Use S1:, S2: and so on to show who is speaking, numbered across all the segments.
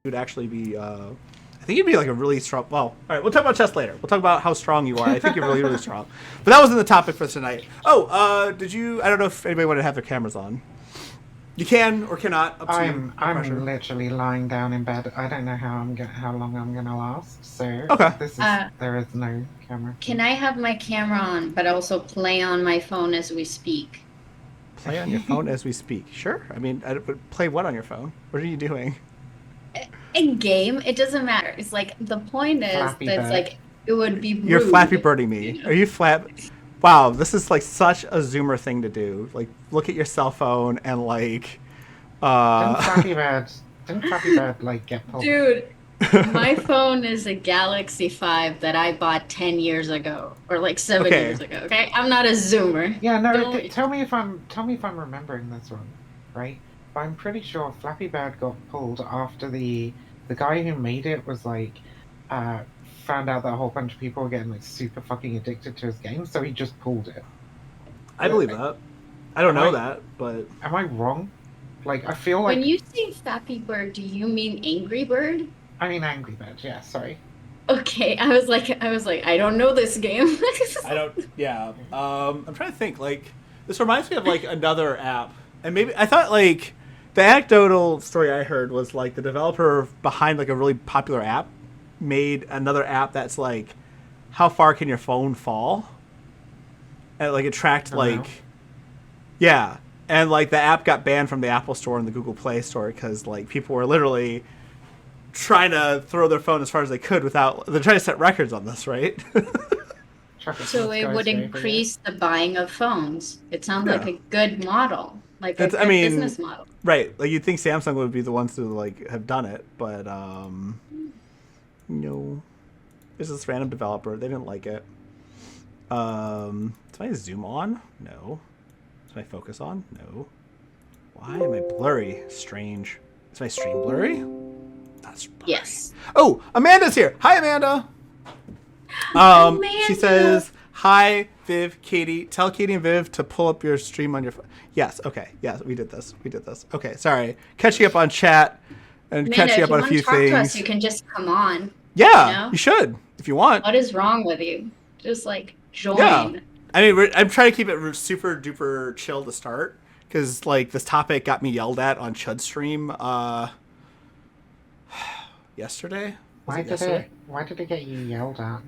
S1: would actually be. I think you'd be like a really strong. Well, all right, we'll talk about chess later. We'll talk about how strong you are. I think you're really, really strong. But that wasn't the topic for tonight. Oh, did you? I don't know if anybody wanted to have their cameras on. You can or cannot. Up to you.
S2: I'm literally lying down in bed. I don't know how long I'm gonna last. So
S1: okay.
S2: There is no camera.
S3: Can I have my camera on, but also play on my phone as we speak?
S1: Play on your phone as we speak. Sure. I mean, play what on your phone? What are you doing?
S3: A game. It doesn't matter. It's like the point is
S2: Flappy
S3: that it's
S2: Bird.
S3: like it would be rude.
S1: You're Flappy Birding me. You know? Are you flap? Wow, this is like such a Zoomer thing to do. Like, look at your cell phone and like.
S2: Didn't Flappy Bird like get pulled?
S3: Dude, my phone is a Galaxy 5 that I bought 10 years ago or like 7 years ago. Okay, I'm not a Zoomer.
S2: Yeah, no. Tell me if I'm remembering this wrong, right? But I'm pretty sure Flappy Bird got pulled after the guy who made it was like found out that a whole bunch of people were getting like super fucking addicted to his game, so he just pulled it.
S1: I believe that. I don't know that, but
S2: am I wrong? Like, I feel like
S3: when you say Flappy Bird, do you mean Angry Bird?
S2: I mean Angry Bird. Yeah, sorry.
S3: Okay, I was like, I don't know this game.
S1: I don't. Yeah. I'm trying to think. Like, this reminds me of like another app, and maybe I thought like the anecdotal story I heard was like the developer behind like a really popular app made another app that's like, how far can your phone fall? And like it tracked like, yeah. And, like, the app got banned from the Apple Store and the Google Play Store because, like, people were literally trying to throw their phone as far as they could without... They're trying to set records on this, right?
S3: So it would increase the buying of phones. It sounds like a good model. Like a good business model.
S1: Right. Like, you'd think Samsung would be the ones to, like, have done it. But, no. There's this random developer. They didn't like it. Did I zoom on? No. Is my focus on? No. Why am I blurry? Strange. Is my stream blurry? That's blurry.
S3: Yes.
S1: Oh, Amanda's here. Hi, Amanda.
S3: Amanda.
S1: She says, hi, Viv, Katie. Tell Katie and Viv to pull up your stream on your phone. Yes, okay. Yes, we did this. Okay, sorry. Catching up on chat and catching up on a few things. If you want to talk to us,
S3: you can just come on.
S1: Yeah, you should, if you want.
S3: What is wrong with you? Just, like, join.
S1: Yeah. I mean, I'm trying to keep it super duper chill to start because, like, this topic got me yelled at on Chud's stream yesterday.
S2: Why did it get you yelled at?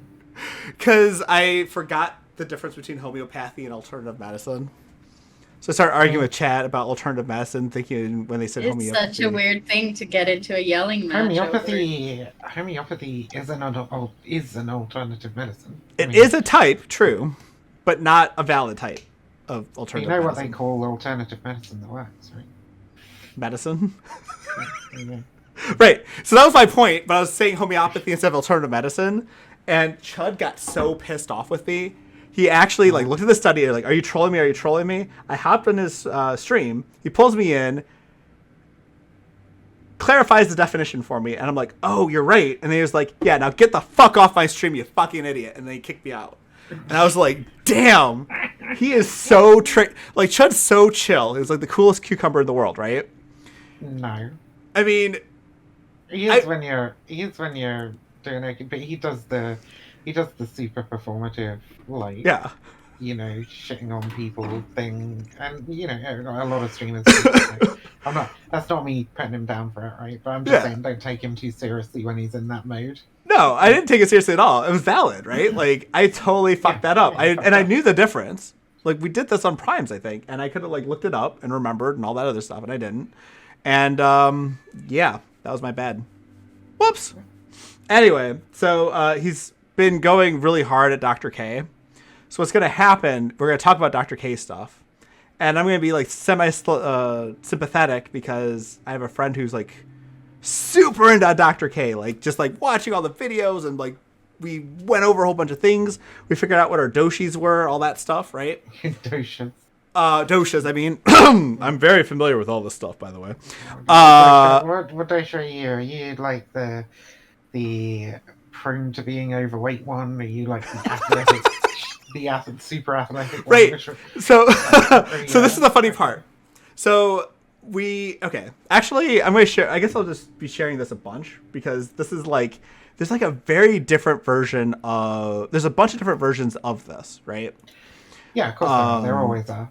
S1: Because I forgot the difference between homeopathy and alternative medicine. So I started arguing with Chad about alternative medicine, thinking when they said homeopathy.
S3: It's such a weird thing to get into a yelling match.
S2: Homeopathy is an alternative medicine.
S1: It is a type, true. But not a valid type of alternative medicine.
S2: You know what they call alternative medicine that works, right?
S1: Medicine? Yeah. Right. So that was my point, but I was saying homeopathy instead of alternative medicine, and Chud got so pissed off with me. He actually like looked at the study and like, are you trolling me? I hopped on his stream. He pulls me in, clarifies the definition for me, and I'm like, oh, you're right. And then he was like, yeah, now get the fuck off my stream, you fucking idiot. And then he kicked me out. And I was like, damn, he is so like Chud's so chill. He's like the coolest cucumber in the world, right?
S2: No.
S1: I mean,
S2: he is when you're doing it, but he does the super performative, like,
S1: yeah,
S2: you know, shitting on people thing, and you know, a lot of streamers. That's not me putting him down for it, right? But I'm just saying, don't take him too seriously when he's in that mode.
S1: No, I didn't take it seriously at all. It was valid, right? Like, I totally fucked that up. I knew the difference. Like, we did this on Primes, I think, and I could have like looked it up and remembered and all that other stuff, and I didn't. And yeah, that was my bad. Whoops. Anyway, so he's been going really hard at Dr. K. So what's gonna happen? We're gonna talk about Dr. K stuff, and I'm gonna be like semi sympathetic because I have a friend who's like super into Dr. K, like just like watching all the videos, and like we went over a whole bunch of things. We figured out what our doshis were, all that stuff, right?
S2: Doshas.
S1: Doshas, I mean, I'm very familiar with all this stuff, by the way.
S2: What dosha are you? Are you like the prone to being overweight one? Are you like the athletic, super athletic one?
S1: Right. So, so this is the funny part. So okay. Actually, I'm gonna share. I guess I'll just be sharing this a bunch because this is like there's like a very different version of. There's a bunch of different versions of this, right?
S2: Yeah, of course there are. There always are.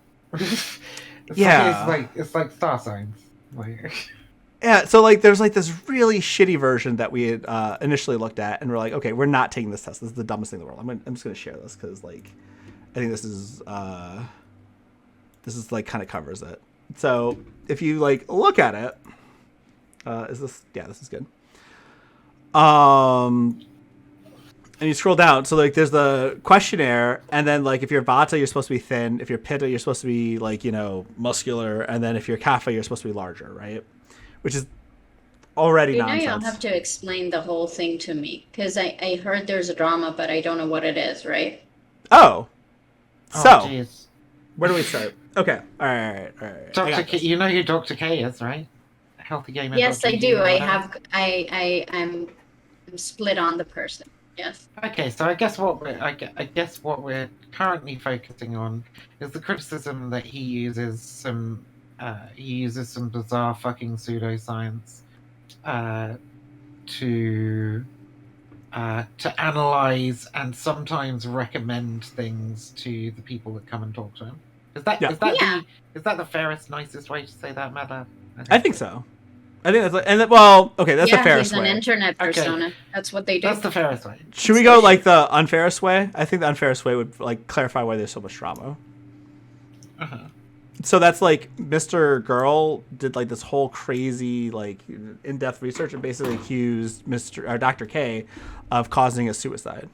S1: Yeah.
S2: It's like star signs. Like,
S1: Yeah, so like there's like this really shitty version that we had initially looked at, and we're like, okay, we're not taking this test. This is the dumbest thing in the world. I'm just gonna share this because like I think this is like kind of covers it. So if you like look at it, is this? Yeah, this is good. And you scroll down, so like there's the questionnaire, and then like if you're Vata, you're supposed to be thin. If you're Pitta, you're supposed to be like muscular, and then if you're Kapha, you're supposed to be larger, right? Which is already
S3: Now
S1: nonsense.
S3: you'll have to explain the whole thing to me because I heard there's a drama, but I don't know what it is, right?
S1: Oh, so
S2: jeez.
S1: where do we start? Okay, all right.
S2: Dr. K, you know who Dr. K is, right? Healthy gamer.
S3: Yes,
S2: Dr.
S3: I do.
S2: K,
S3: I'm split on the person. Yes.
S2: Okay, so I guess what we're currently focusing on is the criticism that he uses some bizarre fucking pseudoscience to analyze and sometimes recommend things to the people that come and talk to him. Is that the fairest, nicest way to say that, Meta?
S1: I think so. I think that's and well, okay, that's the fairest
S3: he's an
S1: way.
S3: internet persona.
S2: Okay.
S3: That's what they do.
S2: That's the fairest way.
S1: Should we go like the unfairest way? I think the unfairest way would like clarify why there's so much drama.
S2: Uh-huh.
S1: So that's like Mr. Girl did like this whole crazy like in-depth research and basically accused Dr. K of causing a suicide.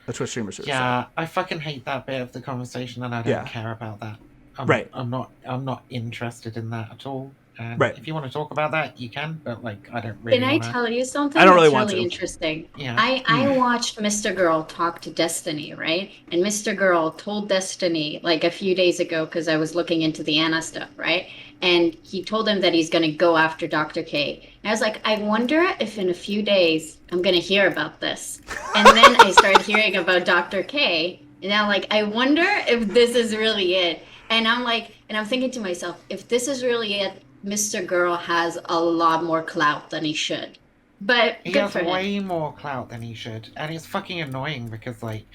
S1: A Twitch streamer suicide.
S2: Yeah, I fucking hate that bit of the conversation, and I don't care about that. I'm not interested in that at all. And if you want to talk about that, you can, but like I don't really.
S3: Can I tell you something?
S1: I don't really
S3: that's
S1: want
S3: really
S1: to.
S3: Interesting.
S2: Yeah.
S3: I watched Mr. Girl talk to Destiny, right? And Mr. Girl told Destiny like a few days ago because I was looking into the Anna stuff, right? And he told him that he's going to go after Dr. K. And I was like, I wonder if in a few days I'm going to hear about this. And then I started hearing about Dr. K. And I'm like, I wonder if this is really it. And I'm like, and I'm thinking to myself, if this is really it, Mr. Girl has a lot more clout than he should. But
S2: he has way more clout than he should. And it's fucking annoying because, like,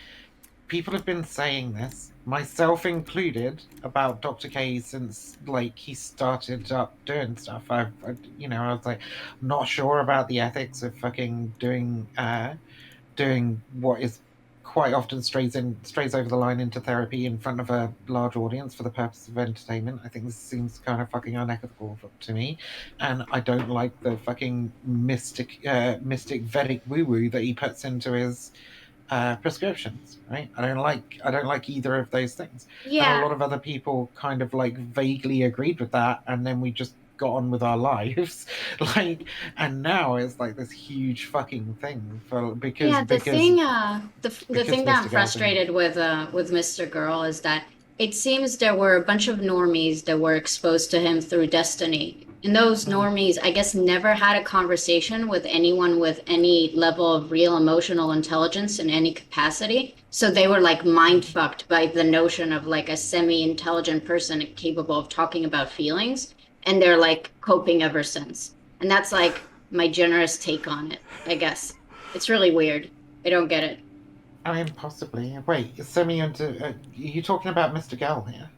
S2: people have been saying this, myself included, about Dr. K since, like, he started up doing stuff. I was like, not sure about the ethics of fucking doing what is quite often strays over the line into therapy in front of a large audience for the purpose of entertainment. I think this seems kind of fucking unethical to me, and I don't like the fucking mystic Vedic woo that he puts into his prescriptions. Right? I don't like either of those things.
S3: Yeah.
S2: And a lot of other people kind of like vaguely agreed with that, and then we just got on with our lives, like, and now it's like this huge fucking thing because
S3: the thing that I'm frustrated with Mr. Girl is that it seems there were a bunch of normies that were exposed to him through Destiny, and those normies I guess never had a conversation with anyone with any level of real emotional intelligence in any capacity, so they were like mind fucked by the notion of like a semi-intelligent person capable of talking about feelings. And they're like coping ever since. And that's like my generous take on it, I guess. It's really weird. I don't get it.
S2: I mean, possibly. Wait, you talking about Mr. Gell here?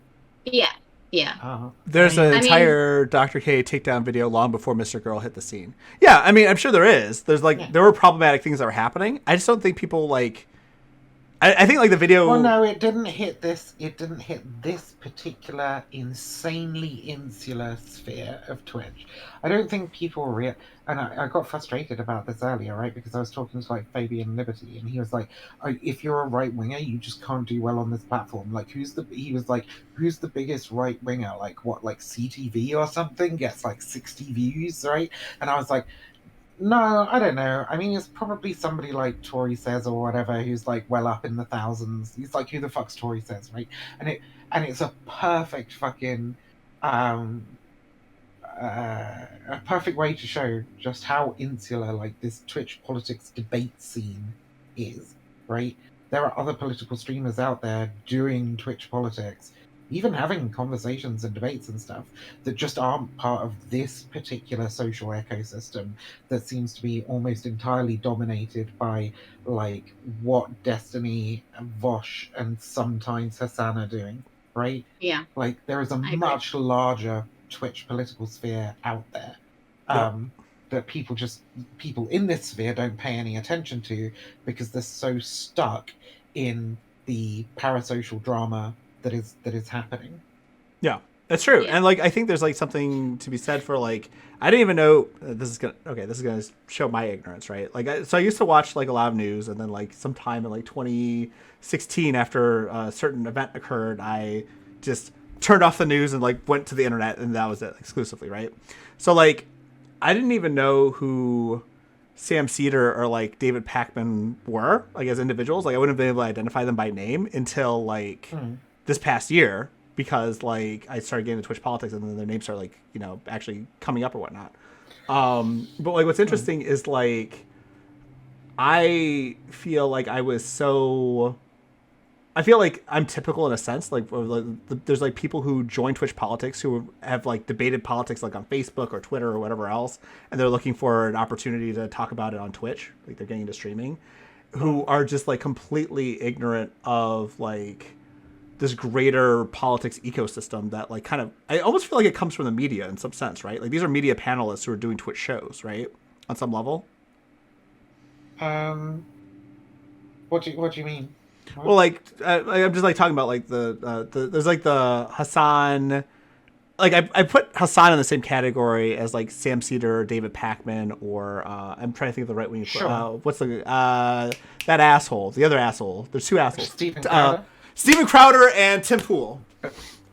S3: Yeah.
S1: There's an entire Dr. K takedown video long before Mr. Girl hit the scene. Yeah, I mean, I'm sure there is. There's like, there were problematic things that were happening. I just don't think people like... I think like the video.
S2: Well, no, it didn't hit this. It didn't hit this particular insanely insular sphere of Twitch. I don't think people and I got frustrated about this earlier, right? Because I was talking to like Fabian Liberty, and he was like, "If you're a right winger, you just can't do well on this platform. Like, who's the biggest right winger? Like what? Like CTV or something gets like 60 views, right?" And I was like, no, I don't know. I mean, it's probably somebody like Tori Says or whatever who's like well up in the thousands. He's like, who the fuck's Tori Says, right? And it's a perfect fucking a perfect way to show just how insular like this Twitch politics debate scene is, right? There are other political streamers out there doing Twitch politics even having conversations and debates and stuff that just aren't part of this particular social ecosystem that seems to be almost entirely dominated by like what Destiny, Vosh, and sometimes Hassan are doing, right?
S3: Yeah,
S2: Like there is a
S3: I agree.
S2: much larger Twitch political sphere out there.
S1: Yep.
S2: That people in this sphere don't pay any attention to because they're so stuck in the parasocial drama that is happening.
S1: Yeah, that's true.
S3: Yeah.
S1: And like I think there's like something to be said for like I didn't even know this is gonna show my ignorance, right? Like so I used to watch like a lot of news, and then like sometime in like 2016 after a certain event occurred, I just turned off the news and like went to the internet, and that was it exclusively, right? So like I didn't even know who Sam Cedar or like David Pakman were like as individuals. Like I wouldn't have been able to identify them by name until like this past year, because like I started getting into Twitch politics, and then their names started like actually coming up or whatnot. But like what's interesting is like I feel like I feel like I'm typical in a sense. Like, there's like people who join Twitch politics who have like debated politics like on Facebook or Twitter or whatever else, and they're looking for an opportunity to talk about it on Twitch. Like they're getting into streaming, who are just like completely ignorant of like this greater politics ecosystem that like kind of I almost feel like it comes from the media in some sense, right? Like these are media panelists who are doing Twitch shows, right? On some level.
S2: What do you mean? What?
S1: Well, like I'm just like talking about like the there's like the Hassan, like I put Hassan in the same category as like Sam Cedar or David Pakman or I'm trying to think of the right wing.
S2: Sure.
S1: What's the that asshole? The other asshole. There's two assholes.
S2: Steven Crowder?
S1: Steven Crowder and Tim Pool.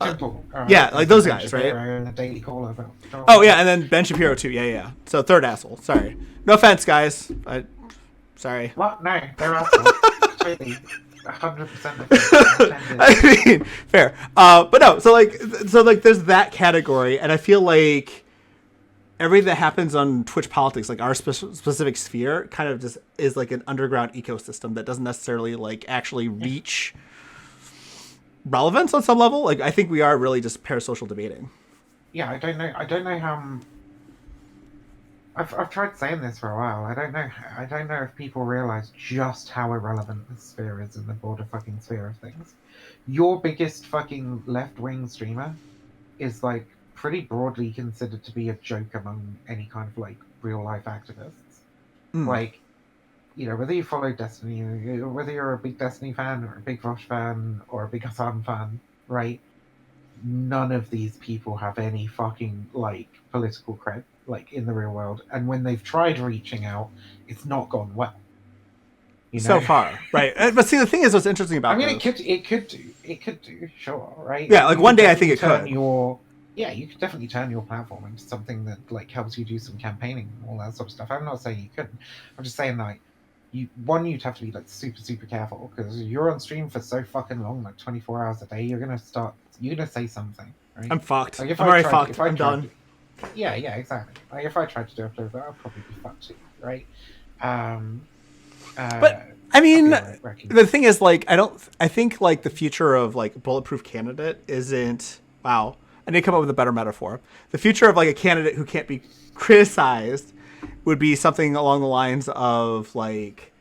S2: Temple.
S1: Yeah, like those guys, right?
S2: And the Daily Caller.
S1: Oh yeah, and then Ben Shapiro too. Yeah. So third asshole. Sorry. No offense, guys. Sorry.
S2: What? No, they're assholes. Totally. 100%.
S1: I mean, fair. But no. So like, there's that category, and I feel like everything that happens on Twitch politics, like our specific sphere, kind of just is like an underground ecosystem that doesn't necessarily like actually reach relevance on some level. Like I think we are really just parasocial debating.
S2: Yeah, I don't know how. I've tried saying this for a while. I don't know if people realize just how irrelevant this sphere is in the broader fucking sphere of things. Your biggest fucking left-wing streamer is like pretty broadly considered to be a joke among any kind of like real-life activists. Like, whether you follow Destiny, whether you're a big Destiny fan or a big Vosh fan or a big Hassan fan, right? None of these people have any fucking like political cred like in the real world, and when they've tried reaching out, it's not gone well.
S1: So far, right? But see, the thing is, what's interesting about
S2: it could do, sure, right?
S1: Yeah, like one day I think it could.
S2: You could definitely turn your platform into something that like helps you do some campaigning and all that sort of stuff. I'm not saying you couldn't. I'm just saying like you'd have to be like super careful, because you're on stream for so fucking long, like 24 hours a day. You're gonna say something, right?
S1: I'm fucked.
S2: Like,
S1: I'm already fucked. I'm done.
S2: Yeah, exactly. Like if I tried to do upload that, I'll probably be fucked too, right?
S1: But I mean, the thing is, like, I think like the future of like bulletproof candidate isn't. Wow, I need to come up with a better metaphor. The future of like a candidate who can't be criticized would be something along the lines of like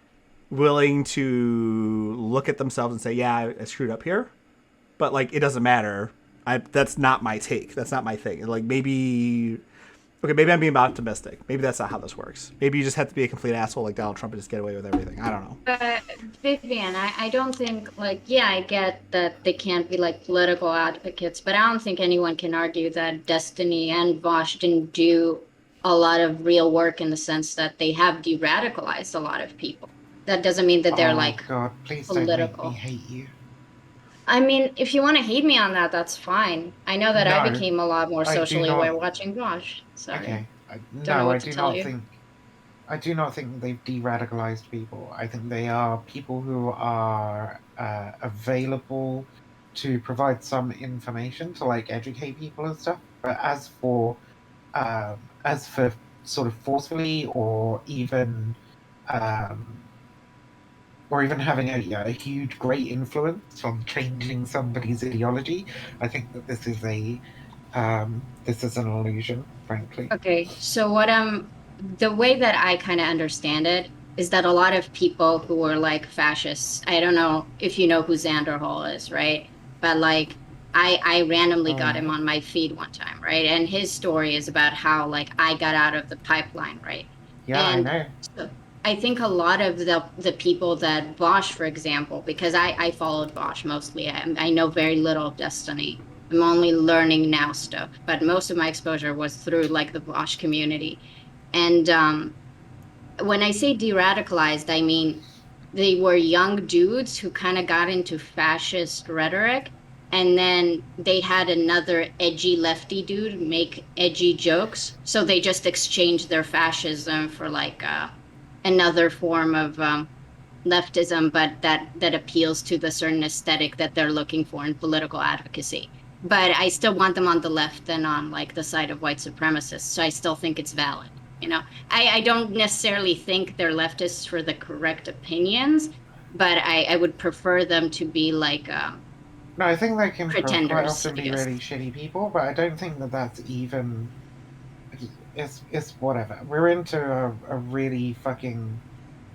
S1: willing to look at themselves and say, yeah, I screwed up here, but like it doesn't matter. That's not my take. That's not my thing. Like maybe I'm being optimistic. Maybe that's not how this works. Maybe you just have to be a complete asshole like Donald Trump and just get away with everything. I don't know.
S3: But Vivian, I don't think like I get that they can't be like political advocates, but I don't think anyone can argue that Destiny and Vosh didn't do a lot of real work in the sense that they have de-radicalized a lot of people. That doesn't mean that they're
S2: God, please
S3: political.
S2: Don't make me hate you.
S3: I mean, if you want to hate me on that, that's fine. I know that I became a lot more socially aware watching Vosh. Sorry.
S2: Okay. I do not think they've de-radicalized people. I think they are people who are available to provide some information to like educate people and stuff. But as for sort of forcefully or even or even having a huge, great influence on changing somebody's ideology. I think that this is an illusion, frankly.
S3: Okay, so the way that I kind of understand it is that a lot of people who were like fascists, I don't know if you know who Xander Hall is, right? But like I randomly got him on my feed one time, right? And his story is about how like I got out of the pipeline, right?
S2: Yeah,
S3: And
S2: I know.
S3: so I think a lot of the people that Bosch, for example, because I followed Bosch mostly. I know very little of Destiny. I'm only learning now stuff, but most of my exposure was through like the Bosch community. And when I say de-radicalized, I mean they were young dudes who kind of got into fascist rhetoric, and then they had another edgy lefty dude make edgy jokes, so they just exchanged their fascism for like another form of leftism, but that appeals to the certain aesthetic that they're looking for in political advocacy. But I still want them on the left and on like the side of white supremacists, so I still think it's valid. You know, I don't necessarily think they're leftists for the correct opinions, but I would prefer them to be like
S2: No, I think they can quite
S3: pretenders,
S2: often
S3: I
S2: be
S3: guess.
S2: really shitty people, but I don't think that that's even. It's whatever. We're into a really fucking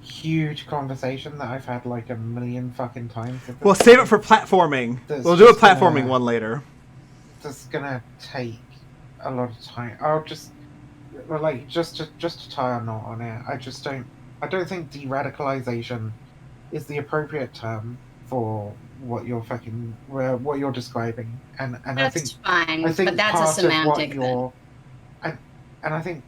S2: huge conversation that I've had like a million fucking times. At this
S1: We'll save it
S2: point.
S1: for platforming.
S2: That's
S1: We'll do a
S2: just
S1: platforming one later.
S2: That's gonna take a lot of time. I'll just like just to tie a knot on it. I don't think de-radicalization is the appropriate term for what you're describing, and
S3: That's fine,
S2: I think
S3: but that's a
S2: part of what
S3: semantic then.
S2: you're and I think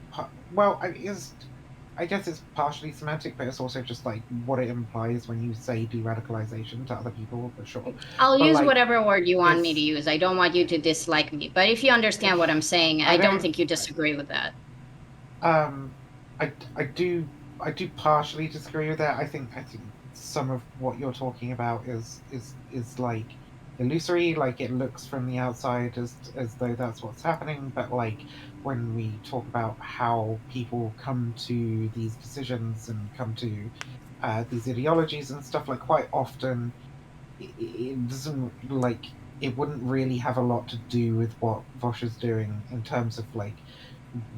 S2: well I guess it's partially semantic, but it's also just like what it implies when you say de-radicalization to other people, for sure.
S3: I'll
S2: But
S3: use
S2: like
S3: whatever word you want me to
S2: it's
S3: use. I don't want you to dislike me. But if you understand what I'm saying, I don't
S2: don't
S3: think you disagree with that.
S2: um I do partially disagree with that. I think some of what you're talking about is like illusory. Like it looks from the outside as though that's what's happening, but like when we talk about how people come to these decisions and come to these ideologies and stuff, like quite often it doesn't like it wouldn't really have a lot to do with what Vosh is doing in terms of like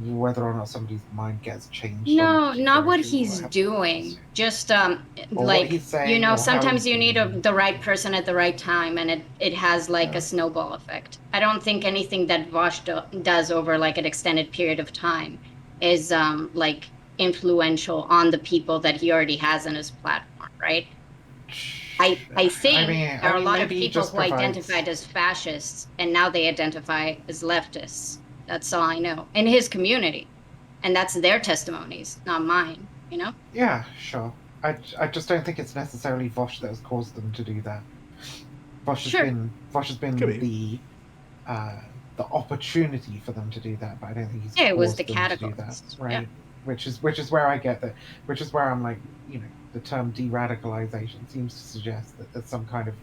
S2: whether or not somebody's mind gets changed on a
S3: No,
S2: particular
S3: not what
S2: issue or
S3: he's
S2: whatever.
S3: doing. Just
S2: Or what
S3: like,
S2: he's saying or how
S3: sometimes
S2: he's
S3: you need
S2: being.
S3: the right person at the right time, and it has like a snowball effect. I don't think anything that Vosh does over like an extended period of time is like influential on the people that he already has in his platform, right? I think there are a lot of
S2: Maybe he
S3: people
S2: just
S3: who
S2: provides.
S3: identified as fascists and now they identify as leftists. That's all I know in his community, and that's their testimonies, not mine. You know.
S2: Yeah, sure. I just don't think it's necessarily Vosh that has caused them to do that. Vosh has
S3: Sure.
S2: been
S1: Could be.
S2: the opportunity for them to do that, but I don't think he's
S3: Yeah, it was
S2: caused
S3: the
S2: them to do that,
S3: catalyst.
S2: right?
S3: Yeah.
S2: Which is where I get that. Which is where I'm like, the term de-radicalization seems to suggest that there's some kind of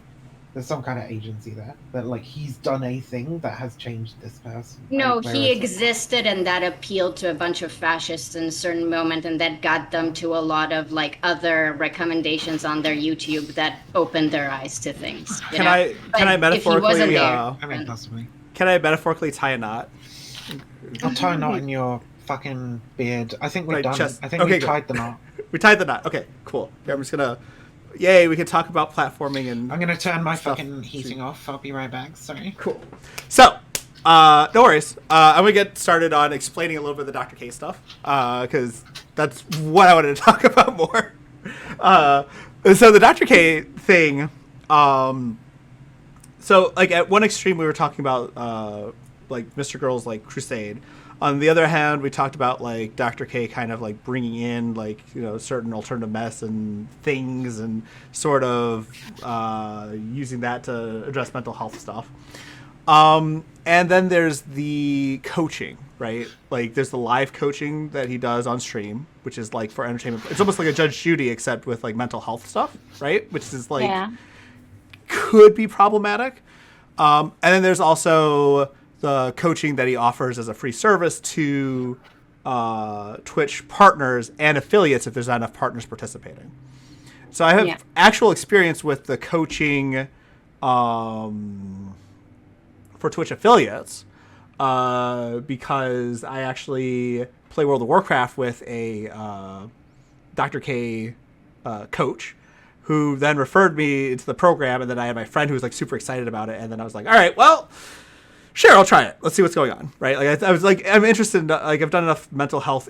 S2: agency there, that like he's done a thing that has changed this person.
S3: No,
S2: Right?
S3: he
S2: Whereas,
S3: existed, and that appealed to a bunch of fascists in a certain moment, and that got them to a lot of like other recommendations on their YouTube that opened their eyes to things.
S1: Can I
S3: If he wasn't
S1: metaphorically
S3: there,
S2: I mean, possibly.
S1: can I metaphorically tie a knot?
S2: I'll tie a knot in your fucking beard. I think we're
S1: Right,
S2: done.
S1: chest.
S2: I think
S1: Okay,
S2: we
S1: good.
S2: tied the knot.
S1: We tied the knot. Okay, cool. Yeah, I'm just gonna. Yay, we can talk about platforming and.
S2: I'm gonna turn my
S1: Stuff.
S2: fucking heating off. I'll be right back. Sorry.
S1: Cool. So, no worries. I'm gonna get started on explaining a little bit of the Dr. K stuff, because that's what I wanted to talk about more. So the Dr. K thing. So like at one extreme we were talking about like Mr. Girl's like crusade. On the other hand, we talked about like Dr. K kind of like bringing in like certain alternative medicine things and sort of using that to address mental health stuff. And then there's the coaching, right? Like there's the live coaching that he does on stream, which is like for entertainment. It's almost like a Judge Judy except with like mental health stuff, right? Which is like
S3: yeah.
S1: could be problematic. And then there's also the coaching that he offers as a free service to Twitch partners and affiliates if there's not enough partners participating. So I have actual experience with the coaching for Twitch affiliates because I actually play World of Warcraft with a Dr. K coach who then referred me into the program, and then I had my friend who was like super excited about it, and then I was like, all right, well, sure, I'll try it. Let's see what's going on, right? Like I was like, I'm interested in, like, I've done enough mental health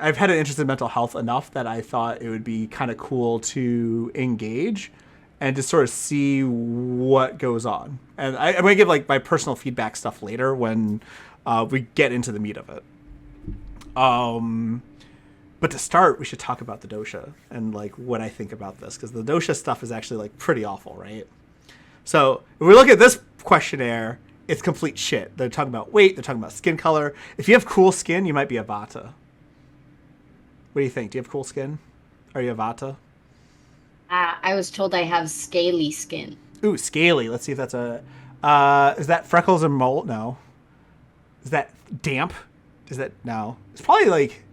S1: I've had an interest in mental health enough that I thought it would be kind of cool to engage and just sort of see what goes on. And I'm going to give like my personal feedback stuff later when we get into the meat of it. But to start, we should talk about the dosha and like what I think about this, because the dosha stuff is actually like pretty awful, right? So if we look at this questionnaire, it's complete shit. They're talking about weight. They're talking about skin color. If you have cool skin, you might be a Vata. What do you think? Do you have cool skin? Are you a Vata?
S3: I was told I have scaly skin.
S1: Ooh, scaly. Let's see if that's a... is that freckles and mold? No. Is that damp? Is that... No. It's probably like...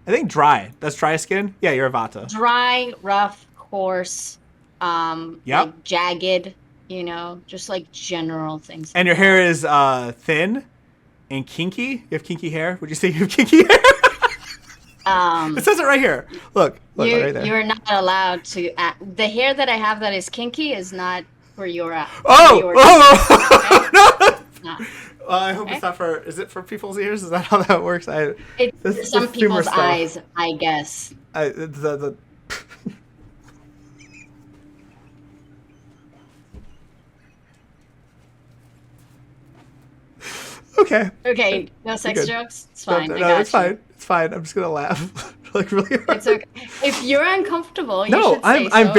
S1: I think dry. That's dry skin? Yeah, you're a Vata.
S3: Dry, rough, coarse, like jagged, you know, just like general things.
S1: And your hair is thin and kinky? You have kinky hair? Would you say you have kinky hair? It says it right here. Look right there.
S3: You're not allowed to... the hair that I have that is kinky is not for your...
S1: No! I hope it's not for... Is it for people's ears? Is that how that works?
S3: It's some people's eyes, I guess.
S1: Okay.
S3: Okay, no sex jokes? It's fine.
S1: No, it's fine. It's fine. I'm just going to laugh. Like really hard.
S3: It's okay. If you're uncomfortable, you should
S1: I'm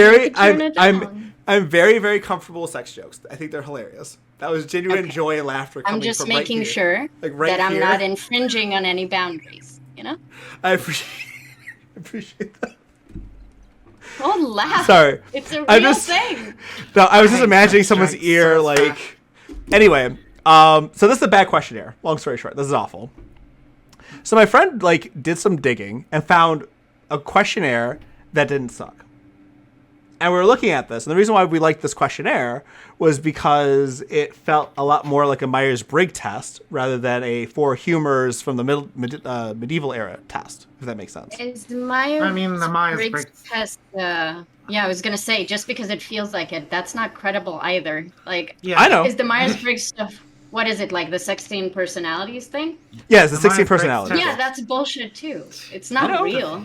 S1: very, very comfortable with sex jokes. I think they're hilarious. That was genuine joy and laughter coming from right here.
S3: I'm just making sure that I'm not infringing on any boundaries, you know?
S1: I appreciate that.
S3: Don't laugh.
S1: Sorry.
S3: It's a real thing.
S1: No, I was just imagining someone's ear like... Anyway, so this is a bad questionnaire. Long story short, this is awful. So my friend like did some digging and found a questionnaire that didn't suck. And we were looking at this, and the reason why we liked this questionnaire was because it felt a lot more like a Myers-Briggs test rather than a four humors from the medieval era test, if that makes sense.
S3: Is the Myers-Briggs test... yeah, I was going to say, just because it feels like it, that's not credible either. Like,
S1: yeah, I know.
S3: Is the Myers-Briggs stuff... What is it, like the 16 personalities thing?
S1: Yeah, it's the 16 personalities.
S3: Yeah, that's bullshit too. It's not real.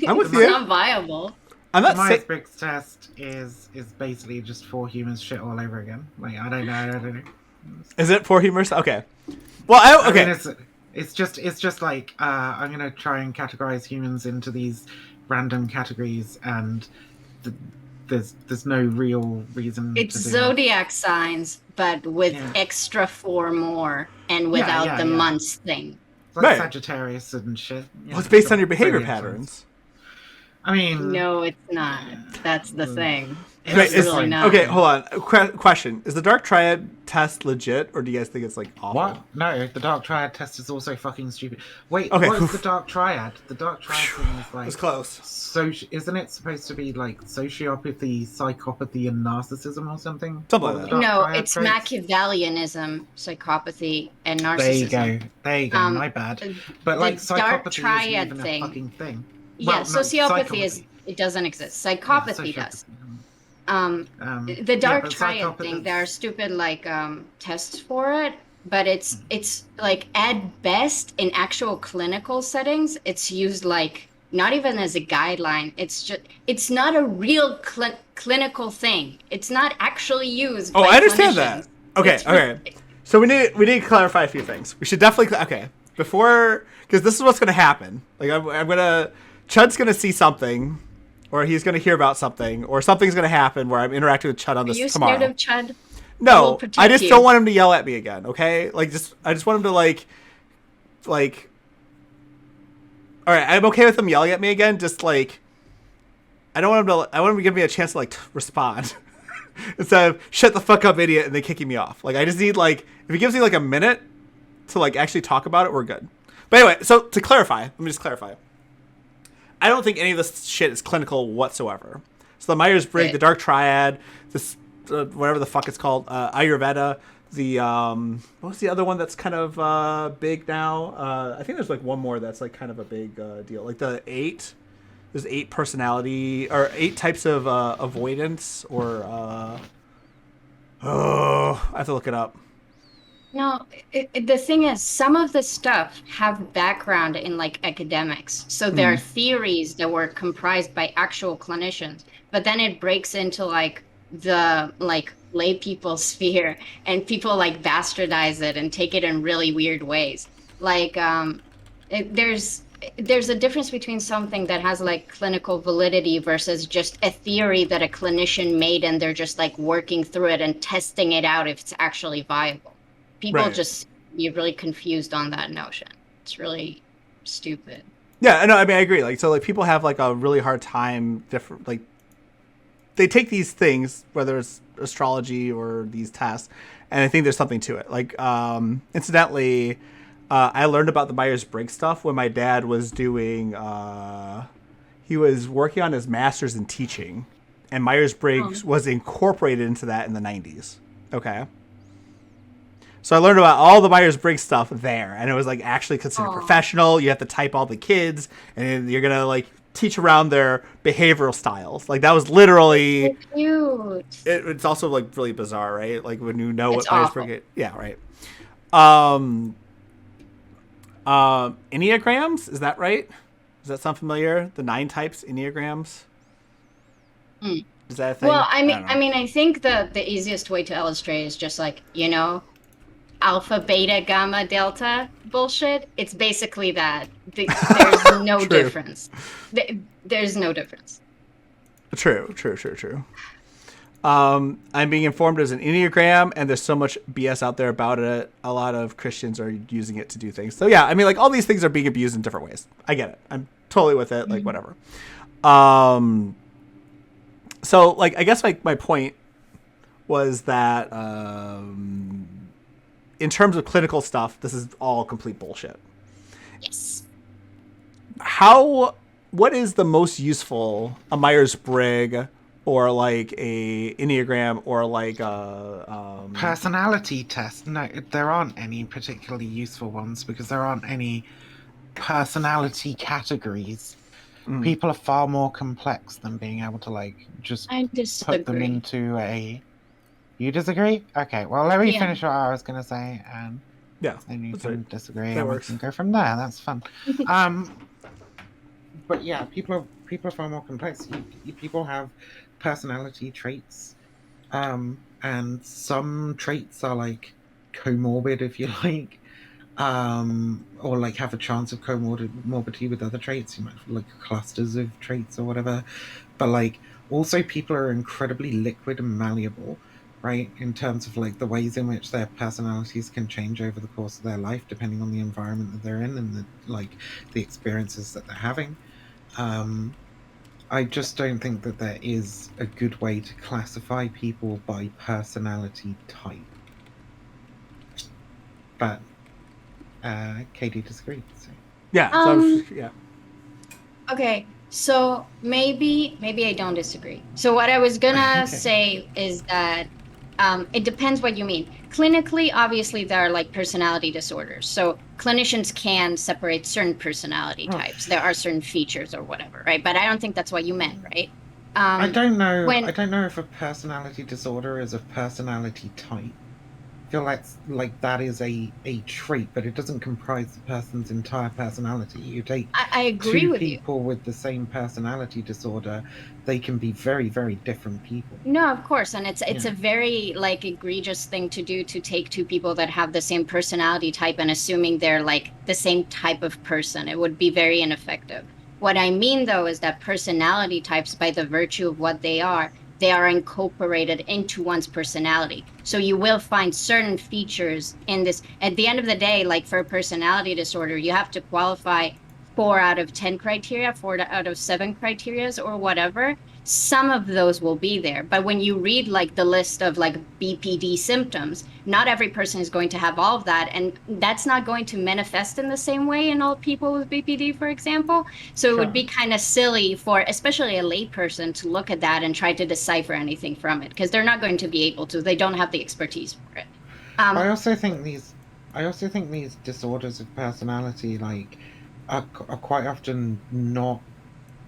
S1: I'm with you.
S3: It's not viable.
S2: The Myers-Briggs test is basically just four humans shit all over again. Like, I don't know.
S1: Is it four humors? Okay. Well, okay.
S2: I mean, it's just like I'm gonna try and categorize humans into these random categories, and there's no real reason.
S3: It's zodiac signs, but with extra 4 more, and without the months thing.
S2: It's like Sagittarius and shit.
S1: Well, it's based on your behavior patterns.
S2: I mean,
S3: no, it's not. That's the thing.
S1: Wait, really not. Okay, hold on. Question: is the Dark Triad test legit, or do you guys think it's like awful?
S2: What? No, the Dark Triad test is also fucking stupid. Wait, what is the Dark Triad? The Dark Triad thing is like...
S1: It's close.
S2: So, isn't it supposed to be like sociopathy, psychopathy, and narcissism or something?
S1: Something like that.
S3: No, it's Machiavellianism, psychopathy, and narcissism.
S2: There you go. My bad. But like psychopathy isn't even
S3: thing.
S2: A fucking thing.
S3: Yeah, sociopathy it doesn't exist. Psychopathy does. The Dark Triad thing, there are stupid like tests for it, but it's like at best in actual clinical settings, it's used like not even as a guideline. It's not a real clinical thing. It's not actually used.
S1: Oh, I understand that. Okay. So we need to clarify a few things. We should definitely before, because this is what's going to happen. Like Chud's going to see something, or he's going to hear about something, or something's going to happen where I'm interacting with Chud on this tomorrow.
S3: Are you scared of Chud?
S1: No, I just don't want him to yell at me again, okay? Like, I just want him to, like... Alright, I'm okay with him yelling at me again, just, like... I want him to give me a chance to, like, respond. Instead of, shut the fuck up, idiot, and then kicking me off. Like, I just need, like... If he gives me, like, a minute to, like, actually talk about it, we're good. But anyway, so, to clarify, let me just clarify. I don't think any of this shit is clinical whatsoever. So the Myers-Briggs, the Dark Triad, this whatever the fuck it's called, Ayurveda, the what was the other one that's kind of big now? I think there's like one more that's like kind of a big deal. Like the 8. There's 8 personality or 8 types of avoidance or I have to look it up.
S3: No, the thing is, some of the stuff have background in like academics. So there are theories that were comprised by actual clinicians, but then it breaks into like the like lay people sphere, and people like bastardize it and take it in really weird ways. Like there's a difference between something that has like clinical validity versus just a theory that a clinician made and they're just like working through it and testing it out if it's actually viable. People just be really confused on that notion. It's really stupid.
S1: Yeah, no, I mean, I agree. Like, so, like, people have like a really hard time. Like, they take these things, whether it's astrology or these tests, and I think there's something to it. Like, incidentally, I learned about the Myers-Briggs stuff when my dad was doing. He was working on his master's in teaching, and Myers-Briggs was incorporated into that in the 90s. Okay. So I learned about all the Myers-Briggs stuff there, and it was like actually considered professional. You have to type all the kids, and you're gonna like teach around their behavioral styles. Like that was literally.
S3: So cute.
S1: It's also like really bizarre, right? Like when you know
S3: It's
S1: what Myers-Briggs. Yeah, right. Enneagrams, is that right? Does that sound familiar? The 9 types Enneagrams. Is that a thing?
S3: Well, I think the easiest way to illustrate is just like, alpha, beta, gamma, delta bullshit. It's basically that. There's no difference. There's no difference.
S1: True. I'm being informed there's an Enneagram, and there's so much BS out there about it. A lot of Christians are using it to do things. So yeah, I mean, like all these things are being abused in different ways. I get it. I'm totally with it. Like whatever. So like, I guess my point was that in terms of clinical stuff, this is all complete bullshit.
S3: Yes.
S1: What is the most useful, a Myers-Briggs or like a Enneagram or like a
S2: personality test? No, there aren't any particularly useful ones because there aren't any personality categories. People are far more complex than being able to like just put them into a. You disagree? Okay, well let me finish what I was gonna say, and then you can disagree, and we can go from there. That's fun. But yeah, people are far more complex. People have personality traits, and some traits are like comorbid, if you like, or like have a chance of comorbidity with other traits. You might have like clusters of traits or whatever. But like also people are incredibly liquid and malleable, right? In terms of like the ways in which their personalities can change over the course of their life, depending on the environment that they're in and the experiences that they're having. I just don't think that there is a good way to classify people by personality type. But Katee disagreed. So.
S1: Yeah.
S3: Okay, so maybe I don't disagree. So what I was gonna say is that it depends what you mean. Clinically, obviously, there are like personality disorders. So clinicians can separate certain personality types. There are certain features or whatever, right? But I don't think that's what you meant, right?
S2: I don't know. I don't know if a personality disorder is a personality type. I feel like that is a trait, but it doesn't comprise the person's entire personality. You take
S3: I agree with you.
S2: 2 people with the same personality disorder, they can be very, very different people.
S3: No, of course, and it's a very like egregious thing to do, to take 2 people that have the same personality type and assuming they're like the same type of person. It would be very ineffective. What I mean though is that personality types, by the virtue of what they are incorporated into one's personality. So you will find certain features in this. At the end of the day, like for a personality disorder, you have to qualify 4 out of 10 criteria, 4 out of 7 criterias or whatever. some of those will be there. But when you read like the list of like BPD symptoms, not every person is going to have all of that. And that's not going to manifest in the same way in all people with BPD, for example. So it would be kind of silly for especially a layperson to look at that and try to decipher anything from it, because they're not going to be able to. They don't have the expertise for it.
S2: I also think these disorders of personality like are quite often not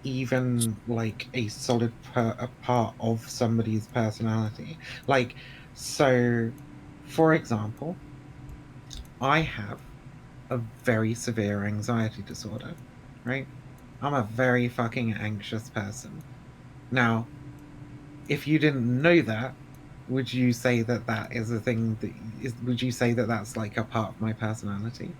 S2: even like a solid a part of somebody's personality. Like, so, for example, I have a very severe anxiety disorder, right? I'm a very fucking anxious person. Now, if you didn't know that, would you say that that is a thing that is? Would you say that that's like a part of my personality?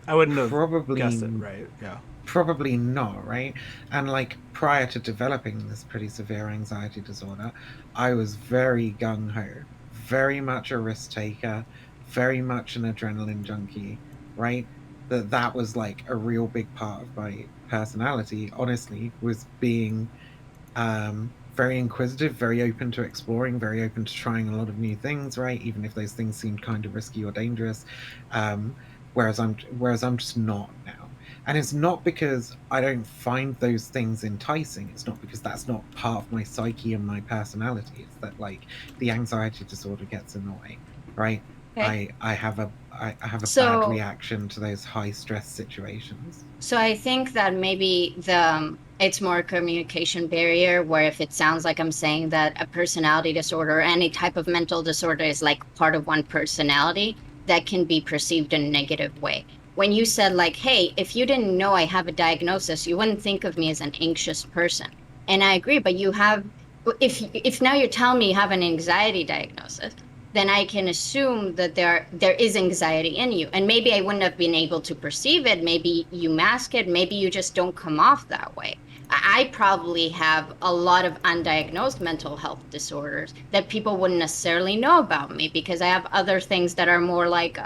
S1: I wouldn't have
S2: Probably,
S1: guessed it, right? Yeah.
S2: probably not, right? And like prior to developing this pretty severe anxiety disorder, I was very gung ho, very much a risk taker, very much an adrenaline junkie, right? That was like a real big part of my personality, honestly, was being very inquisitive, very open to exploring, very open to trying a lot of new things, right? Even if those things seemed kind of risky or dangerous. Whereas I'm just not now. And it's not because I don't find those things enticing. It's not because that's not part of my psyche and my personality. It's that like the anxiety disorder gets annoying, right?
S3: Okay.
S2: I have a bad
S3: So-
S2: reaction to those high stress situations.
S3: So I think that maybe it's more a communication barrier, where if it sounds like I'm saying that a personality disorder or any type of mental disorder is like part of one personality, that can be perceived in a negative way. When you said like, hey, if you didn't know I have a diagnosis, you wouldn't think of me as an anxious person. And I agree, but you have, if now you're telling me you have an anxiety diagnosis, then I can assume that there is anxiety in you. And maybe I wouldn't have been able to perceive it. Maybe you mask it. Maybe you just don't come off that way. I probably have a lot of undiagnosed mental health disorders that people wouldn't necessarily know about me, because I have other things that are more like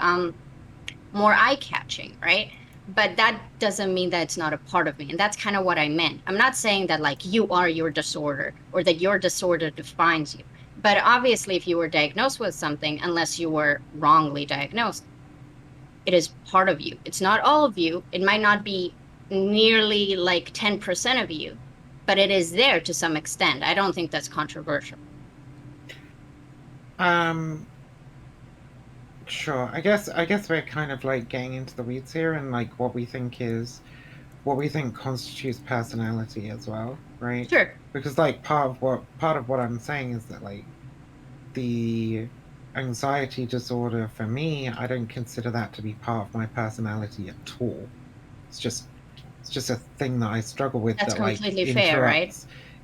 S3: more eye-catching, right? But that doesn't mean that it's not a part of me. And that's kind of what I meant. I'm not saying that like you are your disorder or that your disorder defines you. But obviously, if you were diagnosed with something, unless you were wrongly diagnosed, it is part of you. It's not all of you. It might not be nearly like 10% of you, but it is there to some extent. I don't think that's controversial.
S2: Sure. I guess we're kind of like getting into the weeds here and like what we think constitutes personality as well, right?
S3: Sure.
S2: Because like part of what I'm saying is that like the anxiety disorder for me, I don't consider that to be part of my personality at all. It's just a thing that I struggle with
S3: That's
S2: that like
S3: completely fair, right?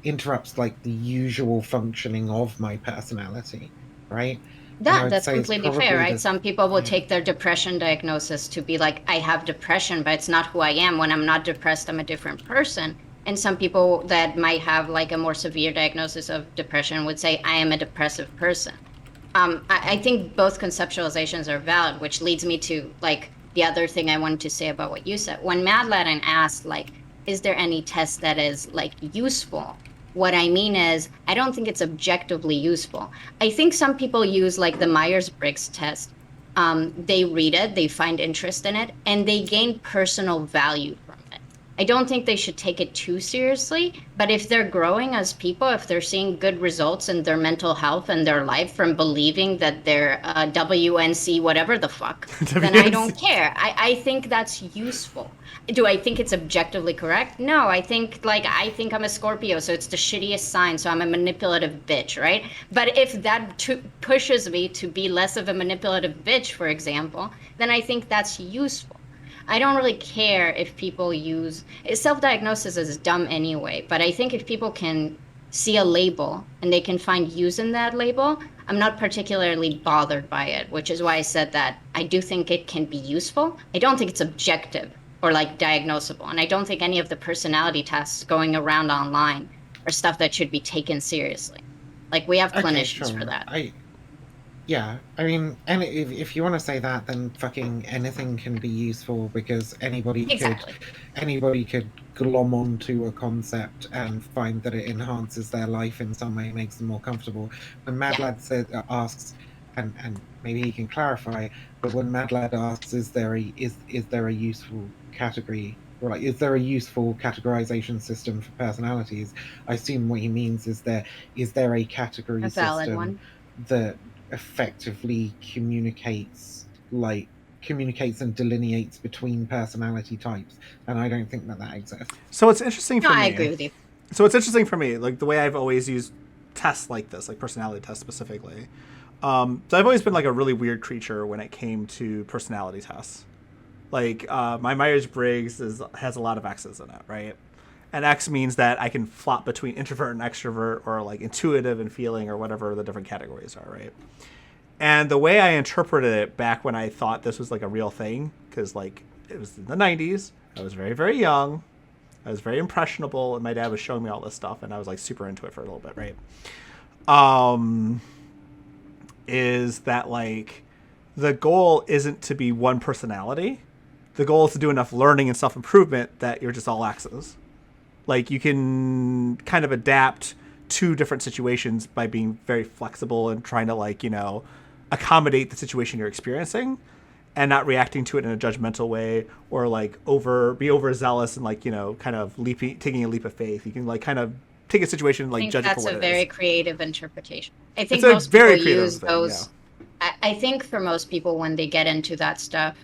S2: interrupts like the usual functioning of my personality, right? And I would
S3: That's
S2: say it's
S3: completely fair,
S2: probably
S3: right?
S2: the
S3: Some people will
S2: yeah.
S3: take their depression diagnosis to be like, I have depression, but it's not who I am. When I'm not depressed, I'm a different person. And some people that might have like a more severe diagnosis of depression would say, I am a depressive person. I think both conceptualizations are valid, which leads me to like the other thing I wanted to say about what you said. When Mad Latin asked, like, is there any test that is like useful? What I mean is, I don't think it's objectively useful. I think some people use like the Myers-Briggs test. They read it, they find interest in it, and they gain personal value from it. I don't think they should take it too seriously, but if they're growing as people, if they're seeing good results in their mental health and their life from believing that they're WNC, whatever the fuck, then I don't care. I think that's useful. Do I think it's objectively correct? No, I think I'm a Scorpio, so it's the shittiest sign, so I'm a manipulative bitch, right? But if that pushes me to be less of a manipulative bitch, for example, then I think that's useful. I don't really care if people use self-diagnosis is dumb anyway, but I think if people can see a label and they can find use in that label, I'm not particularly bothered by it, which is why I said that I do think it can be useful. I don't think it's objective or like diagnosable, and I don't think any of the personality tests going around online are stuff that should be taken seriously. Like we have clinicians for that.
S2: Yeah, I mean, and if you want to say that, then fucking anything can be useful because
S3: Exactly.
S2: anybody could glom onto a concept and find that it enhances their life in some way, makes them more comfortable. When Mad
S3: Yeah.
S2: Lad asks, and maybe he can clarify, but when Mad Lad asks, is there a useful category, or like, is there a useful categorization system for personalities? I assume what he means is there a category
S3: A valid
S2: system
S3: one.
S2: that effectively communicates and delineates between personality types, and I don't think that exists.
S1: So it's interesting
S3: No,
S1: for
S3: I
S1: me.
S3: agree with you.
S1: So it's interesting for me, like the way I've always used tests like this, like personality tests specifically. So I've always been like a really weird creature when it came to personality tests. Like my Myers Briggs has a lot of X's in it, right? And X means that I can flop between introvert and extrovert, or like intuitive and feeling, or whatever the different categories are, right? And the way I interpreted it back when I thought this was like a real thing, because like it was in the 90s, I was very, very young, I was very impressionable, and my dad was showing me all this stuff, and I was like super into it for a little bit, right? Is that like the goal isn't to be one personality. The goal is to do enough learning and self improvement that you're just all X's. Like you can kind of adapt to different situations by being very flexible and trying to like, accommodate the situation you're experiencing and not reacting to it in a judgmental way or like be overzealous and like, kind of taking a leap of faith. You can like kind of take a situation and
S3: I
S1: like
S3: think
S1: judge it for
S3: that's
S1: what
S3: a
S1: it
S3: very
S1: is.
S3: creative interpretation. I
S1: It's
S3: think
S1: a
S3: most people
S1: very creative
S3: use
S1: thing, yeah.
S3: those. I think for most people, when they get into that stuff,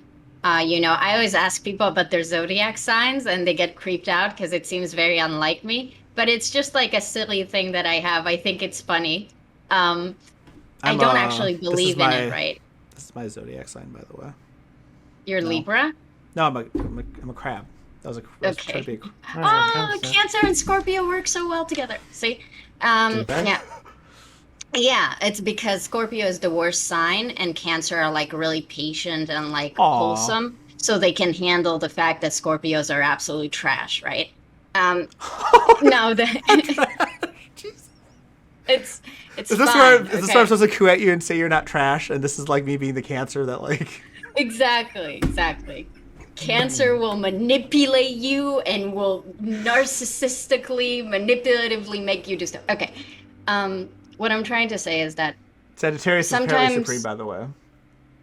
S3: I always ask people about their zodiac signs and they get creeped out because it seems very unlike me. But it's just like a silly thing that I have. I think it's funny. Um, I
S1: I'm
S3: don't actually
S1: this is
S3: believe in it,
S1: my
S3: right?
S1: this is my zodiac sign, by the way.
S3: You're
S1: No,
S3: Libra?
S1: no, I'm a crab. I was trying to
S3: Okay.
S1: be.
S3: Oh, Cancer and Scorpio work so well together. See?
S2: Do they?
S3: Yeah. Yeah, it's because Scorpio is the worst sign and Cancer are like really patient and like
S1: Aw.
S3: wholesome, so they can handle the fact that Scorpios are absolute trash, right? Um, no,
S1: Jeez.
S3: it's it's
S1: Is this where
S3: fine.
S1: is this where I'm
S3: Okay.
S1: supposed to coo at you and say you're not trash? And this is like me being the Cancer that like.
S3: Exactly. Cancer will manipulate you and will narcissistically, manipulatively make you do stuff. Okay. What I'm trying to say is that
S1: Sagittarius is apparently supreme,
S3: sometimes
S1: by the way.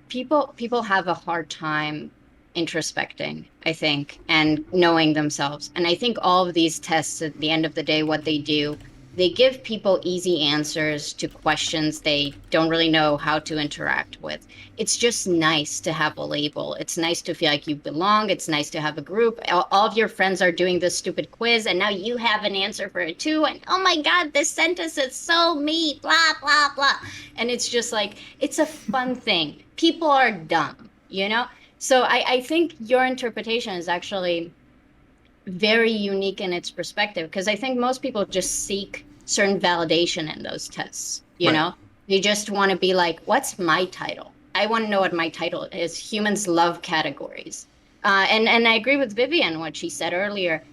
S3: people have a hard time introspecting, I think, and knowing themselves. And I think all of these tests at the end of the day, what they do, they give people easy answers to questions they don't really know how to interact with. It's just nice to have a label. It's nice to feel like you belong. It's nice to have a group. All of your friends are doing this stupid quiz, and now you have an answer for it too. And oh my God, this sentence is so me, blah, blah, blah. And it's just like, it's a fun thing. People are dumb, you know? So I think your interpretation is actually very unique in its perspective because I think most people just seek certain validation in those tests. You
S1: Right.
S3: know, they just want to be like, what's my title? I want to know what my title is. Humans love categories. And I agree with Vivian, what she said earlier.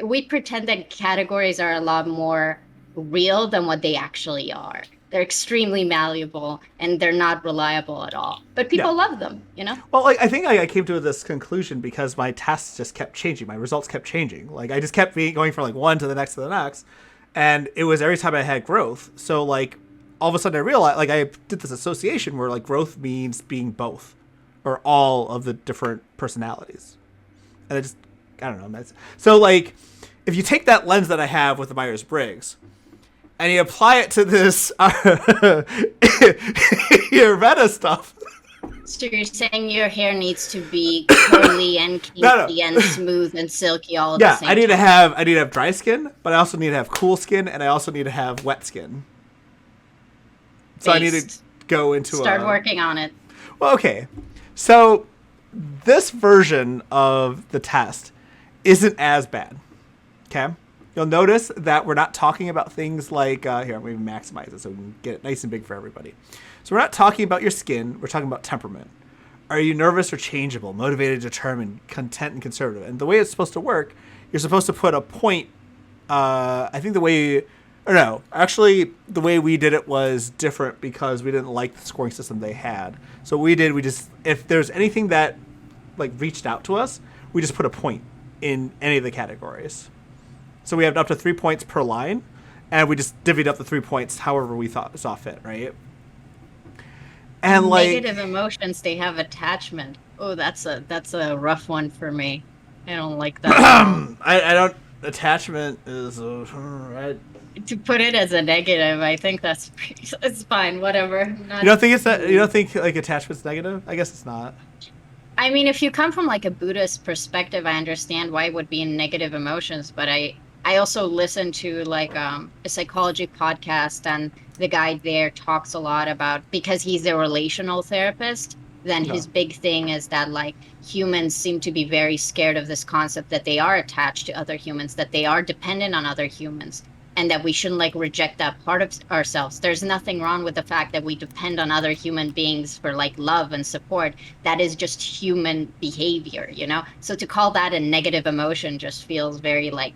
S3: We pretend that categories are a lot more real than what they actually are. They're extremely malleable and they're not reliable at all. But
S1: Yeah.
S3: people love them, you know?
S1: Well, like I think I came to this conclusion because my tests just kept changing. My results kept changing. Like I just kept going from like one to the next to the next, and it was every time I had growth. So like all of a sudden I realized like I did this association where like growth means being both, or all of the different personalities, and I don't know. So like if you take that lens that I have with the Myers Briggs and you apply it to this Ayurveda stuff.
S3: So you're saying your hair needs to be curly and kinky
S1: No.
S3: and smooth and silky all at the
S1: Yeah,
S3: same
S1: I need to
S3: time.
S1: have dry skin, but I also need to have cool skin, and I also need to have wet skin. So I need to
S3: Based.
S1: go into
S3: Start working on it.
S1: Well, okay. So this version of the test isn't as bad. Okay? You'll notice that we're not talking about things like here, I'm going to maximize it so we can get it nice and big for everybody. So we're not talking about your skin, we're talking about temperament. Are you nervous or changeable, motivated, determined, content, and conservative? And the way it's supposed to work, you're supposed to put a point. I think the way Or no, actually, the way we did it was different because we didn't like the scoring system they had. So what we did, we just, if there's anything that like reached out to us, we just put a point in any of the categories. So we have up to 3 points per line, and we just divvied up the 3 points however we saw fit, right? And like
S3: negative emotions, they have attachment. Oh, that's a rough one for me. I don't like that.
S1: I don't. Attachment is right.
S3: To put it as a negative, I think it's fine. Whatever.
S1: You don't think it's that? You don't think like attachment's negative? I guess it's not.
S3: I mean, if you come from like a Buddhist perspective, I understand why it would be in negative emotions. But I also listen to like a psychology podcast, and the guy there talks a lot about, because he's a relational therapist, then his big thing is that like humans seem to be very scared of this concept that they are attached to other humans, that they are dependent on other humans, and that we shouldn't like reject that part of ourselves. There's nothing wrong with the fact that we depend on other human beings for like love and support. That is just human behavior, you know? So to call that a negative emotion just feels very like,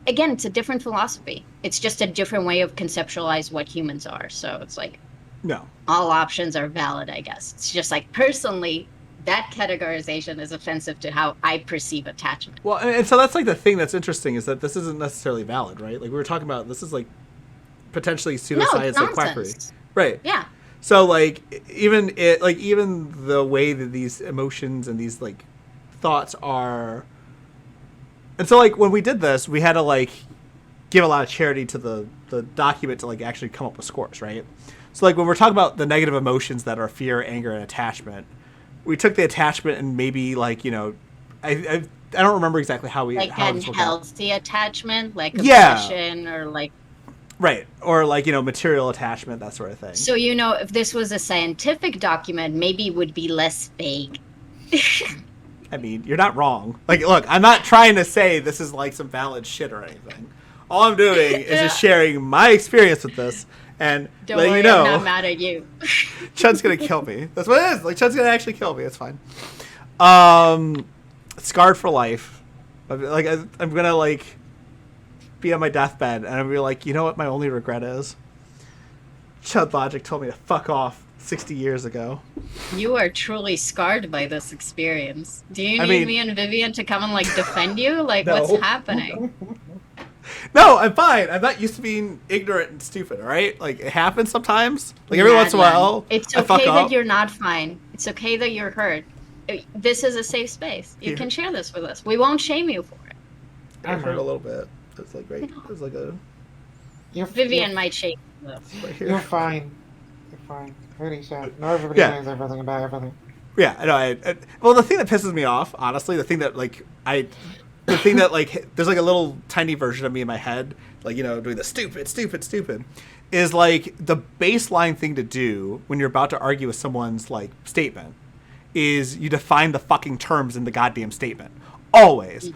S3: again, it's a different philosophy. It's just a different way of conceptualize what humans are. So it's like,
S1: no,
S3: all options are valid, I guess. It's just like, personally, that categorization is offensive to how I perceive attachment.
S1: Well, and so that's like the thing that's interesting is that this isn't necessarily valid, right? Like we were talking about, this is like potentially pseudoscience and quackery, right?
S3: Yeah.
S1: So like even the way that these emotions and these like thoughts are, and so like when we did this, we had to like give a lot of charity to the document to like actually come up with scores, right? So like when we're talking about the negative emotions that are fear, anger, and attachment, we took the attachment and maybe like, you know, I don't remember exactly how we
S3: like
S1: how
S3: an healthy attachment, like
S1: obsession
S3: or like
S1: right, or like, you know, material attachment, that sort of thing.
S3: So, you know, if this was a scientific document, maybe it would be less vague.
S1: I mean, you're not wrong. Like, look, I'm not trying to say this is like some valid shit or anything. All I'm doing is just sharing my experience with this and
S3: Don't
S1: letting
S3: worry,
S1: you know.
S3: I'm not mad at you.
S1: Chud's gonna kill me. That's what it is. Like, Chud's gonna actually kill me. It's fine. Scarred for life. Like, I'm gonna like be on my deathbed and I'm gonna be like, you know what? My only regret is Chud Logic told me to fuck off 60 years ago.
S3: You are truly scarred by this experience. Do you need me and Vivian to come and like defend you? Like,
S1: no.
S3: What's happening?
S1: No, I'm fine. I'm not used to being ignorant and stupid, all right? Like, it happens sometimes. Like, every once in a while,
S3: it's
S1: I fuck
S3: okay
S1: up.
S3: that you're not fine. It's okay that you're hurt. This is a safe space. You can share this with us. We won't shame you for it.
S1: I hurt a little bit. It's like right. It's like a.
S3: Vivian might shame you.
S1: Right here.
S2: You're fine. You're fine. Really sad. Not everybody knows everything about everything.
S1: Yeah, I know. Well, the thing that pisses me off, honestly, the thing that like there's like a little tiny version of me in my head, like, you know, doing the stupid, is like the baseline thing to do when you're about to argue with someone's like statement is you define the fucking terms in the goddamn statement. Always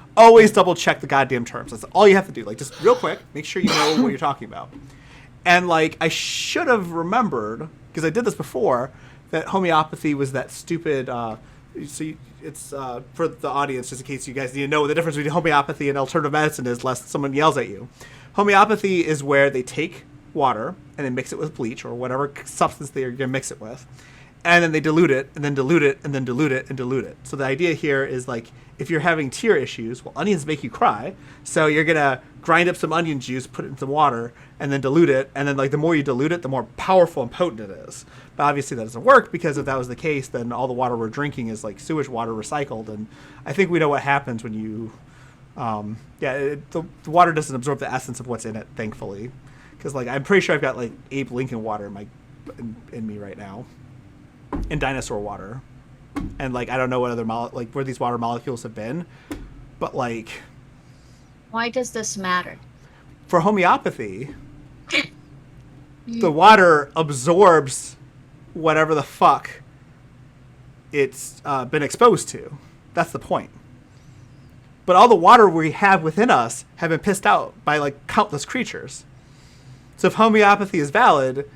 S1: double check the goddamn terms. That's all you have to do. Like, just real quick, make sure you know what you're talking about. And like, I should have remembered, because I did this before, that homeopathy was that stupid. It's for the audience, just in case you guys need to know what the difference between homeopathy and alternative medicine is, lest someone yells at you. Homeopathy is where they take water and they mix it with bleach or whatever substance they're going to mix it with. And then they dilute it, and then dilute it, and then dilute it, and dilute it. So the idea here is like, if you're having tear issues, well, onions make you cry. So you're going to grind up some onion juice, put it in some water, and then dilute it. And then like the more you dilute it, the more powerful and potent it is. But obviously that doesn't work, because if that was the case, then all the water we're drinking is like sewage water recycled. And I think we know what happens when you, the water doesn't absorb the essence of what's in it, thankfully. Because like, I'm pretty sure I've got like Abe Lincoln water in me right now. And dinosaur water, and like I don't know what other where these water molecules have been, but like,
S3: why does this matter?
S1: For homeopathy, the water absorbs whatever the fuck it's been exposed to. That's the point. But all the water we have within us have been pissed out by like countless creatures. So if homeopathy is valid,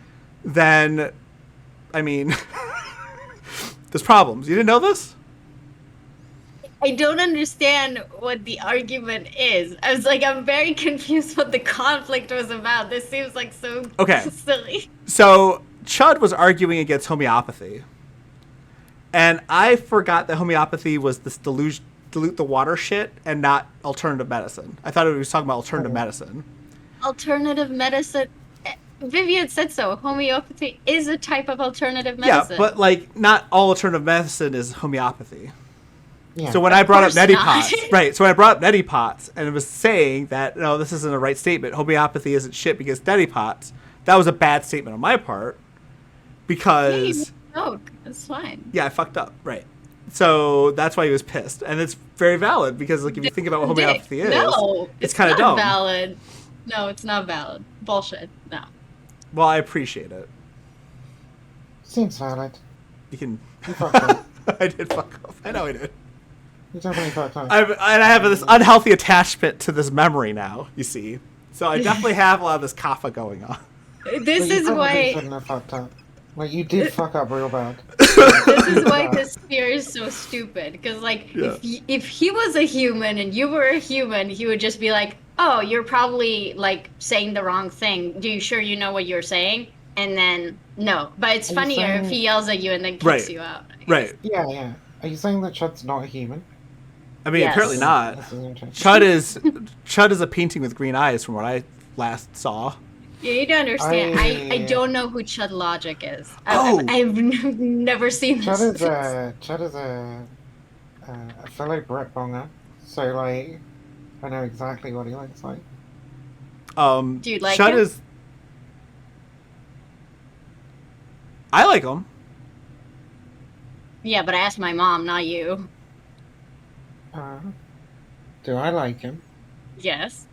S1: then I mean. There's problems. You didn't know this?
S3: I don't understand what the argument is. I was like, I'm very confused what the conflict was about. This seems like so silly.
S1: So Chud was arguing against homeopathy. And I forgot that homeopathy was this dilute the water shit and not alternative medicine. I thought it was talking about alternative medicine.
S3: Alternative medicine. Vivian said so. Homeopathy is a type of alternative medicine.
S1: Yeah, but like not all alternative medicine is homeopathy.
S2: Yeah.
S1: So when I brought up neti
S3: not.
S1: pots, right? So when I brought up neti pots and it was saying that no, this isn't a right statement. Homeopathy isn't shit because neti pots. That was a bad statement on my part because
S3: that's fine.
S1: yeah, I fucked up, right? So that's why he was pissed, and it's very valid because like if you think about what homeopathy is, it's kind of dumb.
S3: Valid. No, it's not valid. Bullshit. No.
S1: Well, I appreciate it.
S2: Seems valid.
S1: You can.
S2: You fucked up.
S1: I did fuck up. I know I did.
S2: You definitely fucked up.
S1: And I have this unhealthy attachment to this memory now, you see. So I definitely have a lot of this kapha going on.
S3: This is why.
S2: Shouldn't have fucked up. Like, you did fuck up real bad.
S3: This is why this fear is so stupid. Because, like, if he was a human and you were a human, he would just be like, oh, you're probably, like, saying the wrong thing. Do you sure you know what you're saying? And then, no. But it's funnier if he yells at you and then kicks you out.
S1: Right.
S2: Yeah. Are you saying that Chud's not a human?
S1: I mean, apparently not. Chud is a painting with green eyes from what I last saw.
S3: You need to understand, I don't know who Chud Logic is. I've never seen this.
S2: Chud is a fellow Brett Bonger, so like I know exactly what he looks like.
S3: Do you like
S1: Chud
S3: him?
S1: I like him.
S3: Yeah, but I asked my mom, not you.
S2: Do I like him?
S3: Yes.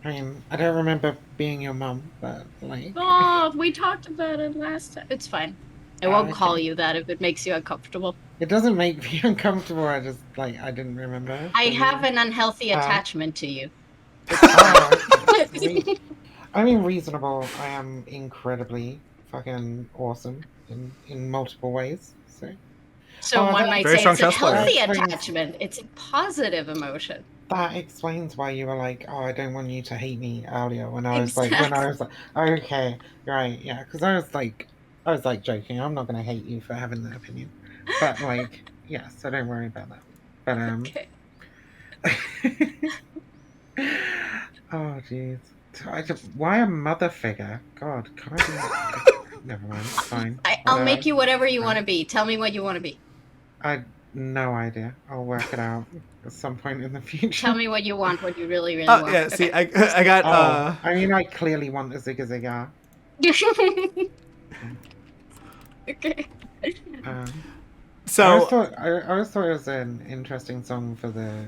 S2: I mean, I don't remember being your mum, but like.
S3: Oh, we talked about it last time. It's fine. I won't call you that if it makes you uncomfortable.
S2: It doesn't make me uncomfortable. I just like I didn't remember.
S3: I have an unhealthy attachment to you.
S2: I mean, reasonable. I am incredibly fucking awesome in multiple ways.
S3: So one might say it's a healthy attachment. It's a positive emotion.
S2: That explains why you were like, "Oh, I don't want you to hate me" earlier. When I was like, okay, right, yeah, because I was like joking. I'm not gonna hate you for having that opinion, but like, yeah, so don't worry about that. But
S3: Okay.
S2: Oh jeez, why a mother figure? God, can I be? Never mind, it's fine.
S3: I'll make you whatever you want to be. Tell me what you want to be.
S2: No idea. I'll work it out at some point in the future.
S3: Tell me what you want, what you really want.
S1: Yeah, see, I got...
S2: I mean, I clearly want a Zigga Zigga.
S3: Okay.
S1: So...
S2: I always thought it was an interesting song for the...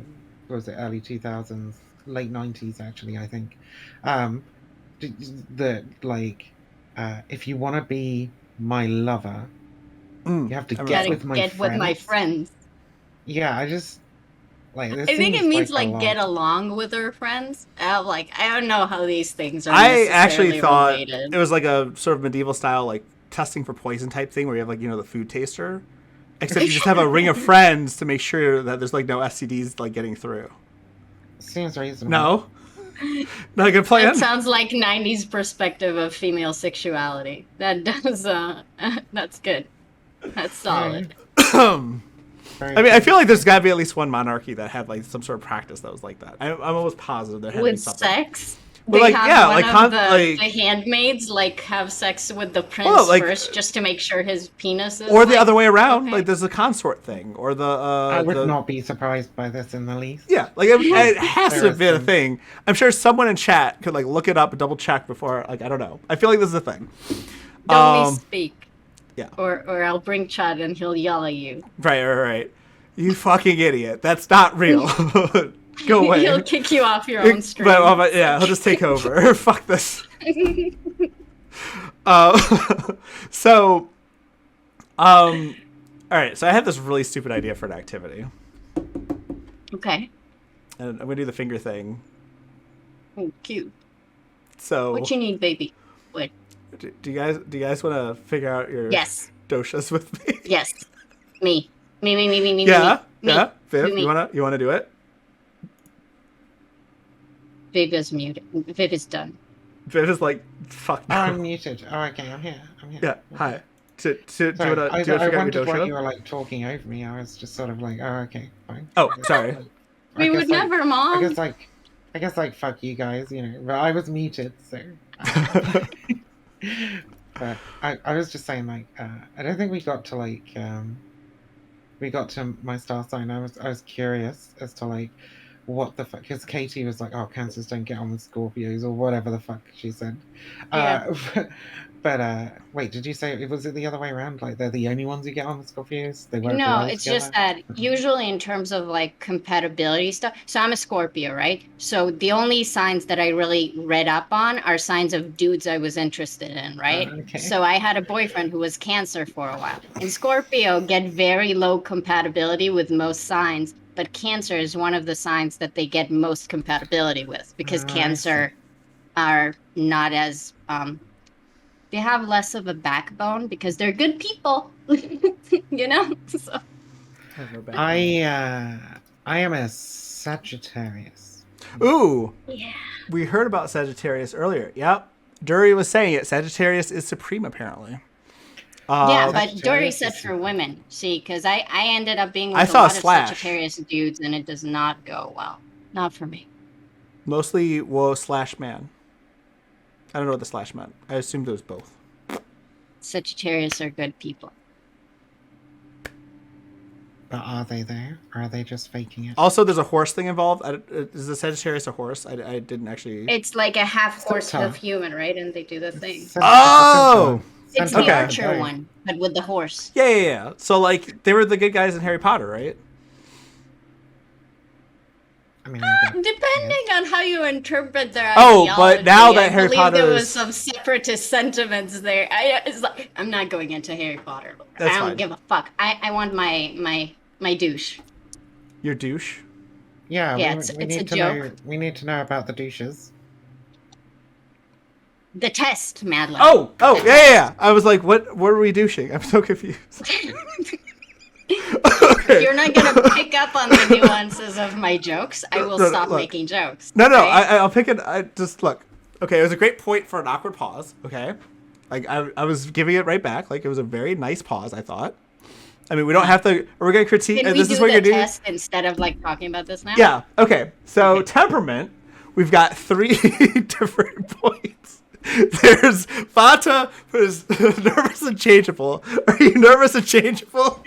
S2: What was it, early 2000s? Late 90s, actually, I think. If you want to be my lover... You have to get with my friends. Yeah, I just like. I
S3: think it means like get along with her friends. I don't know how these things are.
S1: I actually thought
S3: related.
S1: It was like a sort of medieval style like testing for poison type thing where you have like the food taster, except you just have a ring of friends to make sure that there's like no STDs like getting through.
S2: Seems reasonable.
S1: No. Not a good plan.
S3: That sounds like 90s perspective of female sexuality. That does. That's good. That's solid.
S1: I mean, I feel like there's got to be at least one monarchy that had like some sort of practice that was like that. I'm almost positive there had to be something. With
S3: sex?
S1: But like, yeah, like
S3: the handmaids like have sex with the prince first just to make sure his penis is.
S1: Or the other way around, like there's a consort thing, or the.
S2: I would not be surprised by this in the least.
S1: Yeah, like it has to be a thing. I'm sure someone in chat could like look it up and double check before. Like I don't know. I feel like this is a thing.
S3: Don't misspeak.
S1: Yeah.
S3: Or I'll bring Chad and he'll yell at you.
S1: Right. You fucking idiot. That's not real. Go away.
S3: He'll kick you off your own stream.
S1: Yeah, he'll just take over. Fuck this. All right, so I have this really stupid idea for an activity.
S3: Okay.
S1: And I'm going to do the finger thing.
S3: Oh, cute.
S1: So
S3: what you need, baby? What?
S1: Do you guys want to figure out your
S3: doshas
S1: with me?
S3: Yes. Me.
S1: Yeah. Yeah, Viv,
S3: Me.
S1: you wanna do it?
S3: Viv is muted. Viv is done.
S1: Viv is like, fuck
S2: Oh,
S1: no.
S2: I'm muted. Oh, okay, I'm here.
S1: Yeah, hi. Do you
S2: Sorry,
S1: wanna
S2: I
S1: figure out your
S2: wondered why you
S1: dosha?
S2: were like talking over me. I was just sort of like, oh, okay, fine.
S1: Oh, sorry.
S3: We would never, Mom.
S2: I guess like fuck you guys, you know. But I was muted, so. But I was just saying like I don't think we got to like we got to my star sign. I was curious as to like what the fuck, because Katee was like, oh, cancers don't get on with Scorpios or whatever the fuck she said.
S3: Yeah.
S2: But wait, did you say it was it the other way around? Like they're the only ones who get on with Scorpios? They work
S3: No,
S2: well
S3: it's
S2: together?
S3: just that usually in terms of like compatibility stuff. So I'm a Scorpio, right? So the only signs that I really read up on are signs of dudes I was interested in, right?
S2: Okay.
S3: So I had a boyfriend who was Cancer for a while. And Scorpio get very low compatibility with most signs, but Cancer is one of the signs that they get most compatibility with because
S2: I
S3: Cancer are not as they have less of a backbone because they're good people. You know? So
S2: I am a Sagittarius.
S1: Ooh,
S3: yeah.
S1: we heard about Sagittarius earlier. Yep. Dury was saying it. Sagittarius is supreme, apparently.
S3: Yeah, but
S2: Sagittarius
S3: Dory
S2: is
S3: said for
S2: super.
S3: women. See, because I ended up being
S1: I
S3: with a
S1: saw a
S3: lot of
S1: slash.
S3: Sagittarius dudes, and it does not go well. Not for me.
S1: Mostly /man. I don't know what the slash meant. I assumed it was both.
S3: Sagittarius are good people.
S2: But are they there? Or are they just faking it?
S1: Also, there's a horse thing involved. Is the Sagittarius a horse? I didn't actually.
S3: It's like a half horse,
S2: Centaur.
S3: half human, right? And they do the thing.
S1: Oh!
S3: It's
S1: Okay.
S3: the archer one, but with the horse.
S1: Yeah. So, like, they were the good guys in Harry Potter, right?
S2: I mean,
S3: Depending on how you interpret their
S1: Oh,
S3: ideology,
S1: but now that
S3: I
S1: Harry
S3: believe there
S1: Potter
S3: was
S1: is-
S3: some separatist sentiments there. I'm not going into Harry Potter.
S1: That's
S3: I don't
S1: fine.
S3: give a fuck. I want my douche.
S1: Your douche.
S2: Yeah,
S3: Yeah,
S2: we
S3: it's
S2: need
S3: a
S2: to
S3: joke.
S2: know. We need to know about the douches.
S3: The test, Madeline.
S1: Oh, yeah. I was like, what are we douching? I'm so confused. Okay.
S3: You're not gonna pick up on the nuances of my jokes. I will stop
S1: look.
S3: making jokes.
S1: No,
S3: right?
S1: I'll pick it. I just look. Okay, it was a great point for an awkward pause. Okay, like I was giving it right back. Like it was a very nice pause. I thought. I mean, we don't have to. We're gonna critique.
S3: Can we
S1: This
S3: do
S1: is what
S3: the
S1: you're doing.
S3: test instead of like talking about this now?
S1: Yeah. Okay. So temperament. We've got 3 different points. There's Fata, who's nervous and changeable. Are you nervous and changeable?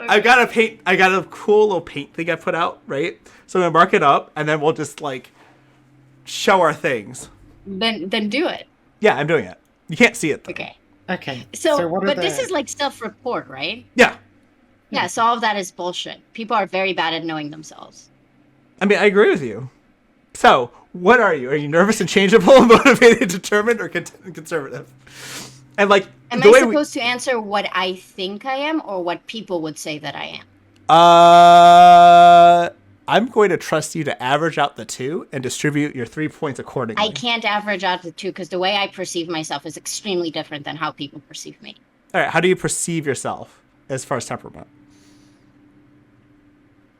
S3: Okay.
S1: I got a cool little paint thing I put out, right? So I'm gonna mark it up, and then we'll just like show our things.
S3: Then do it.
S1: Yeah, I'm doing it. You can't see it though.
S3: Okay.
S2: Okay.
S3: So,
S2: what are
S3: but
S2: the...
S3: this is like self-report, right?
S1: Yeah.
S3: Yeah. So all of that is bullshit. People are very bad at knowing themselves.
S1: I mean, I agree with you. So, what are you? Are you nervous and changeable, motivated, determined, or conservative? And like,
S3: Am
S1: the
S3: I
S1: way
S3: supposed to answer what I think I am or what people would say that I am?
S1: I'm going to trust you to average out the 2 and distribute your 3 points accordingly.
S3: I can't average out the 2 because the way I perceive myself is extremely different than how people perceive me.
S1: All right. How do you perceive yourself as far as temperament?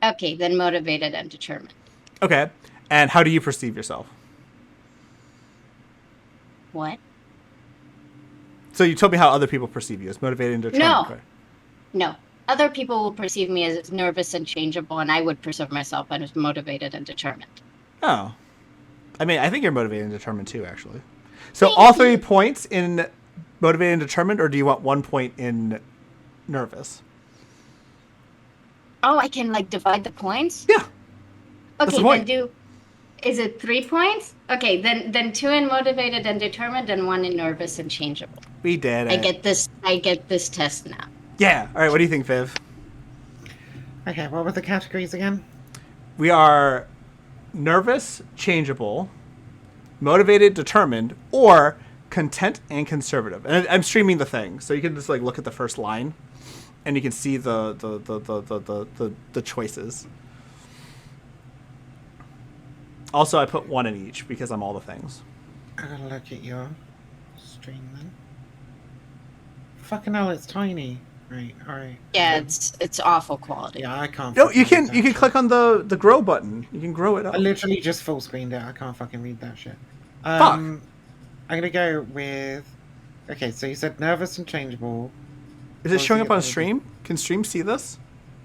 S3: Okay, then motivated and determined.
S1: Okay. And how do you perceive yourself?
S3: What?
S1: So you told me how other people perceive you as motivated and determined.
S3: No.
S1: Right?
S3: No. Other people will perceive me as nervous and changeable, and I would perceive myself as motivated and determined.
S1: Oh. I mean, I think you're motivated and determined too, actually. So all 3 points in motivated and determined, or do you want 1 point in nervous?
S3: Oh, I can like divide the points?
S1: Yeah. That's the
S3: Okay,
S1: point.
S3: then is it 3 points? Okay, then 2 in motivated and determined and 1 in nervous and changeable.
S1: We did it.
S3: I get this test now.
S1: Yeah. All right. What do you think, Viv?
S2: Okay, what were the categories again?
S1: We are nervous, changeable, motivated, determined, or content and conservative. And I'm streaming the thing, so you can just like look at the first line, and you can see the choices. Also, I put 1 in each because I'm all the things.
S2: I gotta look at your stream then. Fucking hell, it's tiny. Right. All right.
S3: Yeah, it's awful quality.
S2: Yeah, I can't.
S1: No, you
S2: fucking
S1: can
S2: read that
S1: click on the grow button. You can grow it up.
S2: I literally just full screened it. I can't fucking read that shit.
S1: Fuck.
S2: I'm gonna go with. Okay, so you said nervous and changeable.
S1: Is it showing up on stream? Can stream see this?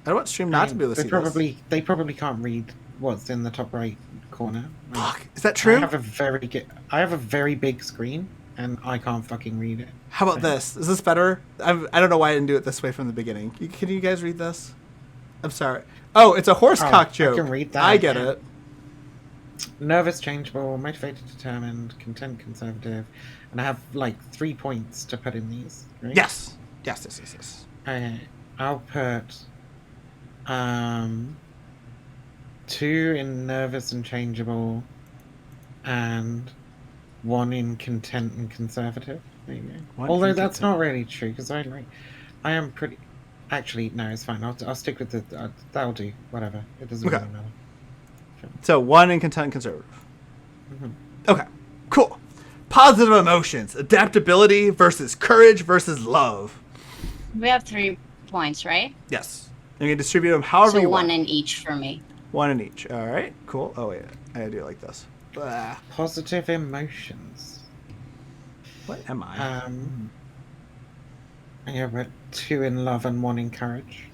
S1: I don't want stream not to be able to see this.
S2: They probably can't read what's in the top right corner.
S1: Fuck. Is that true?
S2: I have a very big screen, and I can't fucking read it.
S1: How about this? Is this better? I don't know why I didn't do it this way from the beginning. Can you guys read this? I'm sorry. Oh, it's a horsecock joke.
S2: I can read that.
S1: I get it.
S2: Nervous, changeable, motivated, determined, content, conservative, and I have like 3 points to put in these. Right?
S1: Yes.
S2: Okay, I'll put 2 in nervous and changeable, and 1 in content and conservative. There you go. Although that's not really true because I am pretty. Actually, no, it's fine. I'll stick with the. That'll do. Whatever. It doesn't really matter. Sure.
S1: So 1 in content and conservative.
S2: Mm-hmm.
S1: Okay. Cool. Positive emotions: adaptability versus courage versus love.
S3: We have 3 points, right?
S1: Yes. You can distribute them however you want.
S3: So 1 in each for me.
S1: 1 in each. All right. Cool. Oh wait, I gotta do it like this. Blah.
S2: Positive emotions.
S1: What am I?
S2: Yeah, but 2 in love and 1 in courage.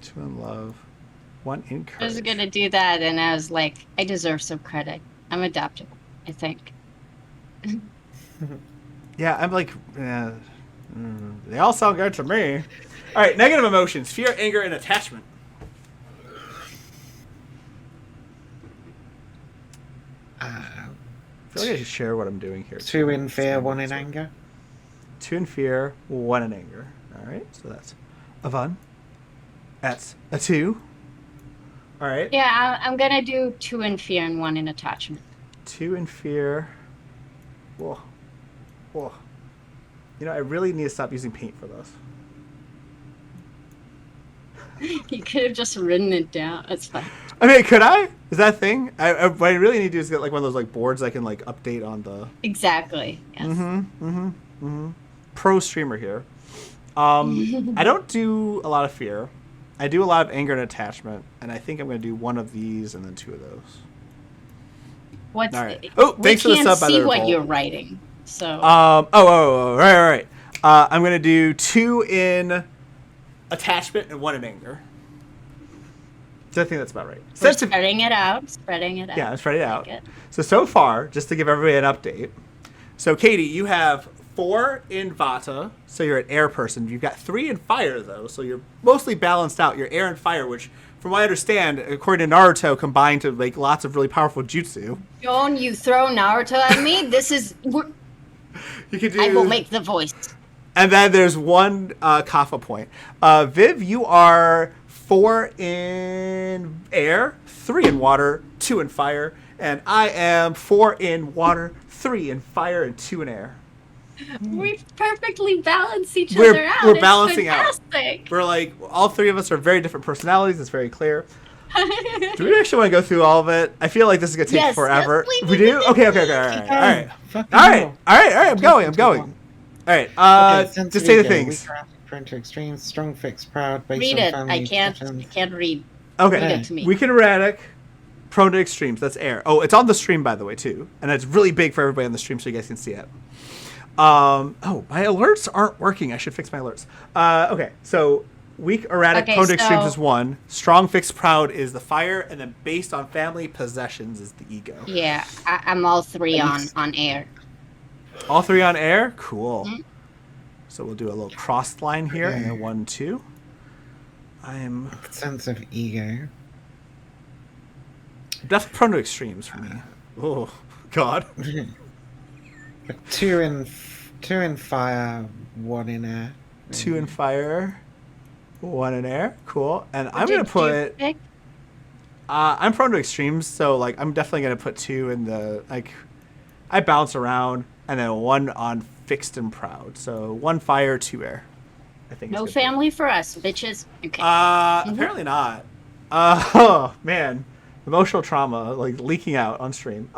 S1: 2 in love, 1 in courage.
S3: I was gonna do that, and I was like, I deserve some credit. I'm adaptable, I think.
S1: Yeah, I'm like, they all sound good to me. All right, negative emotions: fear, anger, and attachment. I feel like I should share what I'm doing here.
S2: 2 in fear, 1 in anger.
S1: 2 in fear, 1 in anger. All right, so that's a 1. That's a 2. All right.
S3: Yeah, I'm gonna do 2 in fear and 1 in attachment.
S1: 2 in fear. Whoa. You know, I really need to stop using paint for this.
S3: You could have just written it down. That's fine.
S1: I mean, could I? Is that a thing? What I really need to do is get like one of those like boards I can like update on the.
S3: Exactly. Yes.
S1: Pro streamer here. I don't do a lot of fear. I do a lot of anger and attachment, and I think I'm going to do 1 of these and then 2 of those.
S3: What's?
S1: All right. Oh, thanks for the sub.
S3: We can't see what you're writing, so.
S1: Right. I'm going to do 2 in attachment and 1 in anger. So I think that's about right.
S3: We're spreading it out.
S1: Yeah, I'm spreading it out. So far, just to give everybody an update. So, Katee, you have 4 in Vata, so you're an air person. You've got 3 in fire, though, so you're mostly balanced out. You're air and fire, which, from what I understand, according to Naruto, combine to make lots of really powerful jutsu.
S3: Don't you throw Naruto at me? This is...
S1: You can do...
S3: I will make the voice.
S1: And then there's 1 Kapha point. Viv, you are 4 in air, 3 in water, 2 in fire, and I am 4 in water, 3 in fire, and 2 in air.
S3: We perfectly balance each other out.
S1: We're balancing
S3: fantastic.
S1: Out. We're like, all 3 of us are very different personalities. It's very clear. Do we actually want to go through all of it? I feel like this is going to take forever.
S3: Yes, please,
S1: we do? Okay. All right. I'm going. All right. Just say the things.
S2: Prone to extremes, strong, fixed, proud, based
S3: read
S2: on
S3: it.
S2: family
S3: I can't read.
S1: Okay.
S3: Read it to me.
S1: Weak and erratic, prone to extremes. That's air. Oh, it's on the stream, by the way, too. And it's really big for everybody on the stream so you guys can see it. My alerts aren't working. I should fix my alerts. Okay. So weak, erratic, prone to extremes is 1. Strong, fixed, proud is the fire. And then based on family possessions is the ego.
S3: Yeah. I'm all 3 on air.
S1: All 3 on air? Cool. Mm-hmm. So we'll do a little crossed line here, and then 1, 2. I'm
S2: sense of ego.
S1: Definitely prone to extremes for me. Oh God.
S2: 2 in fire, 1 in air.
S1: 2 in fire, 1 in air. Cool. And I'm gonna put. I'm prone to extremes, so like I'm definitely gonna put 2 in the like. I bounce around, and then 1 on fixed and proud. So 1 fire, 2 air. I think.
S3: No family for us, bitches. Okay.
S1: Apparently not. Oh man, emotional trauma like leaking out on stream.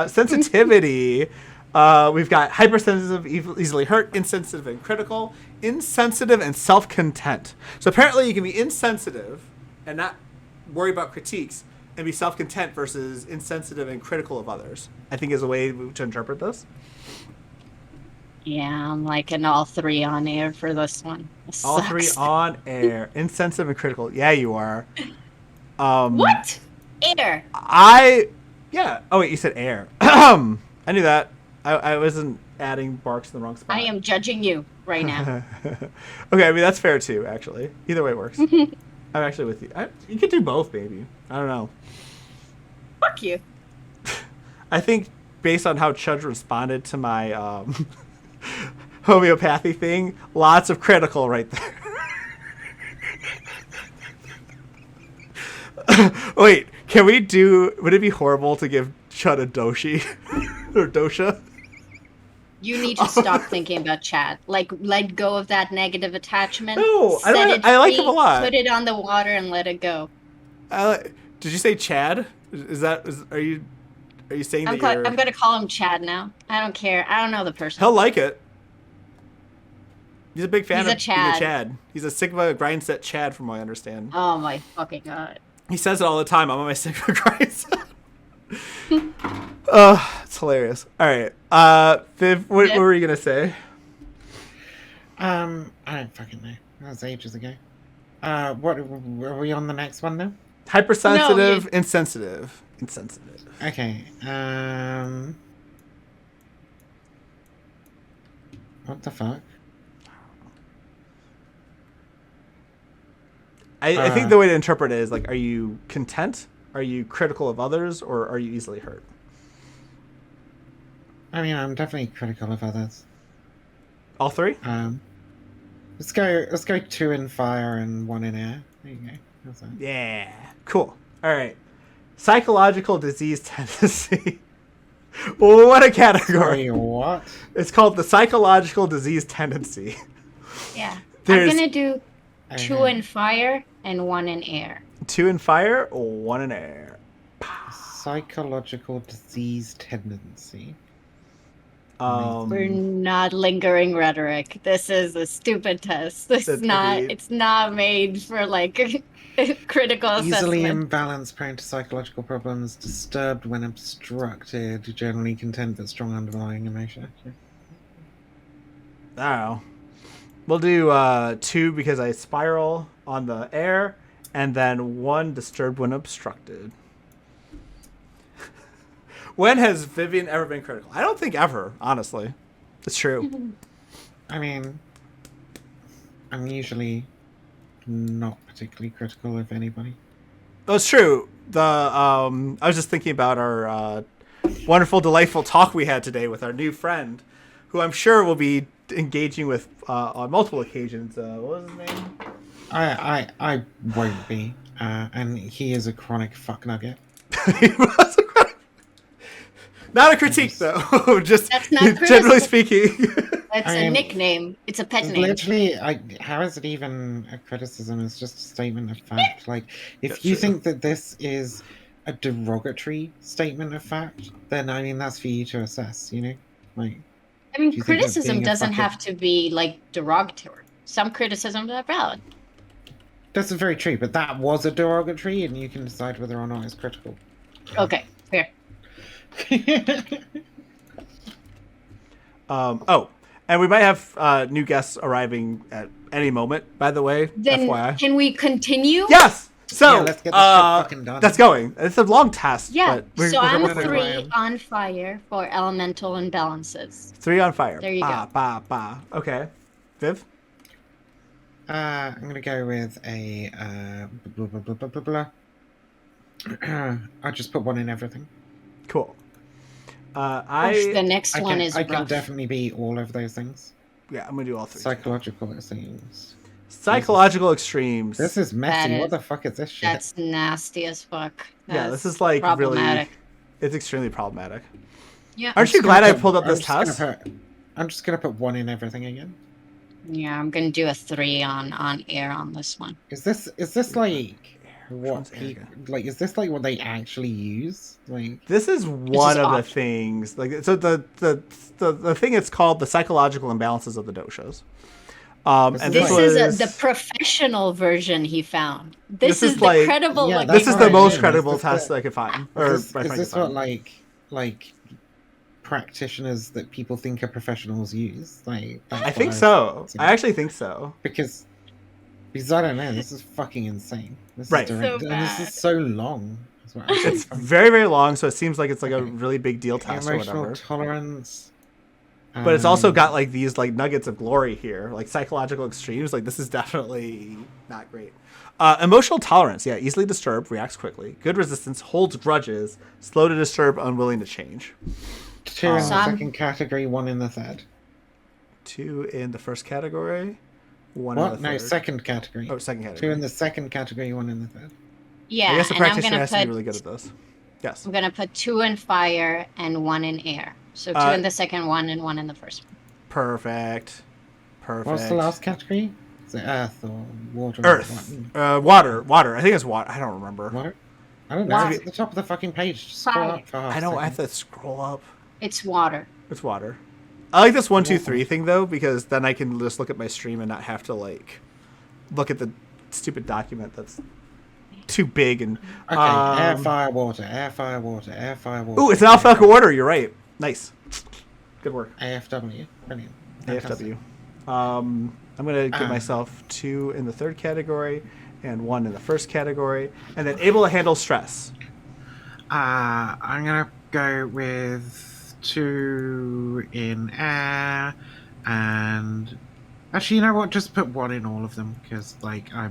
S1: Sensitivity. We've got hypersensitive, easily hurt, insensitive, and critical, insensitive, and self-content. So apparently you can be insensitive and not worry about critiques, and be self-content versus insensitive and critical of others, I think is a way to interpret this.
S3: Yeah, I'm liking all 3 on air for this one. This
S1: All
S3: sucks.
S1: 3 on air. Insensitive and critical. Yeah, you are.
S3: What? Air.
S1: Yeah. Oh, wait, you said air. I knew that. I wasn't adding barks in the wrong spot.
S3: I am judging you right now.
S1: Okay, I mean, that's fair too, actually. Either way works. I'm actually with you. You could do both, maybe. I don't know.
S3: Fuck you.
S1: I think based on how Chudge responded to my homeopathy thing, lots of critical right there. Wait, would it be horrible to give Chud a doshi? Or dosha?
S3: You need to stop thinking about Chad. Like, let go of that negative attachment.
S1: No,
S3: I
S1: like him a lot.
S3: Put it on the water and let it go.
S1: Did you say Chad? Are you saying
S3: I'm going to call him Chad now. I don't care. I don't know the person.
S1: He'll like it. He's a big fan of
S3: Chad.
S1: being a Chad. He's a Sigma grind set Chad, from what I understand.
S3: Oh my fucking god.
S1: He says it all the time. I'm on my Sigma grind set. It's hilarious. All right. Viv, what were you going to say?
S2: I don't fucking know. That was ages ago. What are we on the next one now?
S1: Hypersensitive, insensitive.
S2: Okay. What the fuck?
S1: I think the way to interpret it is like, are you content? Are you critical of others, or are you easily hurt?
S2: I mean, I'm definitely critical of others.
S1: All 3?
S2: Let's go 2 in fire and 1 in air. There you go. How's that?
S1: Yeah. Cool. All right. Psychological disease tendency. Well, what a category.
S2: Sorry, what?
S1: It's called the psychological disease tendency.
S3: Yeah.
S1: There's
S3: I'm going to do 2 in fire and 1 in air.
S1: 2 in fire, 1 in air.
S2: Psychological disease tendency.
S3: We're not lingering rhetoric. This is a stupid test. It's not made for like critical assessment.
S2: Easily imbalanced, prone to psychological problems, disturbed when obstructed, generally content but strong underlying emotion.
S1: I don't know. We'll do 2 because I spiral on the air, and then 1 disturbed when obstructed. When has Vivian ever been critical? I don't think ever, honestly. It's true.
S2: I mean, I'm usually not particularly critical of anybody.
S1: Oh, it's true. I was just thinking about our wonderful, delightful talk we had today with our new friend, who I'm sure will be engaging with on multiple occasions. What was his name?
S2: I won't be, and he is a chronic fuck nugget.
S1: He was a chronic... Not a critique, though. Just
S3: That's not
S1: generally speaking.
S3: That's a nickname. It's a pet name.
S2: Literally, how is it even a criticism? It's just a statement of fact. Like, if you think that this is a derogatory statement of fact, then I mean that's for you to assess. You know, like.
S3: I mean, criticism doesn't have to be like derogatory. Some criticisms are valid.
S2: That's very true, but that was a derogatory, and you can decide whether or not it's critical.
S3: Okay, fair.
S1: And we might have new guests arriving at any moment, by the way.
S3: Then
S1: FYI.
S3: Can we continue?
S1: Yes! So,
S2: yeah, let's get this shit fucking done.
S1: That's going. It's a long test.
S3: Yeah,
S1: but
S3: so I'm 3 on fire for elemental imbalances.
S1: 3 on fire.
S3: There you go.
S1: Okay. Viv?
S2: I'm going to go with a... I'll just put 1 in everything.
S1: Cool.
S3: The next one is
S2: I can
S3: rough.
S2: definitely be all of those things.
S1: Yeah, I'm going to do all 3.
S2: Psychological things.
S1: Psychological extremes.
S2: This is messy. What the fuck is this shit?
S3: That's nasty as fuck.
S1: This is like
S3: problematic.
S1: Really... It's extremely problematic.
S3: Yeah.
S1: Aren't you glad I pulled up this test?
S2: I'm just going to put 1 in everything again.
S3: Yeah, I'm going to do a 3 on air on this one.
S2: Is this like... what people like? Is this like what they actually use? Like,
S1: this is one of the
S3: optional.
S1: things. Like, so the thing it's called the psychological imbalances of the doshas. And
S3: This
S1: was
S3: is the professional version he found. This is the
S1: like,
S3: credible.
S2: yeah,
S3: like,
S1: this is the
S2: what I
S1: most
S2: mean.
S1: credible
S2: Is this
S1: test
S2: the-
S1: I could find.
S2: Is this what like practitioners that people think are professionals use? Like, that's
S1: I
S2: what
S1: think
S2: was
S1: so.
S2: saying.
S1: I actually think so.
S2: Because I don't know. This is fucking insane. This
S1: Right.
S2: is
S3: So
S2: direct, and this
S3: bad.
S2: is so long. That's what I'm
S1: It's
S2: saying.
S1: very, very long, so it seems like it's like a
S2: Okay.
S1: really big deal test or
S2: Emotional
S1: whatever.
S2: tolerance.
S1: But it's also got like these like nuggets of glory here, like psychological extremes. Like this is definitely not great. Emotional tolerance, yeah, easily disturbed, reacts quickly. Good resistance, holds grudges, slow to disturb, unwilling to change.
S2: 2 in the
S3: So I'm-
S2: second category, 1 in the third.
S1: 2 in the first category, 1
S2: What?
S1: in the
S2: No,
S1: third.
S2: second category.
S1: Oh, second
S2: 2
S1: category.
S2: in the second category, 1 in the third.
S3: Yeah,
S1: I guess the
S3: and I'm
S1: practitioner
S3: gonna
S1: has to be
S3: put
S1: really good at this. Yes.
S3: I'm gonna put 2 in fire and 1 in air. So 2 in the second one and 1 in the first one.
S1: Perfect. Perfect.
S2: What's the last category? Is it earth or water?
S1: Earth. Water. Water. I think it's water. I don't remember.
S2: Water? I don't know.
S3: Water.
S2: It's at the top of the fucking page. Just scroll
S3: Fire.
S2: up for half
S1: I
S2: a
S1: know. I have
S2: second.
S1: to scroll up.
S3: It's water.
S1: It's water. I like this 1, 2, 3 thing though, because then I can just look at my stream and not have to like look at the stupid document that's too big and.
S2: Okay, air, fire, water. Air, fire, water. Air, fire, water.
S1: Ooh, it's in alphabetical order. You're right. Nice. Good work.
S2: AFW. Brilliant. Fantastic.
S1: AFW. I'm gonna give myself 2 in the third category and 1 in the first category, and then able to handle stress.
S2: I'm gonna go with 2 in air, and actually, you know what? Just put 1 in all of them, because like I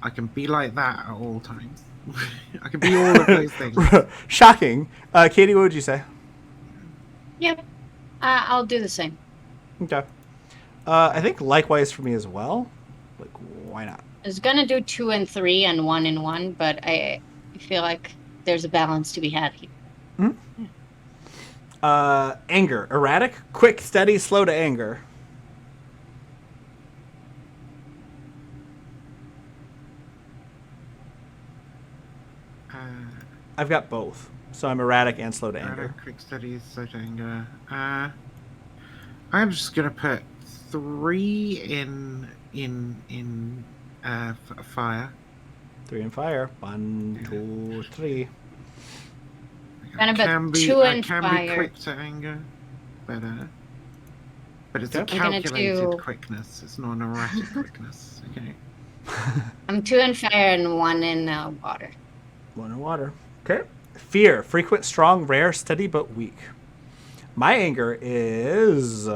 S2: can be like that at all times. I can be all of those things.
S1: Shocking. Katie, what would you say?
S3: Yep. I'll do the same.
S1: Okay. I think likewise for me as well. Like, why not?
S3: I was gonna do 2 and 3 and 1 and 1, but I feel like there's a balance to be had here.
S1: Anger. Erratic, quick, steady, slow to anger. I've got both. So I'm erratic and slow to anger.
S2: Quick, steady, slow to anger. I'm just gonna put 3 in fire.
S1: 3 in fire. 1, 2, 3.
S3: Gonna put
S2: Can be,
S3: 2
S2: I
S3: in
S2: can
S3: fire.
S2: be quick to anger, but it's a
S1: Yep.
S3: I'm gonna
S2: calculated
S3: do-
S2: quickness. It's not an erratic quickness. Okay.
S3: I'm 2 in fire and 1 in water.
S1: 1 in water. Okay. Fear. Frequent, strong, rare, steady, but weak. My anger is...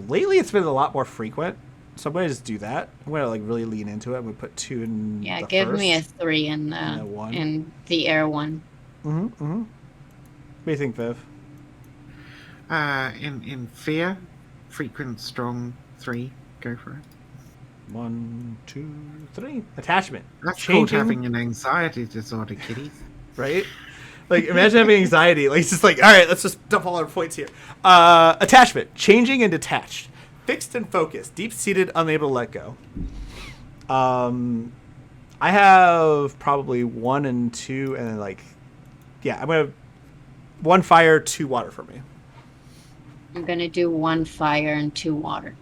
S1: lately it's been a lot more frequent. So I'm going to just do that. I'm going to like really lean into it. I'm going to put 2 in
S3: Yeah,
S1: the
S3: give
S1: first.
S3: me a 3
S1: and a 1.
S3: in the air one.
S1: What do you think, Viv?
S2: In fear, frequent, strong, 3. Go for it.
S1: 1, 2, 3. Attachment.
S2: That's called
S1: Changing,
S2: having an anxiety disorder, kiddies.
S1: right? Like, imagine having anxiety. Like, it's just like, all right, let's just dump all our points here. Attachment. Changing and detached. Fixed and focused. Deep-seated, unable to let go. I have probably 1 and 2, and then, like, yeah, I'm going to 1 fire, 2 water for me.
S3: I'm gonna do 1 fire and 2 water.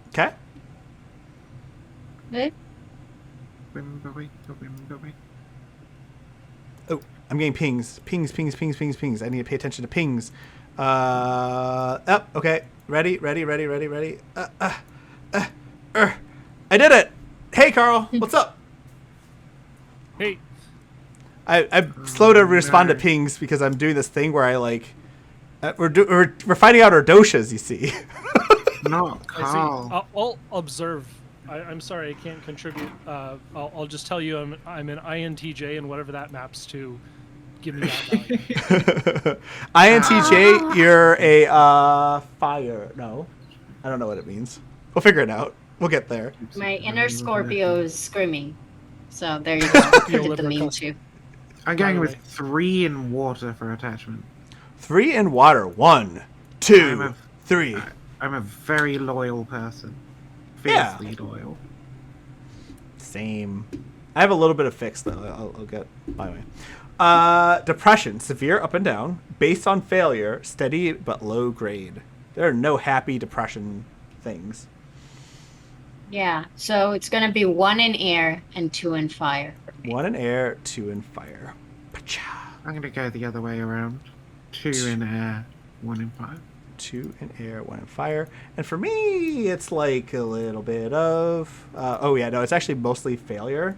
S1: Okay?
S3: Okay.
S1: Oh, I'm getting pings. Pings. I need to pay attention to pings. Okay. Ready. I did it. Hey, Carl. What's up?
S4: Hey,
S1: I'm slow to respond to pings because I'm doing this thing where I like... we're finding out our doshas, you see.
S2: Not
S4: I
S2: Carl.
S4: see. I'll observe. I'm sorry, I can't contribute. I'll just tell you I'm an INTJ, and whatever that maps to, give me that value.
S1: INTJ, you're a fire. No, I don't know what it means. We'll figure it out. We'll get there.
S3: My inner Scorpio is screaming. So there you go. I did the meme too.
S2: I'm going with
S4: By the
S2: 3 in water for attachment.
S1: 3 in water. 1, 2, 3.
S2: I'm a very loyal person.
S1: Yeah.
S2: Fiercely loyal.
S1: Same. I have a little bit of fix though. I'll get by the way. Depression, severe up and down, based on failure, steady but low grade. There are no happy depression things.
S3: Yeah, so it's going to be 1 in air and 2 in fire.
S1: 1 in air, 2 in fire. Pacha.
S2: I'm gonna go the other way around. 2 in air, 1 in fire.
S1: 2 in air, 1 in fire. And for me, it's like a little bit of... oh, yeah, no, it's actually mostly failure.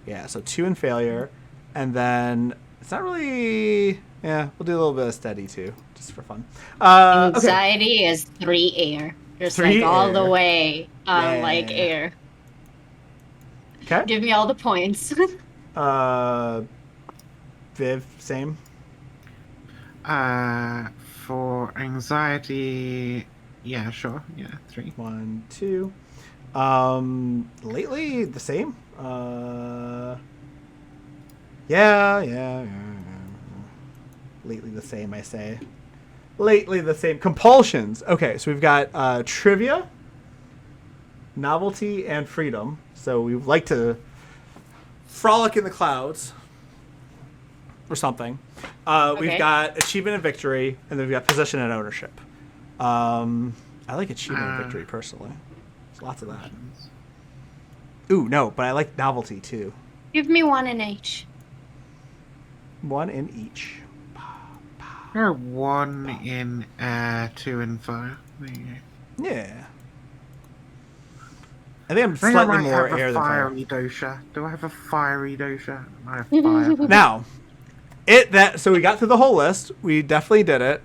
S1: Yeah, so 2 in failure. And then it's not really... Yeah, we'll do a little bit of steady, too, just for fun.
S3: Anxiety is 3 air. Just
S1: 3
S3: like all
S1: air.
S3: the way,
S1: Yeah.
S3: like air.
S1: Okay.
S3: Give me all the points.
S1: Viv, same.
S2: For anxiety, yeah, sure, yeah, 3.
S1: 1, 2. Lately, the same. Yeah. Lately the same, I say. Lately the same. Compulsions. Okay, so we've got trivia, novelty, and freedom. So we like to frolic in the clouds or something. We've got achievement and victory, and then we've got possession and ownership. I like achievement and victory personally. There's lots of that. Ooh, no, but I like novelty too.
S3: Give me 1 in each.
S1: 1 in each.
S2: Or 1 in air, 2 in fire. There you go.
S1: Yeah. I think I'm
S2: I
S1: slightly
S2: might
S1: more
S2: have
S1: air
S2: a
S1: than fire.
S2: fiery dosha. Do I have a fiery dosha? I have fire.
S1: Now, so we got through the whole list. We definitely did it.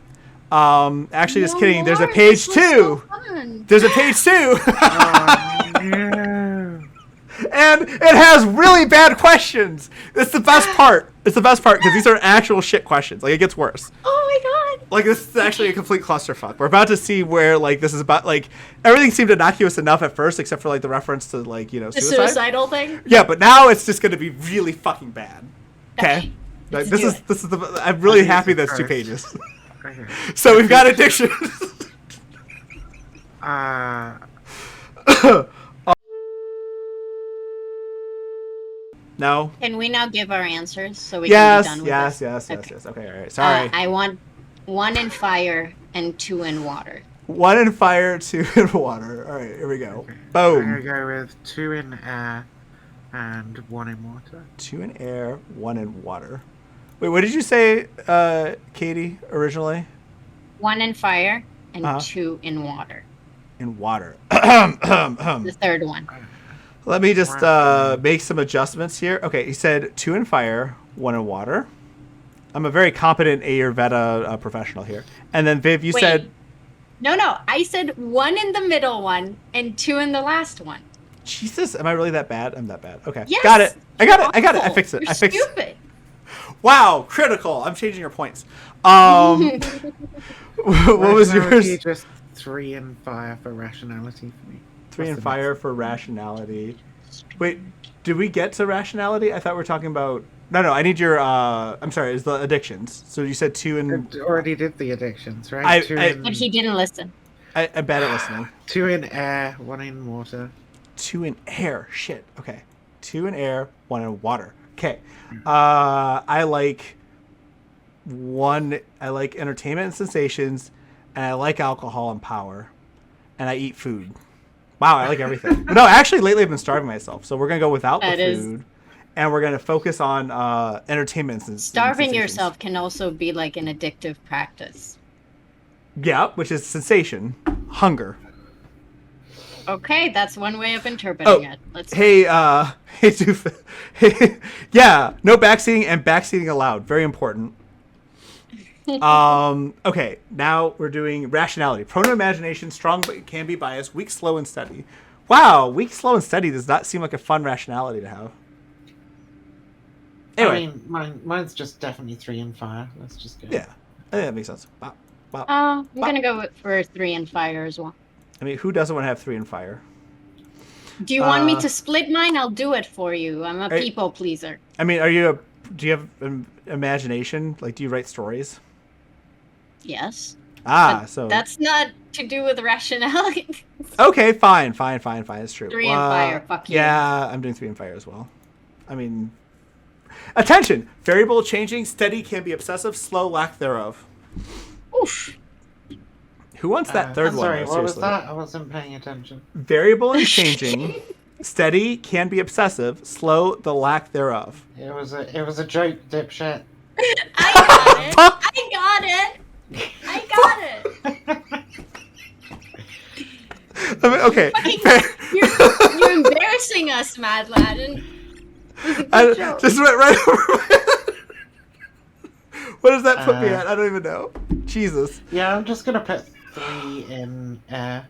S1: Actually, just
S3: No
S1: kidding. There's a
S3: more.
S1: page
S3: This was so
S1: 2.
S3: fun.
S1: There's a page 2.
S2: Oh, no.
S1: And it has really bad questions. It's the best part. It's the best part because these are actual shit questions. Like, it gets worse.
S3: Oh my god.
S1: Like, this is actually a complete clusterfuck. We're about to see where, like, this is about, like, everything seemed innocuous enough at first, except for, like, the reference to, like, you know,
S3: The
S1: suicide.
S3: suicidal thing?
S1: Yeah, but now it's just going to be really fucking bad. Okay?
S3: Okay,
S1: Like,
S3: let's
S1: this
S3: do
S1: is the. I'm really
S2: Jesus
S1: happy that's 2
S2: Christ.
S1: pages.
S2: Okay.
S1: So we've got addiction. No.
S3: Can we now give our answers so we can be done with
S1: Yes.
S3: this? Okay.
S1: Okay, all right. Sorry.
S3: I want 1 in fire and 2 in water.
S1: 1 in fire, 2 in water. All right, here we go.
S2: Okay. I'm
S1: Boom.
S2: gonna go with 2 in air and 1 in water.
S1: 2 in air, 1 in water. Wait, what did you say, Katie, originally?
S3: 1 in fire and
S1: Uh-huh.
S3: 2 in water.
S1: In water.
S3: The third one.
S1: Let me just make some adjustments here. Okay, he said 2 in fire, 1 in water. I'm a very competent Ayurveda professional here. And then Viv, you
S3: Wait.
S1: said...
S3: No. I said 1 in the middle one and 2 in the last one.
S1: Jesus, am I really that bad? I'm that bad. Okay,
S3: Yes,
S1: got it. I got it. I
S3: Awful.
S1: fixed it.
S3: You're
S1: I fixed it.
S3: stupid.
S1: Wow, critical. I'm changing your points. What was
S2: Rationality,
S1: yours?
S2: Just 3 in fire for rationality for me.
S1: 3 in
S2: What's the
S1: fire for rationality. Wait, did we get to rationality? I thought we were talking about... No, I need your... I'm sorry, it's the addictions. So you said 2 in...
S2: next? It already did the addictions, right?
S3: But he didn't listen.
S1: I'm bad at listening.
S2: 2 in air, 1 in water.
S1: 2 in air. Shit. Okay. 2 in air, 1 in water. Okay. I like entertainment and sensations, and I like alcohol and power, and I eat food. Wow, I like everything. No, actually, lately I've been starving myself, so we're gonna go without the food, and we're gonna focus on entertainment and
S3: Starving
S1: sensations.
S3: yourself can also be like an addictive practice.
S1: Yeah, which is sensation, hunger.
S3: Okay, that's one way of interpreting it. Let's
S1: Hey, Doof. Hey, yeah, no backseating and backseating allowed. Very important. Okay, now we're doing rationality. Prone to imagination, strong but can be biased, weak, slow, and steady. Wow, weak, slow, and steady does not seem like a fun rationality to have. Anyway.
S2: I mean, mine's just definitely 3 in fire. Let's just go.
S1: Yeah, I think that makes sense. Bop, bop.
S3: I'm gonna go for 3 in fire as well.
S1: I mean, who doesn't want to have 3 in fire?
S3: Do you want me to split mine? I'll do it for you. I'm a people pleaser.
S1: I mean, do you have an imagination? Like, do you write stories?
S3: Yes.
S1: So
S3: that's not to do with rationality.
S1: okay, fine. It's true.
S3: 3 and fire. Fuck you.
S1: Yeah, I'm doing 3 and fire as well. I mean, attention! Variable changing, steady can be obsessive, slow lack thereof.
S3: Oof.
S1: Who wants that third one?
S2: Sorry,
S1: though,
S2: what was
S1: seriously?
S2: that? I wasn't paying attention.
S1: Variable and changing, steady can be obsessive, slow the lack thereof.
S2: It was a joke, dipshit.
S3: I got it.
S1: I mean, okay.
S3: You're embarrassing us, Mad Lad. And it was a good joke.
S1: Just went right over my head. What does that put me at? I don't even know. Jesus.
S2: Yeah, I'm just gonna put 3 in air.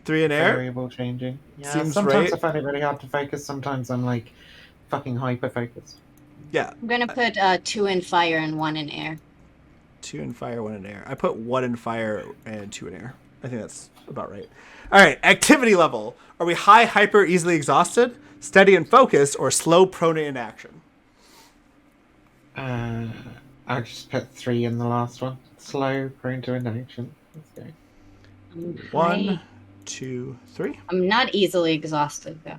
S1: 3 in air?
S2: Variable changing. Yeah,
S1: Seems
S2: sometimes
S1: right.
S2: I find it really hard to focus. Sometimes I'm like fucking hyper focused.
S1: Yeah.
S3: I'm gonna put 2 in fire and 1 in air.
S1: 2 in fire, 1 in air. I put 1 in fire and 2 in air. I think that's about right. All right. Activity level. Are we high, hyper, easily exhausted, steady and focused, or slow, prone to inaction?
S2: I just put 3 in the last one. Slow, prone to inaction. Let's go.
S1: 1, 2, 3.
S3: I'm not easily exhausted though.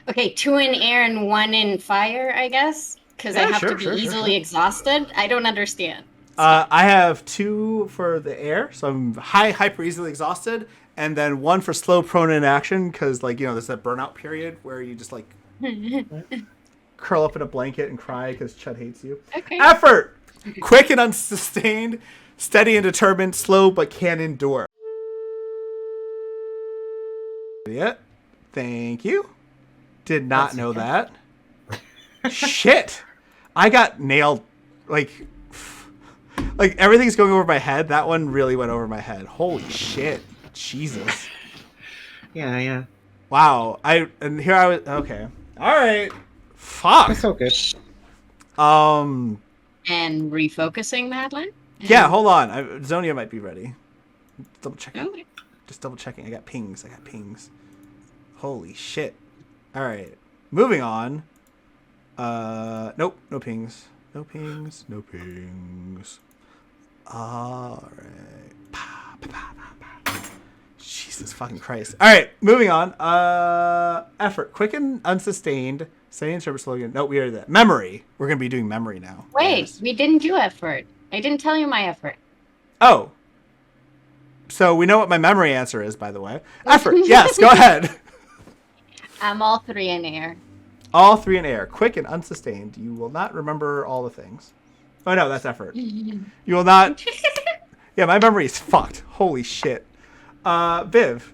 S3: Okay, 2 in air and 1 in fire, I guess, because I have to be easily exhausted. I don't understand.
S1: I have 2 for the air, so I'm high, hyper, easily exhausted, and then 1 for slow, prone to inaction, because there's that burnout period where you just curl up in a blanket and cry because Chud hates you.
S3: Okay.
S1: Effort! Quick and unsustained, steady and determined, slow but can endure. Yeah. Thank you. Did not know that. Shit. I got nailed. Like everything's going over my head. That one really went over my head. Holy shit. Jesus.
S2: Yeah.
S1: Wow. Here I was. Okay. All right. Fuck.
S2: That's all good.
S3: And refocusing, Madeline?
S1: Yeah, hold on. Zonia might be ready. Double checking.
S3: Okay.
S1: Just double checking. I got pings. Holy shit. All right. Moving on. Nope. No pings. All right. Jesus fucking Christ. All right. Moving on. Effort. Quick and unsustained. Steady and interpret slogan. No, we already did that. Memory. We're going to be doing memory now.
S3: Wait, we didn't do effort. I didn't tell you my effort.
S1: Oh. So we know what my memory answer is, by the way. Effort. Yes, go ahead.
S3: I'm all 3 in air.
S1: All 3 in air. Quick and unsustained. You will not remember all the things. Oh, no, that's effort. You will not. Yeah, my memory is fucked. Holy shit. Viv.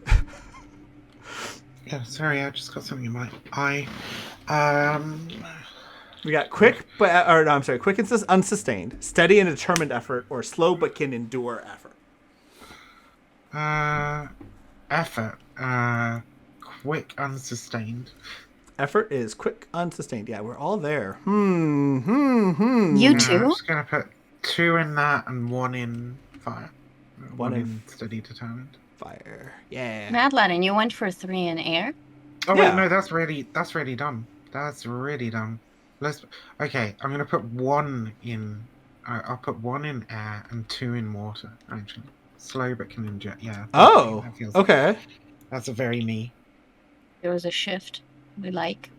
S2: Yeah, sorry, I just got something in my eye.
S1: We got quick, quick and unsustained. Steady and determined effort, or slow but can endure effort.
S2: Effort. Quick, unsustained.
S1: Effort is quick, unsustained. Yeah, we're all there.
S3: You
S2: I'm
S3: too?
S2: just gonna put 2 in that and 1 in fire. 1
S1: in
S2: in steady, determined.
S1: Fire. Yeah.
S3: Madeline, and you went for 3 in air?
S2: Oh
S1: Yeah.
S2: wait, no, that's really dumb. That's really dumb. Okay, I'm gonna put 1 in. I'll put 1 in air and 2 in water. Actually, slow but can inject. Yeah.
S1: Oh.
S2: that feels-
S1: Okay.
S2: That's a very me.
S3: There was a shift. We like.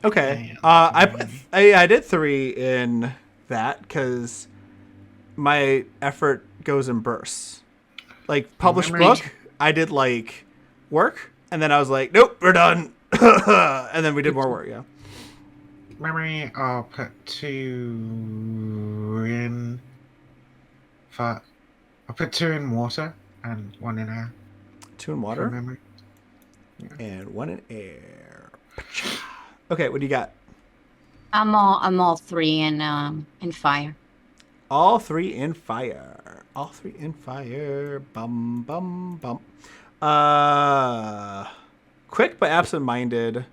S1: Okay.
S2: Yeah.
S1: I did 3 in that because my effort goes in bursts. Like published
S2: Memory.
S1: book, I did work, and then I was like, nope, we're done, and then we did more work. Yeah.
S2: Memory, I'll put 2 in. I'll put 2 in water and 1 in air.
S1: 2 in
S2: For
S1: water
S2: memory.
S1: and 1 in air. Okay, what do you got?
S3: I'm all 3 in fire.
S1: All 3 in fire. All 3 in fire. Bum bum bum. Quick but absent-minded.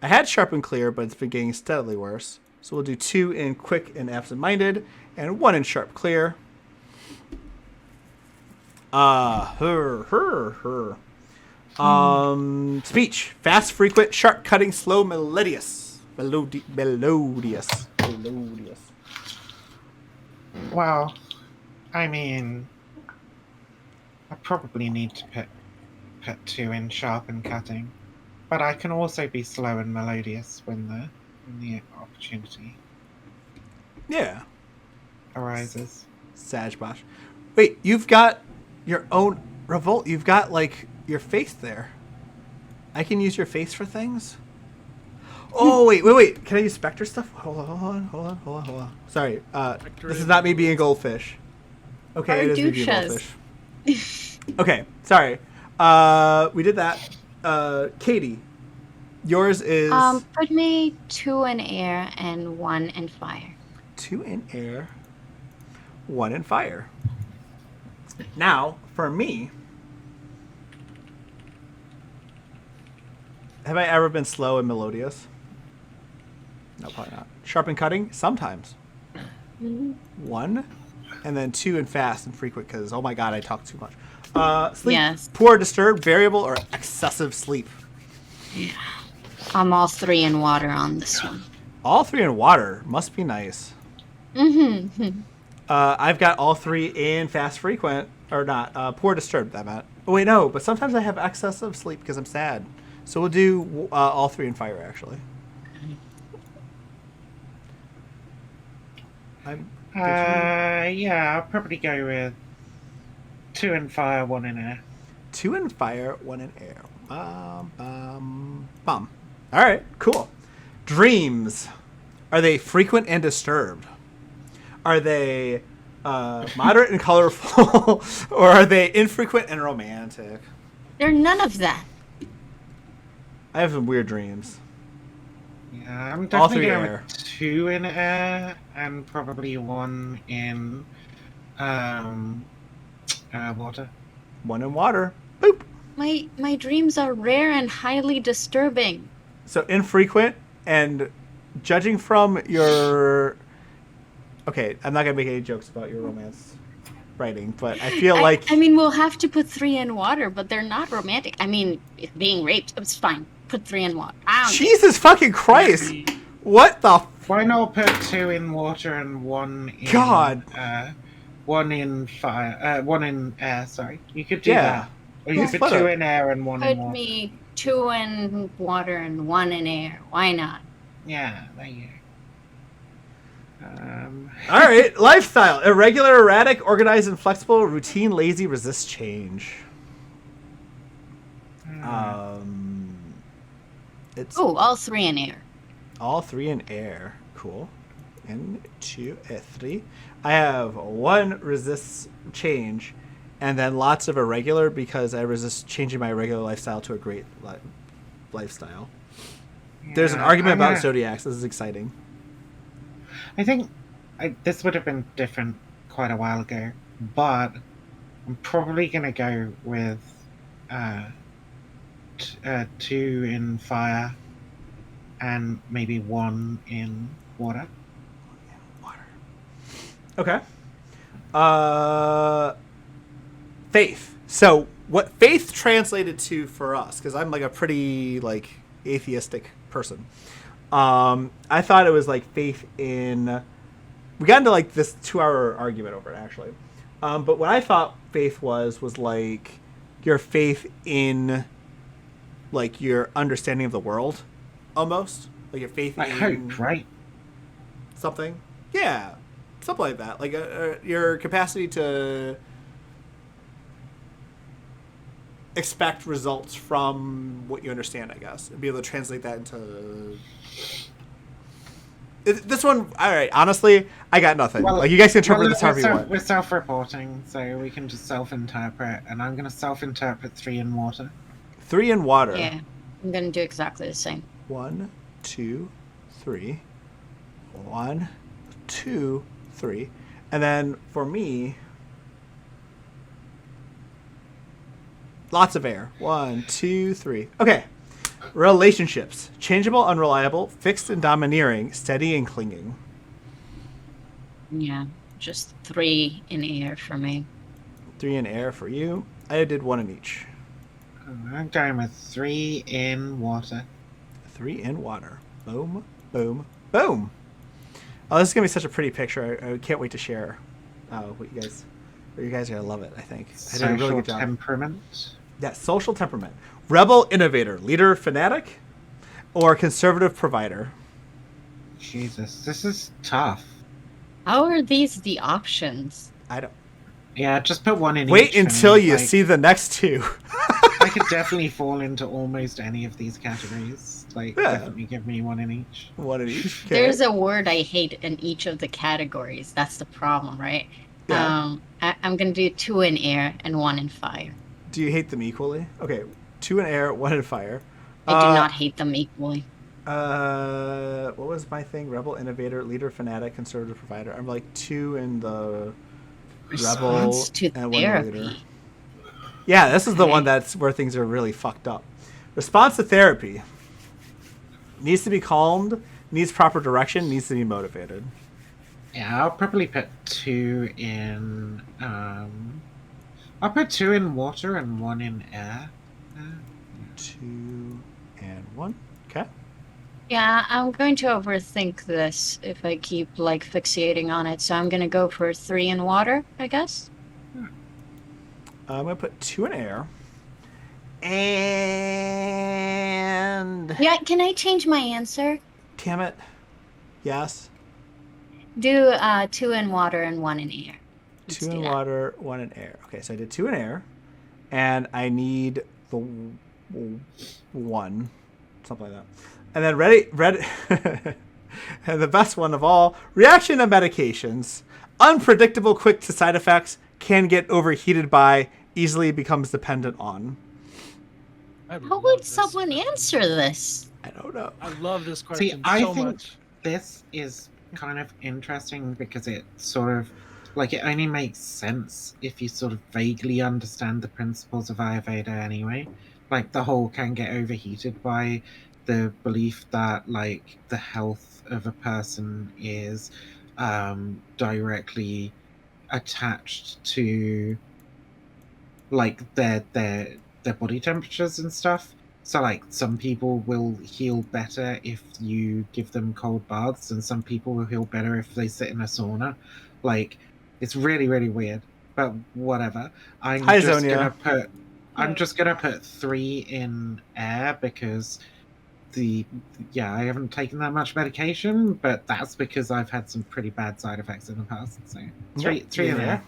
S1: I had sharp and clear, but it's been getting steadily worse. So we'll do 2 in quick and absent-minded, and 1 in sharp clear. Speech. Fast, frequent, sharp, cutting, slow, melodious. Melodious.
S2: Wow. I mean, I probably need to put 2 in sharp and cutting, but I can also be slow and melodious when the opportunity
S1: Yeah.
S2: arises.
S1: Sajbash. Wait, you've got your own revolt. You've got like your face there. I can use your face for things. Oh wait! Can I use Spectre stuff? Hold on. Sorry, this is not me being a goldfish. Okay, it is me being a goldfish. Okay, sorry. We did that. Katee, yours is
S3: Put me 2 in air and 1 in fire.
S1: 2 in air, 1 in fire. Now, for me, have I ever been slow and melodious? No, probably not. Sharp and cutting? Sometimes. 1, and then 2 in fast and frequent, because, oh my god, I talk too much. Sleep.
S3: Yes.
S1: Poor, disturbed, variable, or excessive sleep?
S3: Yeah. I'm all 3 in water on this one.
S1: All 3 in water. Must be nice.
S3: Mm-hmm.
S1: I've got all 3 in fast, frequent, or not. Poor, disturbed, that meant. Oh, wait, no, but sometimes I have excessive sleep because I'm sad. So we'll do all 3 in fire, actually.
S2: Yeah, I'll probably go with 2 in fire, 1 in air.
S1: 2 in fire, 1 in air. All right, cool. Dreams. Are they frequent and disturbed? Are they moderate and colorful? Or are they infrequent and romantic?
S3: They're none of that.
S1: I have some weird dreams.
S2: Yeah, I'm
S1: All
S2: definitely
S1: 3
S2: going
S1: air.
S2: with 2 in air and probably 1 in water.
S1: 1 in water. Boop.
S3: My dreams are rare and highly disturbing.
S1: So infrequent, and judging from your... Okay, I'm not going to make any jokes about your romance writing, but I feel like...
S3: I mean, we'll have to put 3 in water, but they're not romantic. I mean, if being raped, it's fine. Put 3 in water.
S1: Jesus fucking Christ! What the...
S2: Why not put 2 in water and 1 in...
S1: God!
S2: 1 in fire... 1 in air, sorry. You could do
S1: Yeah.
S2: that. Or you
S1: Let's
S2: could
S1: put
S2: 2
S1: it.
S2: in air and 1 in
S3: Put
S2: water.
S3: me 2 in water and 1 in air. Why not?
S2: Yeah, there you go.
S1: All right, lifestyle. Irregular, erratic, organized, and flexible, routine, lazy, resist change. It's
S3: Oh, all 3 in air.
S1: all 3 in air. Cool. 1, 2, 3. I have 1 resist change, and then lots of irregular because I resist changing my regular lifestyle to a great lifestyle. There's an
S2: Yeah,
S1: argument
S2: I'm
S1: about
S2: gonna-
S1: zodiacs. This is exciting.
S2: I think this would have been different quite a while ago, but I'm probably going to go with 2 in fire and maybe 1 in water.
S1: Okay. Faith. So what faith translated to for us, because I'm like a pretty like atheistic person. I thought it was like faith in. We got into like this 2-hour argument over it actually. But what I thought faith was like your faith in like your understanding of the world, almost like your faith
S2: I
S1: in
S2: hope, right?
S1: something. Yeah, something like that. Like your capacity to expect results from what you understand, I guess, and be able to translate that into. This one, all right. Honestly, I got nothing.
S2: Well,
S1: like you guys can interpret this however you
S2: we're
S1: want.
S2: self-reporting, so we can just self-interpret, and I'm going to self-interpret 3 in water.
S1: 3 in water.
S3: Yeah, I'm gonna do exactly the same.
S1: 1, 2, 3. 1, 2, 3, and then for me, lots of air. 1, 2, 3. Okay. Relationships: changeable, unreliable, fixed and domineering, steady and clinging.
S3: Yeah, just 3 in air for me.
S1: 3 in air for you. I did 1 in each.
S2: I'm going with 3 in water.
S1: 3 in water. Boom, boom, boom. Oh, this is gonna be such a pretty picture. I can't wait to share what you guys You guys are gonna love it. I think I did a
S2: Social
S1: really good job.
S2: temperament.
S1: Yeah, social temperament. Rebel, innovator, leader, fanatic, or conservative provider.
S2: Jesus, this is tough.
S3: How are these the options?
S1: I don't.
S2: Yeah, just put one in
S1: Wait
S2: each for
S1: until
S2: me.
S1: you
S2: Like,
S1: see the next two.
S2: I could definitely fall into almost any of these categories. Like,
S1: Yeah.
S2: definitely give me one in each.
S1: One in each. Okay.
S3: There's a word I hate in each of the categories. That's the problem, right?
S1: Yeah.
S3: I'm gonna do 2 in air and 1 in fire.
S1: Do you hate them equally? Okay, 2 in air, 1 in fire.
S3: I do not hate them equally.
S1: What was my thing? Rebel, innovator, leader, fanatic, conservative provider. I'm like 2 in the rebel
S3: Response to
S1: and 1 in the leader.
S3: therapy.
S1: Yeah, this is the one that's where things are really fucked up. Response to therapy. Needs to be calmed, needs proper direction, needs to be motivated.
S2: Yeah, I'll probably put 2 in. I'll put 2 in water and 1 in air.
S1: 2 and 1. Okay.
S3: Yeah, I'm going to overthink this if I keep like fixating on it. So I'm gonna go for 3 in water, I guess.
S1: I'm gonna put 2 in air. And
S3: Yeah, can I change my answer?
S1: damn it. Yes.
S3: Do 2 in water and 1 in air. Let's
S1: 2
S3: do
S1: in
S3: that.
S1: water, 1 in air. Okay, so I did 2 in air, and I need the 1, something like that. And then red, and the best one of all: reaction to medications, unpredictable, quick to side effects, can get overheated by, easily becomes dependent on.
S3: How would someone answer this?
S1: I don't know.
S4: I love this question
S2: I
S4: so
S2: think
S4: much.
S2: this is kind of interesting because it sort of, like, it only makes sense if you sort of vaguely understand the principles of Ayurveda anyway. Like, the whole can get overheated by the belief that, like, the health of a person is directly attached to, like, their body temperatures and stuff. So, like, some people will heal better if you give them cold baths, and some people will heal better if they sit in a sauna. Like, it's really, really weird. But whatever. I'm
S1: Hi,
S2: just
S1: Zonia.
S2: gonna put 3 in air because I haven't taken that much medication, but that's because I've had some pretty bad side effects in the past. So three in air.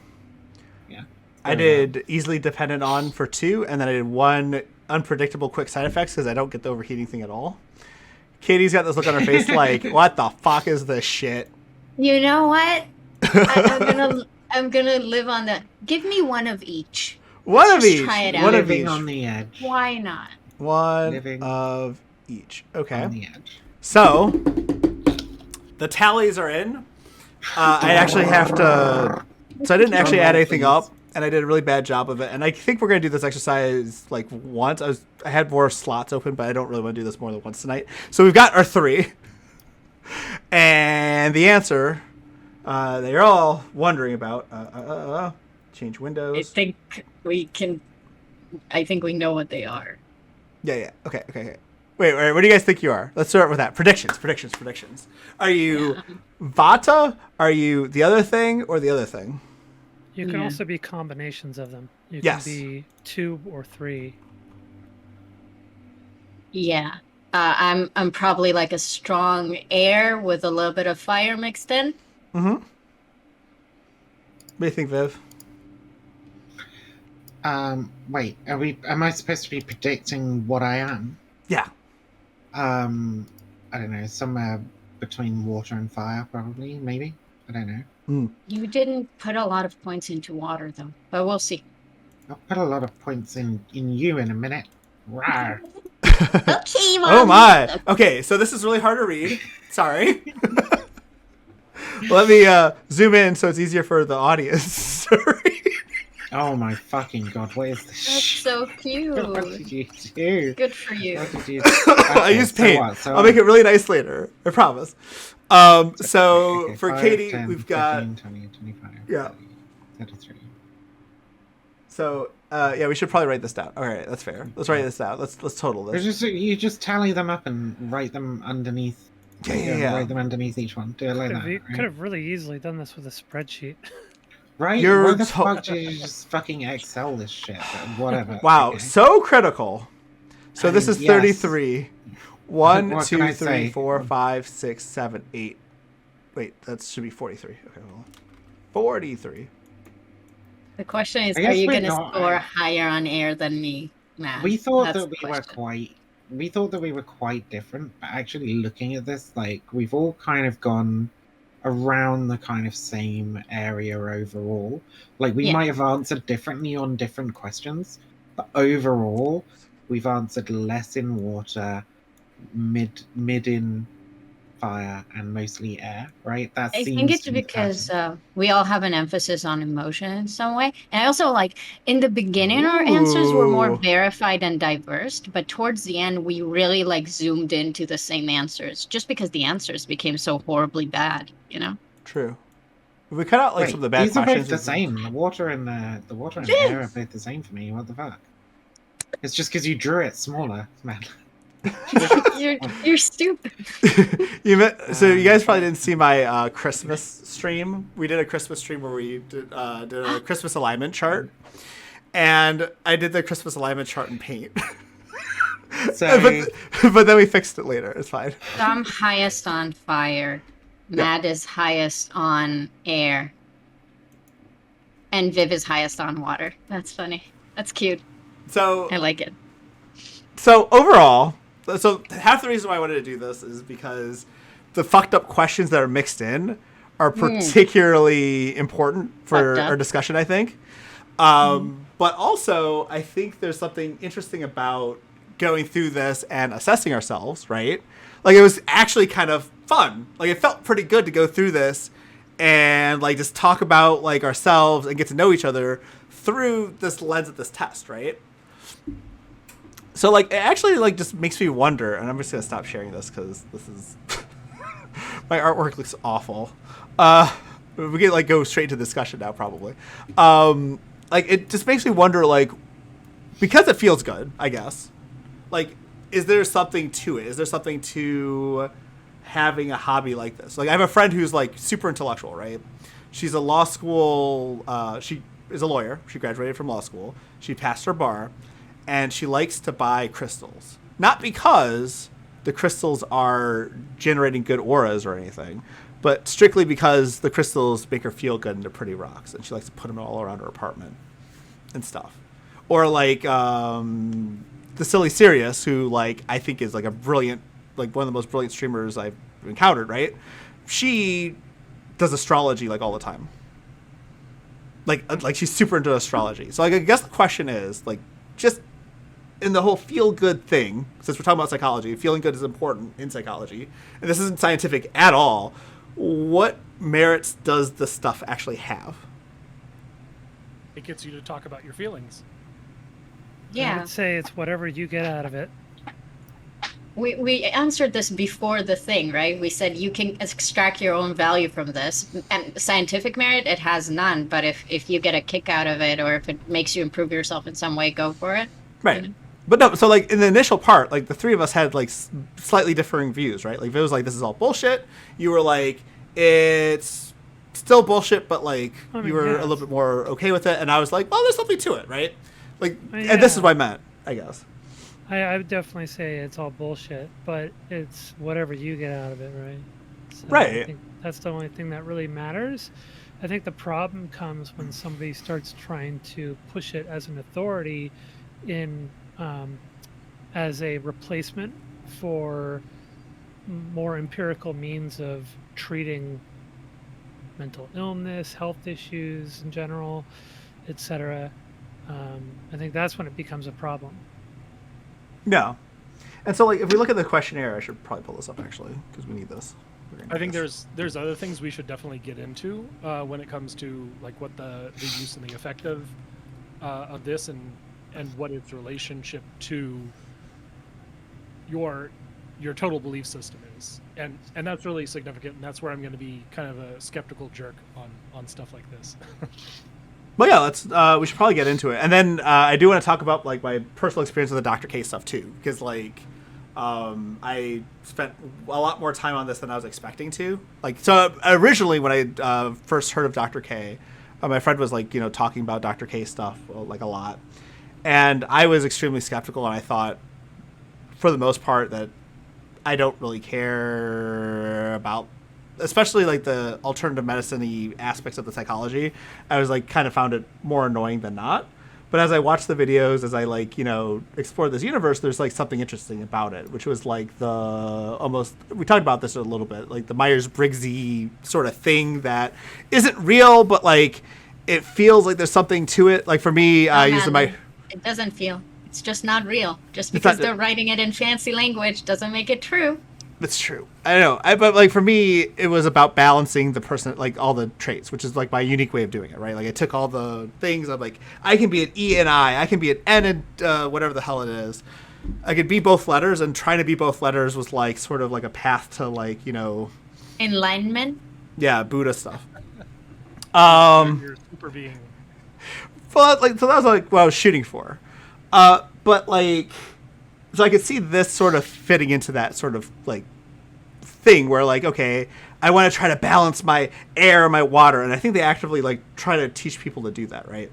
S2: Yeah.
S1: I did easily dependent on for 2, and then I did 1 unpredictable quick side effects because I don't get the overheating thing at all. Katie's got this look on her face like, what the fuck is this shit?
S3: You know what? I'm gonna live on the. Give me 1 of each.
S1: One
S3: Let's
S1: of
S3: just
S1: each.
S3: try it out.
S1: One of
S2: Living
S1: each.
S2: on the edge.
S3: Why not?
S1: 1
S2: Living
S1: of each. Okay.
S2: On the edge.
S1: So, the tallies are in. I actually have to... So I didn't actually add anything up, and I did a really bad job of it. And I think we're going to do this exercise like once. I had more slots open, but I don't really want to do this more than once tonight. So we've got our 3. And the answer that you're all wondering about... change windows.
S3: I think we know what they are.
S1: Yeah. Okay. Wait, what do you guys think you are? Let's start with that. Predictions. Are you Vata? Are you the other thing or the other thing?
S5: You can
S3: Yeah.
S5: also be combinations of them. You
S1: Yes.
S5: can be 2 or 3.
S3: Yeah. I'm probably like a strong air with a little bit of fire mixed in.
S1: Mm-hmm. What do you think, Viv?
S2: Wait, am I supposed to be predicting what I am?
S1: Yeah.
S2: I don't know, somewhere between water and fire, probably, maybe. I don't know.
S3: You didn't put a lot of points into water though, but we'll see.
S2: I'll put a lot of points in you in a minute. Rawr.
S3: Okay, Mom.
S1: Oh my. Okay, so this is really hard to read. Sorry. Let me zoom in so it's easier for the audience to read.
S2: Oh my fucking god, what is this
S3: That's
S2: shit?
S3: so
S2: What
S3: cute.
S2: did you do?
S3: Good for you.
S2: What did you
S1: I use paint. I'll make it really nice later. I promise. So
S2: Okay,
S1: for
S2: 5,
S1: Katie,
S2: 10,
S1: we've got
S2: 15, 20, 25,
S1: Yeah.
S2: 30, 33.
S1: so yeah, we should probably write this down. All right, that's fair. Let's write this down. Let's total this.
S2: You just tally them up and write them underneath.
S1: Yeah.
S2: Write them underneath each one. Do it like that.
S5: You
S2: Right?
S5: could have really easily done this with a spreadsheet.
S2: Right?
S1: You're
S2: Why the
S1: to-
S2: fuck did you just fucking Excel this shit? Whatever.
S1: Wow,
S2: okay.
S1: so critical. So this is
S2: Yes.
S1: 33. 1,
S2: What can
S1: 2,
S2: I
S1: 3,
S2: say?
S1: 4, 5, 6, 7, 8. Wait, that should be 43. Okay, hold on. 43.
S3: The question is,
S2: I
S3: are
S2: guess
S3: you
S2: we're
S3: going to
S2: not-
S3: score higher on air than me, man?
S2: We thought
S3: That's
S2: that
S3: the
S2: we were
S3: question.
S2: quite different, but actually looking at this, like we've all kind of gone around the kind of same area overall. Like we
S3: Yeah.
S2: might have answered differently on different questions, but overall we've answered less in water, mid in fire, and mostly air. Right? That
S3: I think
S2: seems
S3: it's
S2: to be the
S3: because
S2: pattern.
S3: we all have an emphasis on emotion in some way. And I also like in the beginning, our answers were more
S1: Ooh.
S3: verified and diverse, but towards the end, we really like zoomed into the same answers just because the answers became so horribly bad, you know?
S1: True. If we cut out like
S2: Wait,
S1: some of the bad
S2: these are
S1: questions.
S2: both the
S1: we can-
S2: same. The water and the air are both the same for me. What the fuck? It's just because you drew it smaller, man.
S3: You're stupid.
S1: So you guys probably didn't see my Christmas stream. We did a Christmas stream where we did a Christmas alignment chart, and I did the Christmas alignment chart in Paint.
S2: So
S1: but then we fixed it later. It's fine.
S3: So I'm highest on fire. Matt is highest on air. And Viv is highest on water. That's funny. That's cute.
S1: So
S3: I like it.
S1: So overall, so half the reason why I wanted to do this is because the fucked up questions that are mixed in are particularly important for our discussion, I think. But also, I think there's something interesting about going through this and assessing ourselves, right? Like, it was actually kind of fun. Like, it felt pretty good to go through this and, like, just talk about, like, ourselves and get to know each other through this lens of this test, right? So, like, it actually, like, just makes me wonder, and I'm just going to stop sharing this because this is... my artwork looks awful. We can, like, go straight to discussion now, probably. Like, it just makes me wonder, like, because it feels good, I guess, like, is there something to it? Is there something to having a hobby like this? Like, I have a friend who's, like, super intellectual, right? She's a law school... she is a lawyer. She graduated from law school. She passed her bar. And she likes to buy crystals. Not because the crystals are generating good auras or anything, but strictly because the crystals make her feel good and they're pretty rocks. And she likes to put them all around her apartment and stuff. Or, like, the Silly Sirius, who, like, I think is, like, a brilliant, like, one of the most brilliant streamers I've encountered, right? She does astrology, like, all the time. Like she's super into astrology. So, like, I guess the question is, like, just in the whole feel-good thing, since we're talking about psychology, feeling good is important in psychology, and this isn't scientific at all, what merits does this stuff actually have?
S4: It gets you to talk about your feelings.
S5: I
S3: Yeah.
S5: would say it's whatever you get out of it.
S3: We answered this before the thing, right? We said you can extract your own value from this. And scientific merit, it has none. But if you get a kick out of it or if it makes you improve yourself in some way, go for it.
S1: Right. But no, so, like, in the initial part, like, the three of us had, like, slightly differing views, right? Like, if it was like, this is all bullshit, you were like, it's still bullshit, but, like, you were a little bit more okay with it. And I was like, well, there's something to it, right? Like, and this is what I meant, I guess.
S5: I would definitely say it's all bullshit, but it's whatever you get out of it, right? So
S1: Right.
S5: I think that's the only thing that really matters. I think the problem comes when somebody starts trying to push it as an authority in as a replacement for more empirical means of treating mental illness, health issues in general, etc. I think that's when it becomes a problem.
S1: No. And so, like, if we look at the questionnaire, I should probably pull this up, actually, because we need this.
S4: I think there's other things we should definitely get into when it comes to, like, what the use and the effect of this and what its relationship to your total belief system is, and that's really significant, and that's where I'm going to be kind of a skeptical jerk on stuff like this.
S1: Well, yeah, let's. We should probably get into it, and then I do want to talk about, like, my personal experience with the Dr. K stuff too, because, like, I spent a lot more time on this than I was expecting to. Like, so originally when I first heard of Dr. K, My friend was like, talking about Dr. K stuff like a lot. And I was extremely skeptical, and I thought, for the most part, that I don't really care about, especially like the alternative medicine-y aspects of the psychology. I was like, kind of found it more annoying than not. But as I watched the videos, as I like, explore this universe, there's like something interesting about it, which was like we talked about this a little bit, like the Myers-Briggsy sort of thing that isn't real, but like it feels like there's something to it. Like for me,
S3: it doesn't feel. It's just not real. Just because they're writing it in fancy language doesn't make it true.
S1: That's true. I know. But like for me, it was about balancing the person, like all the traits, which is like my unique way of doing it, right? Like I took all the things. I'm like, I can be an E and I can be an N and whatever the hell it is. I could be both letters, and trying to be both letters was like sort of like a path to like
S3: enlightenment.
S1: Yeah, Buddha stuff.
S4: Your super being.
S1: But like, so that was like what I was shooting for. But like, so I could see this sort of fitting into that sort of like thing where like, okay, I want to try to balance my air, my water, and I think they actively like try to teach people to do that, right?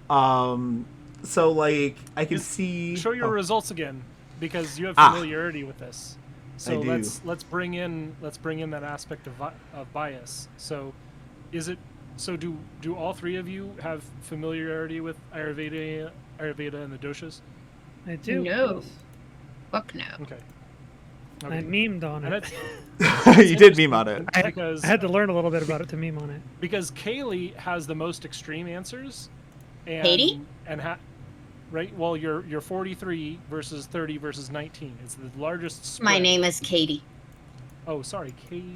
S1: So like I can see.
S4: Show your results again, because you have familiarity with this. So
S1: I do.
S4: let's bring in that aspect of bias. So, do all three of you have familiarity with Ayurveda and the doshas?
S5: I do.
S3: No. Fuck no.
S4: Okay.
S5: I memed on
S4: And
S5: it.
S1: You did meme on it.
S5: I
S4: because
S5: had to learn a little bit about it to meme on it.
S4: because Kaylee has the most extreme answers. And,
S3: Katie?
S4: Right. Well, you're 43 versus 30 versus 19. It's the largest spread.
S3: My name is Katie.
S4: Oh, sorry, Katie.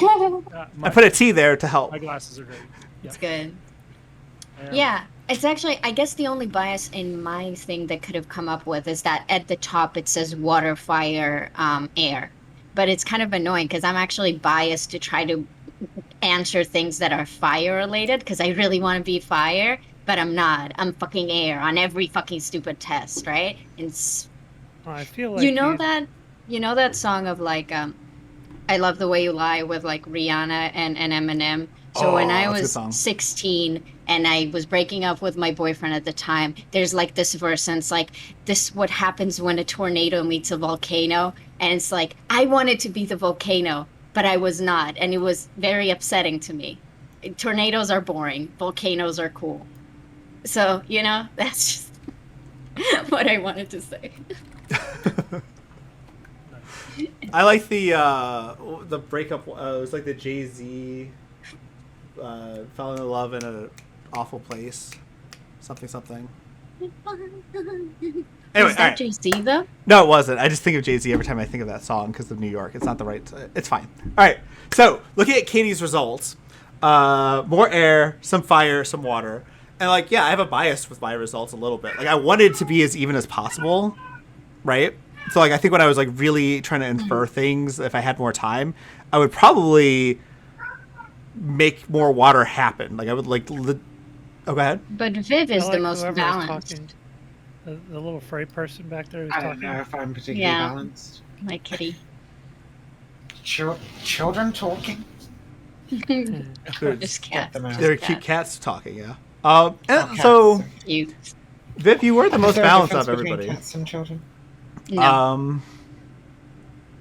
S1: I put a T there to help.
S4: My glasses are great.
S3: It's good.
S4: And-
S3: Yeah, it's actually, I guess the only bias in my thing that could have come up with is that at the top it says water, fire, air. But it's kind of annoying because I'm actually biased to try to answer things that are fire related because I really want to be fire, but I'm not. I'm fucking air on every fucking stupid test, right?
S5: I feel like
S3: you know that song of like, I Love the Way You Lie with like Rihanna and Eminem. So when I
S1: that's a good song.
S3: was 16 and I was breaking up with my boyfriend at the time, there's like this verse and it's like, this what happens when a tornado meets a volcano. And it's like, I wanted to be the volcano, but I was not. And it was very upsetting to me. Tornadoes are boring. Volcanoes are cool. So, that's just what I wanted to say.
S1: I like the breakup. It was like the Jay-Z fell in love in an awful place. Something. Anyway,
S3: Is that Jay-Z though?
S1: No, it wasn't. I just think of Jay-Z every time I think of that song because of New York. It's not the right. It's fine. All right. So looking at Katie's results, more air, some fire, some water, and like I have a bias with my results a little bit. Like I wanted to be as even as possible, right? So like I think when I was like really trying to infer things, if I had more time, I would probably make more water happen. Like I would like. Oh, go ahead.
S3: But Viv is
S5: I
S3: the
S5: like
S3: most
S5: whoever is
S3: balanced.
S5: talking. The little furry person back there who's
S2: I don't
S5: talking.
S2: know if I'm particularly
S3: Yeah.
S2: balanced.
S3: My kitty.
S2: Children talking?
S3: Just cat.
S2: them out.
S1: There are
S3: Cat.
S1: cute cats talking. Yeah. And
S2: cats.
S1: so
S3: Cute.
S1: Viv, you were the
S2: Is
S1: most
S2: there a
S1: balanced
S2: difference
S1: of
S2: between
S1: everybody.
S2: Cats and children?
S3: No.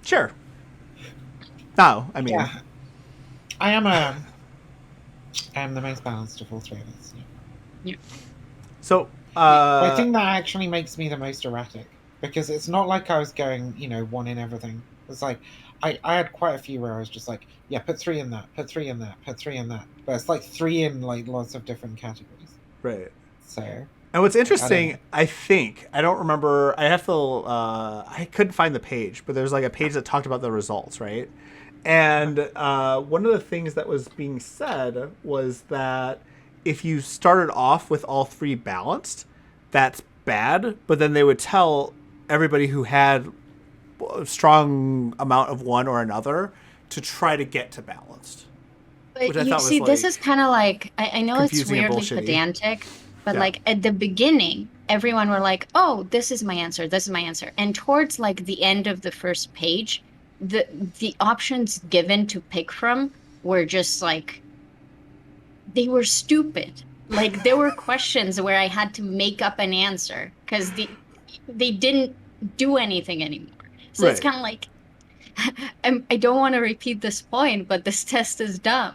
S1: Sure. No, I mean,
S2: Yeah. I am the most balanced of all three of us. Yeah.
S1: so
S2: I think that actually makes me the most erratic because it's not like I was going, one in everything. It's like I had quite a few where I was just like, yeah, put 3 in that, put 3 in that, put 3 in that. But it's like 3 in like lots of different categories.
S1: right.
S2: So
S1: And what's
S2: I
S1: interesting, I don't remember. I have to. I couldn't find the page, but there's like a page that talked about the results, right? And one of the things that was being said was that if you started off with all 3 balanced, that's bad. But then they would tell everybody who had a strong amount of one or another to try to get to balanced.
S3: But
S1: which I
S3: you
S1: thought was,
S3: see, this
S1: like,
S3: is kind of like, I know it's
S1: confusing and
S3: weirdly
S1: bullshitty.
S3: pedantic, but
S1: Yeah.
S3: like at the beginning, everyone were like, oh, this is my answer, this is my answer. And towards like the end of the first page, the options given to pick from were just like, they were stupid. Like there were questions where I had to make up an answer because they didn't do anything anymore. So it's
S1: Right.
S3: kind of like I don't want to repeat this point, but this test is dumb.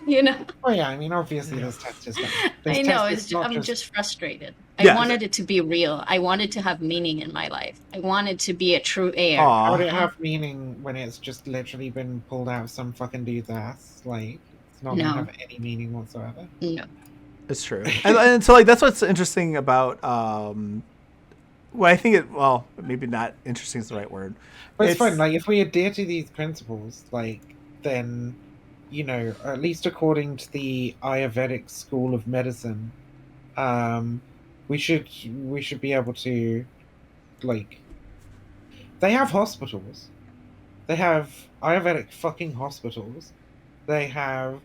S3: You know?
S2: Oh yeah, I mean, obviously
S4: Yeah.
S2: this test is done. This
S3: I know.
S2: test is not
S3: I'm
S2: just
S3: just frustrated. I
S1: Yes.
S3: wanted it to be real. I wanted to have meaning in my life. I wanted to be a true heir.
S2: how would
S1: Aw.
S2: it have meaning when it's just literally been pulled out of some fucking dude's ass? Like, it's not gonna
S3: No,
S2: have any meaning whatsoever.
S3: no.
S1: It's true. And so like that's what's interesting about well, I think well, maybe not interesting is the right word.
S2: But it's fine. Like, if we adhere to these principles, like, then, you know, at least according to the Ayurvedic school of medicine, um, we should be able to, like, they have hospitals. They have Ayurvedic fucking hospitals. They have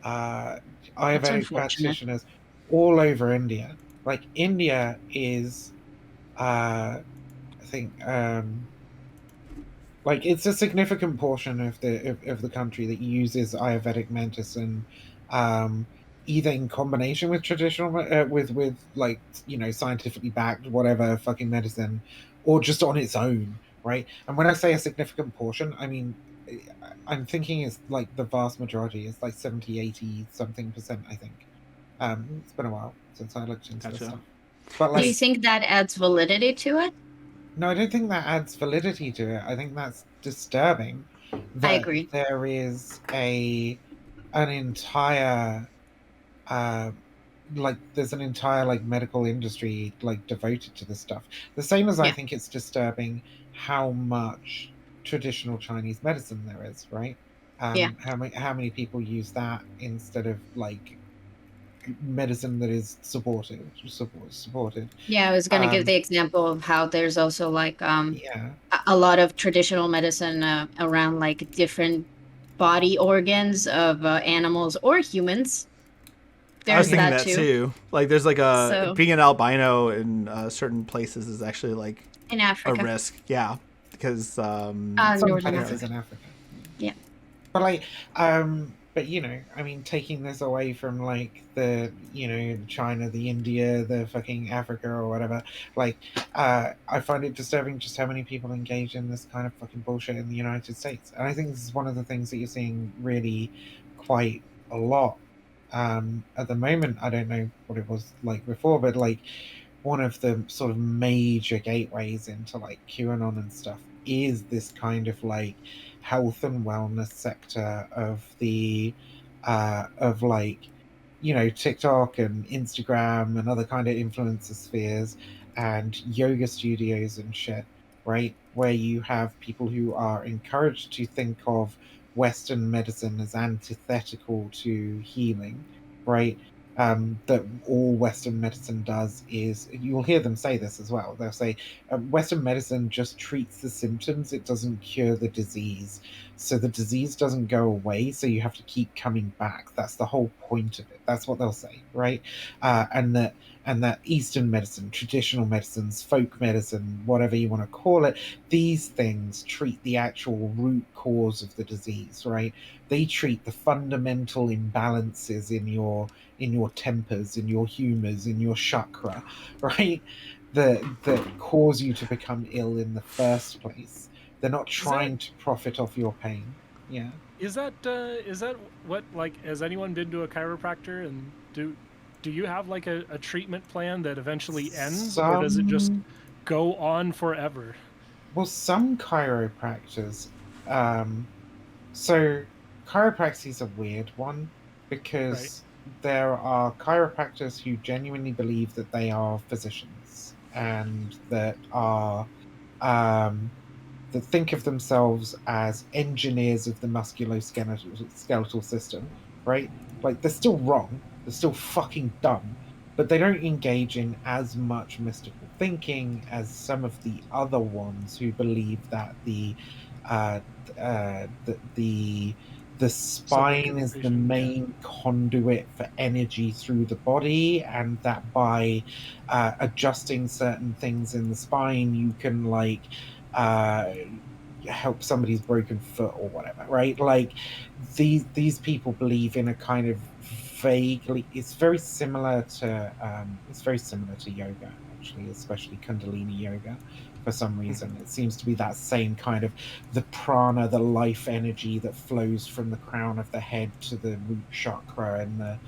S2: uh,
S3: That's
S2: Ayurvedic
S3: unfortunate.
S2: practitioners all over India. Like, India is, I think, like, it's a significant portion of the country that uses Ayurvedic medicine, um, either in combination with traditional with like, you know, scientifically backed whatever fucking medicine, or just on its own, right? And when I say a significant portion, I mean, I'm thinking it's like the vast majority. It's like 70, 80 something percent, I think. It's been a while since I looked into this
S1: Gotcha.
S2: stuff, but
S3: Do you
S2: like,
S3: think that adds validity to it?
S2: no, I don't think that adds validity to it. I think that's disturbing
S3: I
S2: that
S3: agree.
S2: there is an entire uh like there's an entire like medical industry like devoted to this stuff. The same as I
S3: Yeah.
S2: think it's disturbing how much traditional Chinese medicine there is, right?
S3: Yeah.
S2: How many people use that instead of like medicine that is supported.
S3: Yeah, I was gonna give
S2: Um
S3: the example of how there's also like
S2: yeah.
S3: a lot of traditional medicine around like different body organs of animals or humans.
S1: I was
S3: There's
S1: thinking
S3: that
S1: that
S3: too.
S1: too. Like there's like a
S3: So
S1: being an albino in certain places is actually like
S3: in
S1: a
S3: Africa,
S1: risk. Yeah. Because
S2: Some
S3: Northern
S2: places
S3: Africa.
S2: in Africa.
S3: Yeah.
S2: But like, but you know, I mean, taking this away from like the, you know, China, the India, the fucking Africa or whatever, like, I find it disturbing just how many people engage in this kind of fucking bullshit in the United States. And I think this is one of the things that you're seeing really quite a lot. At the moment, I don't know what it was like before, but like one of the sort of major gateways into like QAnon and stuff is this kind of like health and wellness sector of the of like, you know, TikTok and Instagram and other kind of influencer spheres and yoga studios and shit, right? Where you have people who are encouraged to think of Western medicine as antithetical to healing, right? That all Western medicine does is, you'll hear them say this as well. They'll say, Western medicine just treats the symptoms, it doesn't cure the disease. So the disease doesn't go away, so you have to keep coming back. That's the whole point of it. That's what they'll say, right? And that Eastern medicine, traditional medicines, folk medicine, whatever you want to call it, these things treat the actual root cause of the disease, right? They treat the fundamental imbalances in your tempers, in your humors, in your chakra, right? That cause you to become ill in the first place. They're not
S4: Is that
S2: trying to profit off your pain. Yeah.
S4: is that what, like, has anyone been to a chiropractor, and do you have like a treatment plan that eventually ends, or does it just
S2: Some
S4: go on forever?
S2: well, some chiropractors. Um, so chiropractic is a weird one
S4: Right.
S2: because there are chiropractors who genuinely believe that they are physicians and um, that think of themselves as engineers of the musculoskeletal system, right? Like, they're still wrong, they're still fucking dumb, but they don't engage in as much mystical thinking as some of the other ones who believe that uh, the spine is the
S4: Self-preservation, yeah.
S2: main conduit for energy through the body, and that by adjusting certain things in the spine, you can like uh, help somebody's broken foot or whatever, right? Like these people believe in a kind of vaguely, it's very similar to yoga, actually, especially Kundalini yoga. For some reason, it seems to be that same kind of the prana, the life energy that flows from the crown of the head to the root chakra and the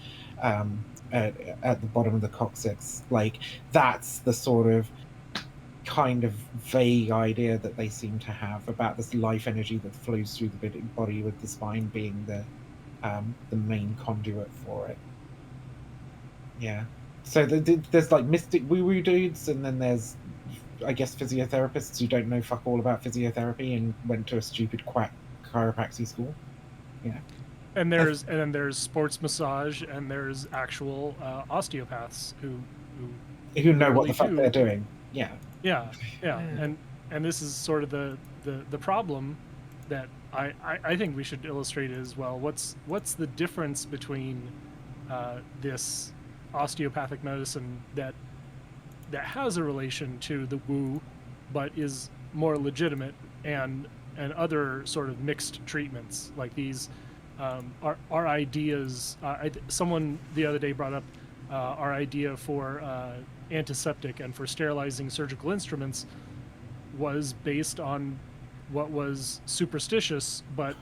S2: at the bottom of the coccyx. Like, that's the sort of kind of vague idea that they seem to have about this life energy that flows through the body, with the spine being the main conduit for it. Yeah. So there's like mystic woo-woo dudes, and then there's, I guess, physiotherapists who don't know fuck all about physiotherapy and went to a stupid quack chiropractic school. Yeah.
S4: And then there's sports massage, and there's actual osteopaths who
S2: know what
S4: really
S2: the fuck
S4: do.
S2: They're doing. Yeah.
S4: Yeah. And this is sort of the problem that I think we should illustrate as well. What's the difference between this osteopathic medicine that has a relation to the woo, but is more legitimate, and other sort of mixed treatments like these our ideas. Someone the other day brought up our idea for antiseptic and for sterilizing surgical instruments was based on what was superstitious, but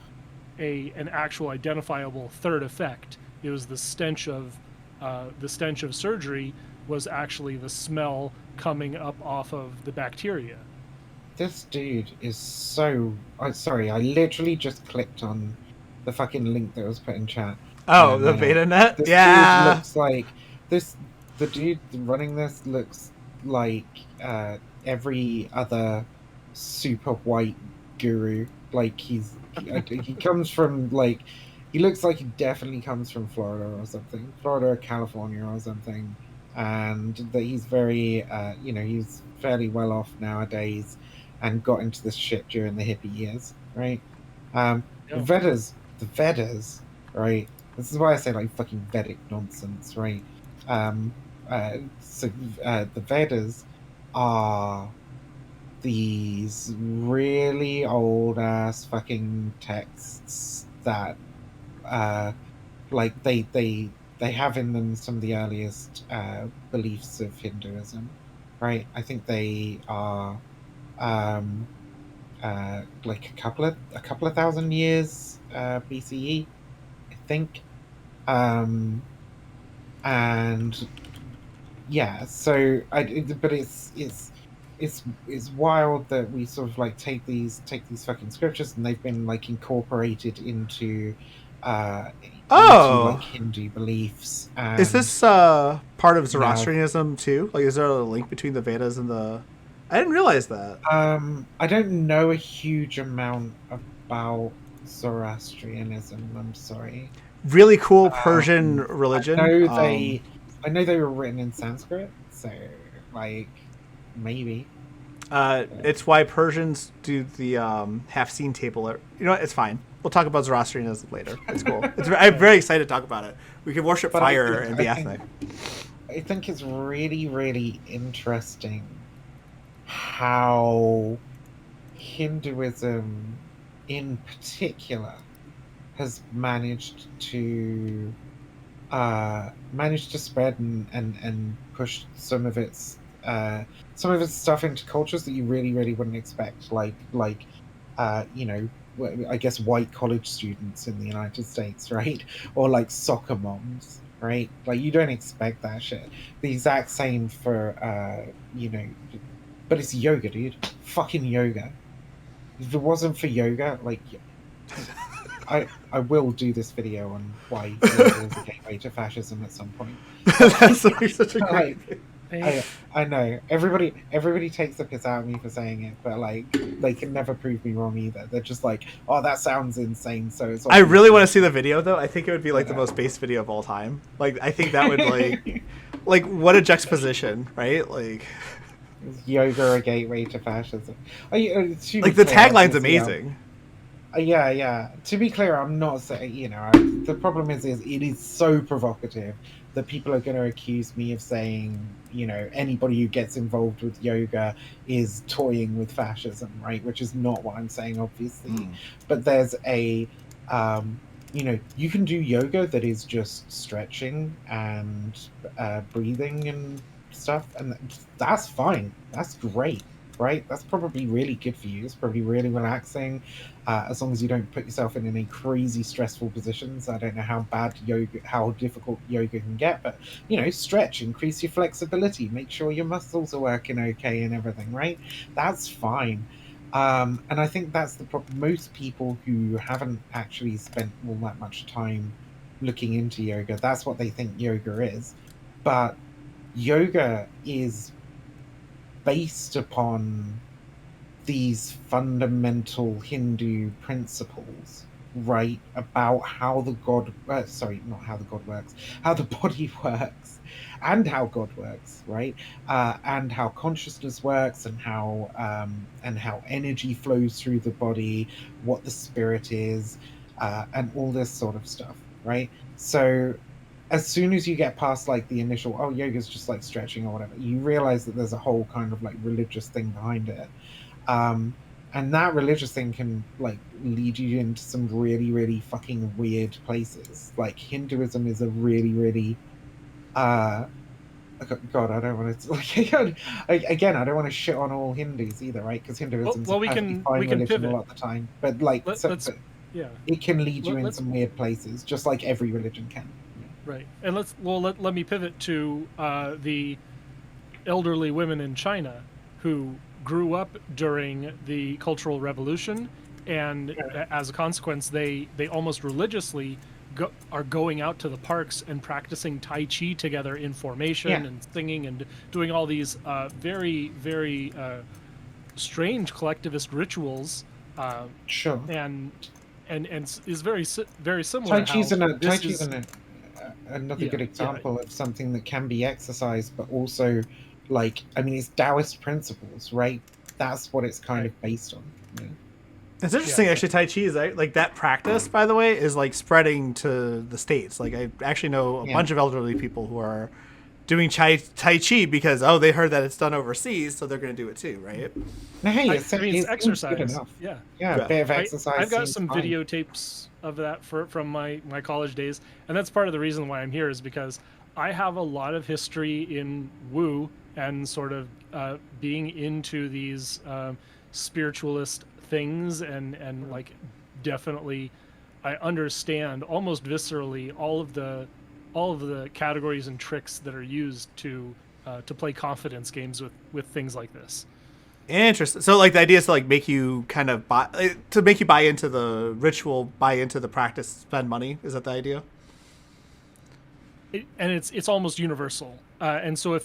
S4: an actual identifiable third effect. It was the stench of surgery was actually the smell coming up off of the bacteria.
S2: This dude is so... sorry, I literally just clicked on the fucking link that was put in chat.
S1: Oh, the beta net?
S2: This
S1: Yeah.
S2: dude looks like... The dude running this looks like every other super white guru. Like, he comes from, like... He looks like he definitely comes from Florida or something. Florida or California or something. And that he's very, he's fairly well off nowadays and got into this shit during the hippie years, right? The Vedas, right? This is why I say, like, fucking Vedic nonsense, right? The Vedas are these really old-ass fucking texts that like they have in them some of the earliest beliefs of Hinduism, right? I think they are like a couple of thousand years BCE, I think, and yeah. So but it's wild that we sort of like take these fucking scriptures, and they've been like incorporated into like Hindu beliefs.
S1: Is this part of Zoroastrianism too? Like, is there a link between the Vedas and the... I didn't realize that.
S2: I don't know a huge amount about Zoroastrianism, I'm sorry.
S1: Really cool Persian religion.
S2: I know they were written in Sanskrit, so like maybe.
S1: It's why Persians do the half-scene table. You know what? It's fine. We'll talk about Zoroastrianism later. It's cool. I'm very excited to talk about it. We can worship fire and be ethnic.
S2: I think it's really, really interesting how Hinduism in particular has managed to spread and push some of its stuff into cultures that you really, really wouldn't expect, like I guess white college students in the United States, right? Or like soccer moms, right? Like, you don't expect that shit. The exact same for but it's yoga, dude. Fucking yoga. If it wasn't for yoga, like, I will do this video on why yoga is a gateway to fascism at some point.
S1: That's such a great...
S2: I know everybody takes the piss out of me for saying it, but like, they can never prove me wrong either. They're just like, oh, that sounds insane. So it's...
S1: I really want to see the video though. I think it would be like the most based video of all time. Like, I think that would like what a juxtaposition, right? Like,
S2: is yoga a gateway to fascism?
S1: Like, the tagline's amazing.
S2: Yeah. To be clear, I'm not saying, the problem is it is so provocative that people are going to accuse me of saying, anybody who gets involved with yoga is toying with fascism, right? Which is not what I'm saying, obviously. But there's a you can do yoga that is just stretching and breathing and stuff, and that's fine. That's great, right? That's probably really good for you. It's probably really relaxing, as long as you don't put yourself in any crazy stressful positions. I don't know how difficult yoga can get, but stretch, increase your flexibility, make sure your muscles are working okay and everything, right? That's fine. And I think that's the problem. Most people who haven't actually spent all that much time looking into yoga, that's what they think yoga is. But yoga is based upon these fundamental Hindu principles, right? About how the god, sorry, not how the god works, how the body works, and how God works, right? And how consciousness works, and how energy flows through the body, what the spirit is, and all this sort of stuff, right? So as soon as you get past like the initial, oh, yoga's just like stretching or whatever, you realize that there's a whole kind of like religious thing behind it. um and that religious thing can like lead you into some really really fucking weird places. Like Hinduism is a really really uh God, I don't want to like again, I don't want to shit on all Hindus either, right? Because Hinduism's
S4: well,
S2: a
S4: we
S2: perfectly
S4: can
S2: fine religion
S4: pivot.
S2: a lot of the time, but like
S4: Let's
S2: but
S4: yeah.
S2: it can lead you in
S4: Let's
S2: some weird places, just like every religion can.
S4: Right, and let me pivot to the elderly women in China who grew up during the Cultural Revolution, and as a consequence, they almost religiously are going out to the parks and practicing Tai Chi together in formation and singing and doing all these very very strange collectivist rituals.
S2: Sure.
S4: And is very similar.
S2: Tai Chi's
S4: How
S2: another good example of something that can be exercised, but also, like, I mean, it's Taoist principles, right? That's what it's kind of based on. Yeah.
S1: It's interesting, actually. Tai Chi is like that practice, by the way, is like spreading to the States. Like, I actually know a bunch of elderly people who are doing Tai Chi because they heard that it's done overseas, so they're going to do it too, right?
S2: No, hey,
S4: it's exercise.
S2: Good enough.
S4: Yeah,
S2: a bit of exercise.
S4: I've got some videotapes of that from my college days, and that's part of the reason why I'm here, is because I have a lot of history in Wu and sort of being into these spiritualist things, and like definitely I understand almost viscerally all of the categories and tricks that are used to play confidence games with things like this.
S1: Interesting. So, like, the idea is to like make you kind of buy into the ritual, buy into the practice, spend money. Is that the idea?
S4: And it's almost universal. And so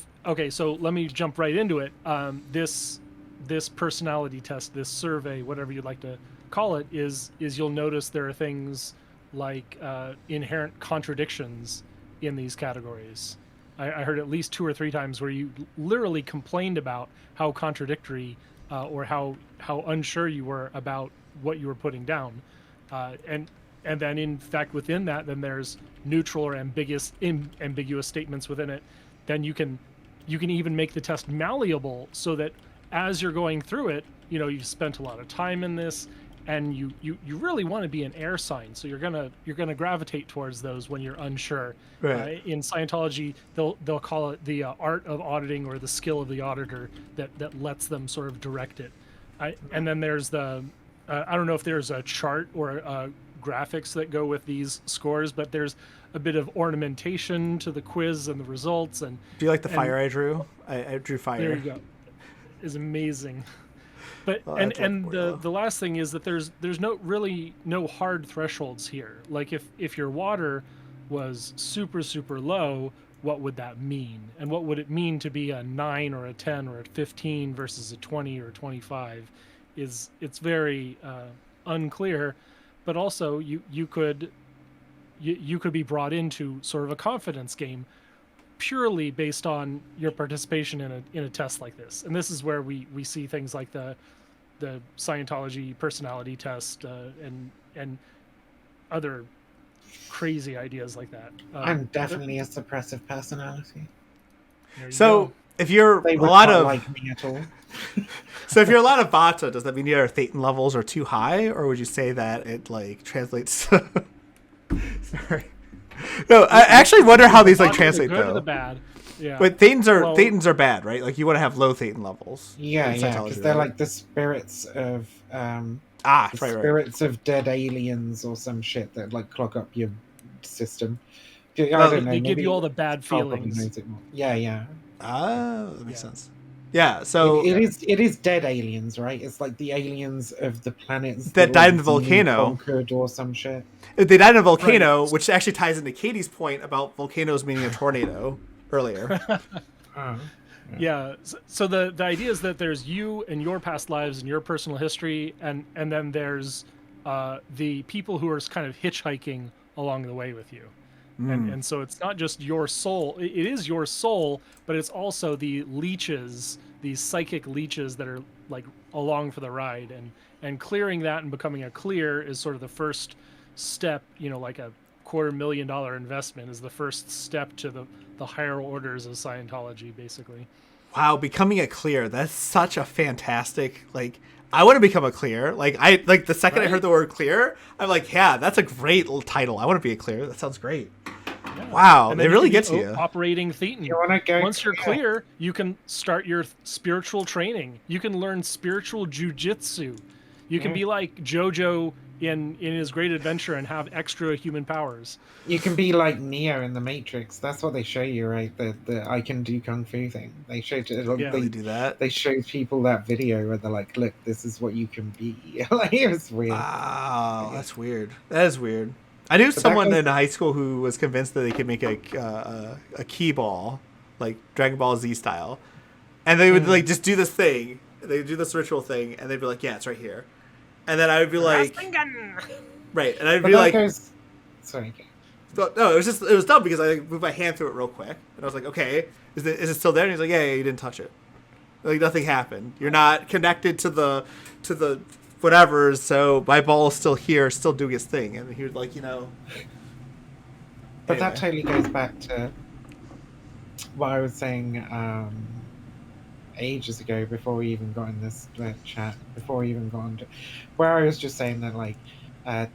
S4: so let me jump right into it. This personality test, this survey, whatever you'd like to call it, is you'll notice there are things like inherent contradictions in these categories. I heard at least 2 or 3 times where you literally complained about how contradictory or how unsure you were about what you were putting down, and then in fact within that, then there's neutral or ambiguous statements within it. Then you can even make the test malleable so that as you're going through it, you've spent a lot of time in this, and you really want to be an air sign, so you're gonna gravitate towards those when you're unsure.
S1: Right.
S4: In Scientology, they'll call it the art of auditing, or the skill of the auditor that lets them sort of direct it. And then there's the I don't know if there's a chart or graphics that go with these scores, but there's a bit of ornamentation to the quiz and the results. And
S1: do you like the fire I drew? I drew fire.
S4: There you go. Is amazing. But the last thing is that there's no hard thresholds here. Like if your water was super super low, what would that mean? And what would it mean to be a 9 or a 10 or a 15 versus a 20 or 25? It's very unclear. But also you could be brought into sort of a confidence game purely based on your participation in a test like this. And this is where we see things like the Scientology personality test and other crazy ideas like that.
S2: I'm definitely a suppressive personality.
S1: So if you're
S2: they
S1: a lot of
S2: like me at all.
S1: So if you're a lot of Vata, does that mean your Thetan levels are too high, or would you say that it like translates? No, I actually wonder how these like
S4: The
S1: translate
S4: good or the
S1: though.
S4: bad. Yeah.
S1: But thetans
S4: Well-
S1: are bad, right? Like you want to have low thetan levels.
S2: Yeah,
S1: in
S2: yeah,
S1: Scientology,
S2: because they're
S1: right?
S2: like the spirits of the
S1: right.
S2: spirits of dead aliens or some shit that like clog up your system. I
S1: Well,
S2: don't know.
S4: They give
S2: maybe
S4: you all the bad
S2: Carl probably
S4: feelings.
S2: knows it more. Yeah, yeah.
S1: That makes
S4: Yeah.
S1: sense. Yeah, so
S2: It is dead aliens, right? It's like the aliens of the planets
S1: That died in the
S2: like, Xenu
S1: volcano.
S2: conquered or some shit.
S1: they died in a volcano, which actually ties into Katie's point about volcanoes meaning a tornado earlier.
S2: Oh.
S4: Yeah. So the idea is that there's you and your past lives and your personal history, and then there's the people who are kind of hitchhiking along the way with you. And so it's not just your soul. It is your soul, but it's also the leeches, these psychic leeches that are like along for the ride. And clearing that and becoming a clear is sort of the first step, like a $250,000 investment is the first step to the higher orders of Scientology, basically.
S1: Wow, becoming a clear. That's such a fantastic, like, I want to become a clear. Like the second I heard the word clear, I'm like, yeah, that's a great little title. I want to be a clear. That sounds great.
S4: Yeah.
S1: Wow,
S4: And
S1: they
S4: then
S1: really
S4: you
S1: get
S4: can
S1: to
S4: be
S1: you.
S4: operating thetan.
S2: You wanna go
S4: Once you're
S2: clear?
S4: clear, you can start your spiritual training. You can learn spiritual jujitsu. You can be like JoJo in his great adventure and have extra human powers.
S2: You can be like Neo in the Matrix. That's what they show you, right? The I can do kung fu thing. They showed
S4: Yeah.
S1: They do that.
S2: they showed people that video where they're like, "Look, this is what you can be." Like it was weird.
S1: Wow, that's weird. That is weird. I knew
S2: that
S1: someone
S2: goes-
S1: in high school who was convinced that they could make a key ball, like Dragon Ball Z style, and they would like just do this thing. They would do this ritual thing, and they'd be like, "Yeah, it's right here," and then I would be like, "Right," and I'd
S2: But
S1: be
S2: that
S1: like,
S2: goes. Sorry. Okay.
S1: "No, it was dumb because I moved my hand through it real quick, and I was like, okay, is it still there?" And he's like, "Yeah, you didn't touch it. Like nothing happened. You're not connected to the whatever. So my ball is still here, still doing its thing." And he was like,
S2: But that
S1: Anyway.
S2: totally goes back to what I was saying ages ago before we even got in this chat, before we even got into where I was just saying that like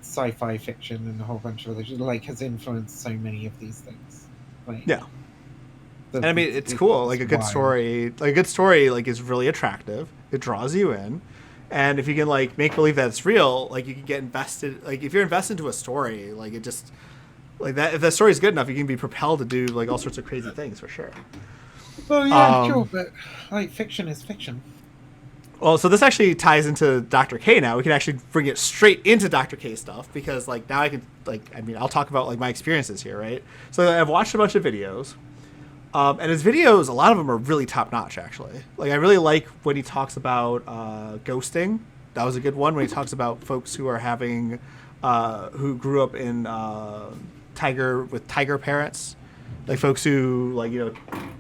S2: sci-fi fiction and a whole bunch of religion like has influenced so many of these things. Like,
S1: Yeah. And I mean, it's
S2: it-
S1: cool. Like a good
S2: wild.
S1: story, like is really attractive. It draws you in, and if you can like make believe that it's real, like you can get invested. Like if you're invested into a story, like it just like that. If the story is good enough, you can be propelled to do like all sorts of crazy things for sure.
S2: Well, yeah,
S1: Um,
S2: sure, but like fiction is fiction.
S1: Well, so this actually ties into Dr. K now. We can actually bring it straight into Dr. K stuff because like now I can I'll talk about like my experiences here, right? So I've watched a bunch of videos. And his videos, a lot of them are really top notch, actually. Like, I really like when he talks about ghosting. That was a good one when he talks about folks who are having, who grew up in tiger parents, like folks who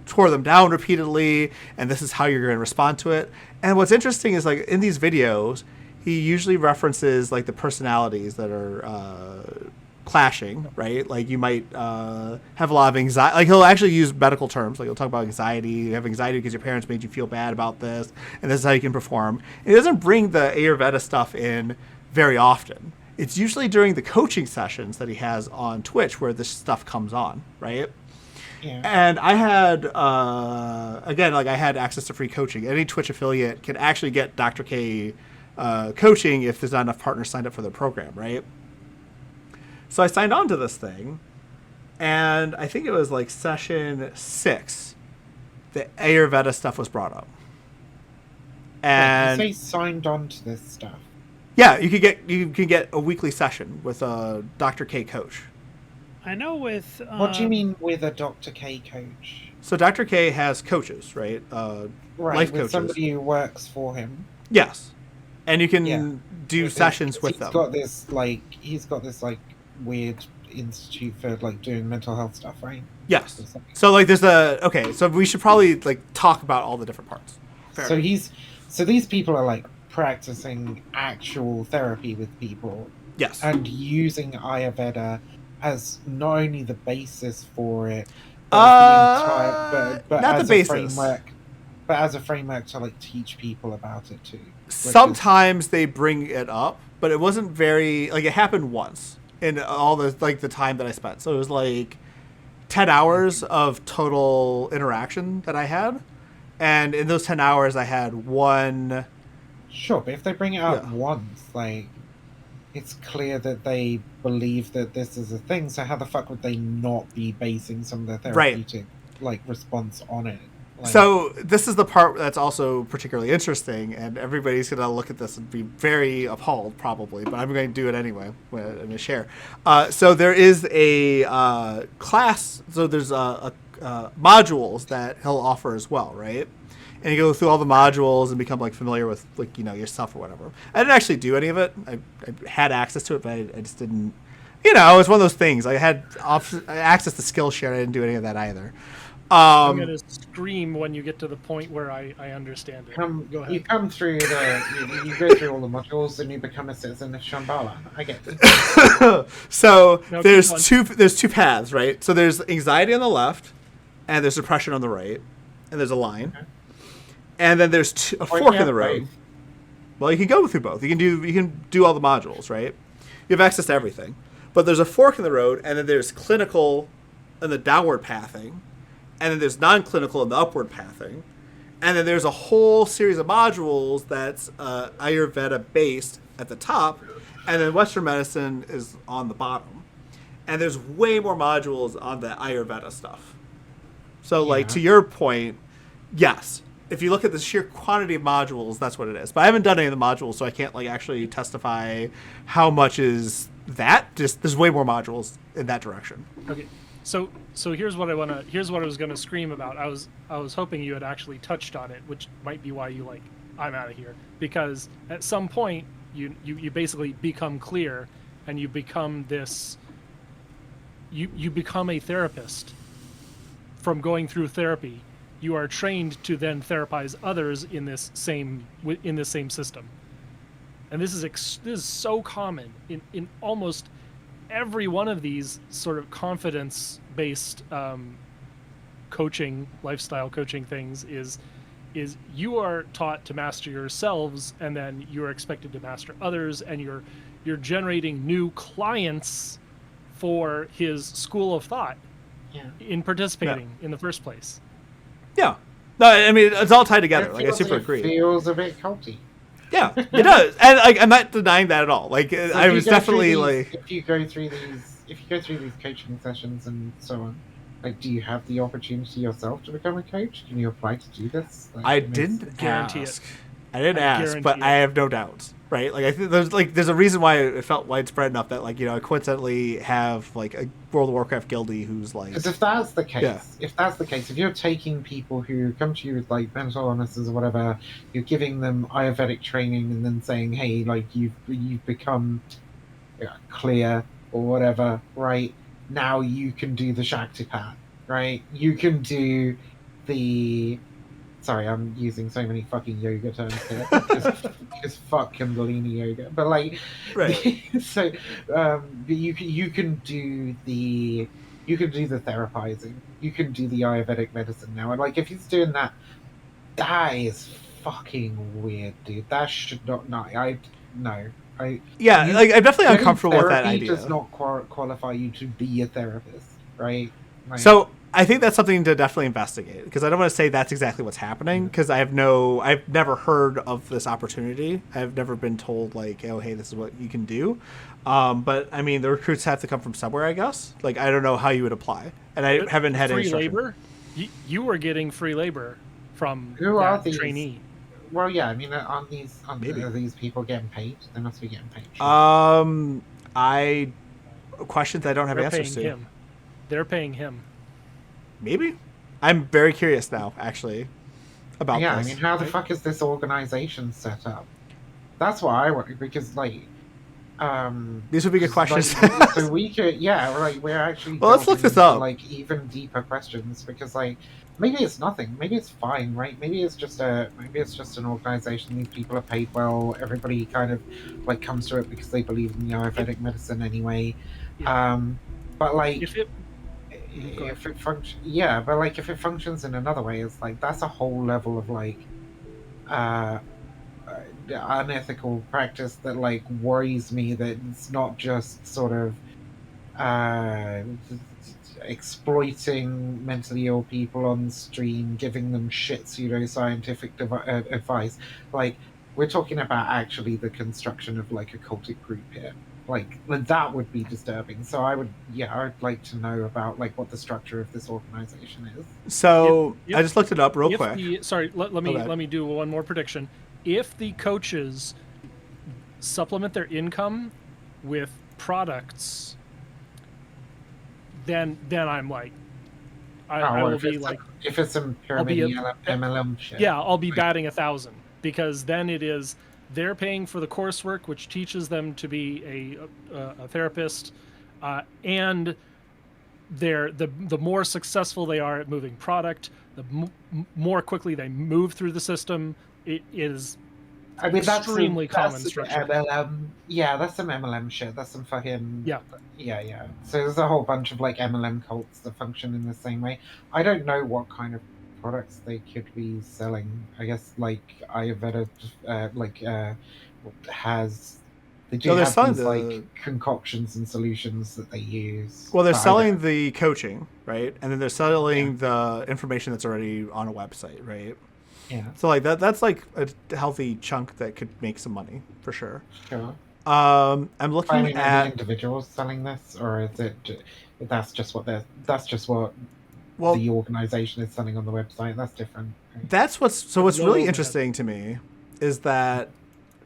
S1: tore them down repeatedly, and this is how you're going to respond to it. And what's interesting is like in these videos, he usually references like the personalities that are clashing, right? Like you might have a lot of anxiety. Like he'll actually use medical terms. Like he'll talk about anxiety. You have anxiety because your parents made you feel bad about this, and this is how you can perform. It doesn't bring the Ayurveda stuff in very often. It's usually during the coaching sessions that he has on Twitch where this stuff comes on, right?
S2: Yeah.
S1: And I had, again, like I had access to free coaching. Any Twitch affiliate can actually get Dr. K coaching if there's not enough partners signed up for their program, right? So I signed on to this thing, and I think it was like session 6, the Ayurveda stuff was brought up. And
S2: Wait, you say signed on to this stuff.
S1: yeah, you can get a weekly session with a Dr. K coach.
S5: I know with
S2: What do you mean with a Dr. K coach?
S1: So Dr. K has coaches, right?
S2: Right,
S1: Life
S2: with
S1: coaches.
S2: somebody who works for him.
S1: Yes, and you can
S2: Yeah.
S1: do
S2: Because
S1: sessions with
S2: he's
S1: them.
S2: got this like weird institute for like doing mental health stuff, right?
S1: Yes. So like there's okay, so we should probably like talk about all the different parts. Fair
S2: So
S1: enough.
S2: these people are like practicing actual therapy with people
S1: Yes.
S2: and using Ayurveda as not only the basis for it, but
S1: not
S2: as
S1: the
S2: a
S1: basis.
S2: framework, but as a framework to like teach people about it too.
S1: Sometimes they bring it up, but it wasn't very like it happened once. in all the the time that I spent. So it was like 10 hours of total interaction that I had, and in those 10 hours I had one.
S2: Sure, but if they bring it up
S1: Yeah.
S2: once, like, it's clear that they believe that this is a thing, so how the fuck would they not be basing some of their therapeutic response on it? Like,
S1: So this is the part that's also particularly interesting, and everybody's going to look at this and be very appalled, probably, but I'm going to do it anyway. I'm going to share. So there is a class, so there's modules that he'll offer as well, right? And you go through all the modules and become familiar with your stuff or whatever. I didn't actually do any of it. I had access to it, but I just didn't. It's one of those things. I had access to Skillshare. I didn't do any of that either.
S4: I'm gonna scream when you get to the point where I understand it. Go ahead.
S2: You come through you go through all the modules and you become a citizen of Shambhala. I get it.
S1: So
S4: No,
S1: there's two paths, right? So there's anxiety on the left, and there's depression on the right, and there's a line, and then there's a fork in the road. Well, you can go through both. You can do all the modules, right? You have access to everything, but there's a fork in the road, and then there's clinical, and the downward pathing. And then there's non-clinical and the upward pathing. And then there's a whole series of modules that's Ayurveda based at the top. And then Western medicine is on the bottom. And there's way more modules on the Ayurveda stuff. So, to your point, yes. If you look at the sheer quantity of modules, that's what it is. But I haven't done any of the modules, so I can't actually testify how much is that. Just there's way more modules in that direction.
S4: Okay. So here's what I was gonna scream about. I was hoping you had actually touched on it, which might be why you I'm out of here. Because at some point you basically become clear, and you become this. You become a therapist. From going through therapy, you are trained to then therapize others in this same system. And this is so common in almost every one of these sort of confidence-based coaching, lifestyle coaching things is you are taught to master yourselves, and then you're expected to master others, and you're generating new clients for his school of thought in participating in the first place.
S1: Yeah. No, I mean, it's all tied together. I super agree.
S2: It feels a bit culty.
S1: Yeah, it does, and I'm not denying that at all. So I was definitely
S2: if you go through these coaching sessions and so on, do you have the opportunity yourself to become a coach? Can you apply to do this?
S1: I didn't
S4: guarantee
S1: ask.
S4: it.
S1: I didn't ask, but I have no doubts. Right? I think there's a reason why it felt widespread enough that I coincidentally have a World of Warcraft guildie who's
S2: because if that's the case, if you're taking people who come to you with mental illnesses or whatever, you're giving them Ayurvedic training and then saying, hey, you've become clear or whatever, right? Now you can do the Shaktipat, right? You can do the. Sorry, I'm using so many fucking yoga terms here. Because fuck Kundalini yoga, but
S1: right.
S2: So, you can do the therapizing. You can do the Ayurvedic medicine now, and if he's doing that, that is fucking weird, dude. That should not. No, I'm
S1: definitely uncomfortable with that idea.
S2: Does not qualify you to be a therapist, right?
S1: So I think that's something to definitely investigate, because I don't want to say that's exactly what's happening, because I've never heard of this opportunity. I've never been told oh, hey, this is what you can do. But I mean, the recruits have to come from somewhere, I guess. I don't know how you would apply, and I haven't had any
S4: free labor. You were getting free labor from
S2: that
S4: trainee.
S2: Well, yeah, I mean, are these people getting paid? They must be getting paid.
S1: Questions I don't have answers to.
S4: They're paying him.
S1: Maybe. I'm very curious now, actually, about this.
S2: Yeah, I mean, how the fuck is this organization set up? That's what I want, because
S1: these would be good questions.
S2: So we could, we're actually.
S1: Well, let's look this up.
S2: Even deeper questions, because maybe it's nothing, maybe it's fine, right? Maybe it's just an organization. These people are paid well. Everybody kind of comes to it because they believe in the Ayurvedic medicine anyway.
S4: Yeah.
S2: But
S4: if it
S2: if it functions in another way, it's that's a whole level of unethical practice that worries me, that it's not just sort of exploiting mentally ill people on stream, giving them shit pseudoscientific advice. Like, we're talking about actually the construction of like a cultic group here. Like that would be disturbing. So I'd like to know about like what the structure of this organization is.
S1: So
S4: If-
S1: I just looked it up real
S4: If
S1: quick.
S4: let me
S1: Okay.
S4: let me do one more prediction. If the coaches supplement their income with products, then I'm like, I will be like,
S2: if it's some
S4: I'll be
S2: pyramid MLM shit.
S4: yeah, I'll be batting 1,000, because then it is they're paying for the coursework, which teaches them to be a therapist, and the more successful they are at moving product, the more quickly they move through the system. It is
S2: I mean,
S4: extremely common
S2: some
S4: structure.
S2: MLM. Yeah, that's some MLM shit. That's some fucking
S4: Yeah.
S2: yeah. So there's a whole bunch of like MLM cults that function in the same way. I don't know what kind of products they could be selling. I guess like Ayurveda, has. They do
S1: No, they're
S2: have
S1: selling
S2: these
S1: the-
S2: like concoctions and solutions that they use.
S1: Well, they're
S2: but I
S1: selling
S2: don't-
S1: the coaching, right? And then they're selling the information that's already on a website, right?
S2: Yeah,
S1: So like that's like a healthy chunk that could make some money for sure.
S2: sure.
S1: I'm
S2: I
S1: looking
S2: mean, are the
S1: at
S2: individuals selling this, or is it? That's just what
S1: well,
S2: the organization is selling on the website. That's different. Right?
S1: that's what's
S4: No,
S1: really
S4: man.
S1: interesting to me is that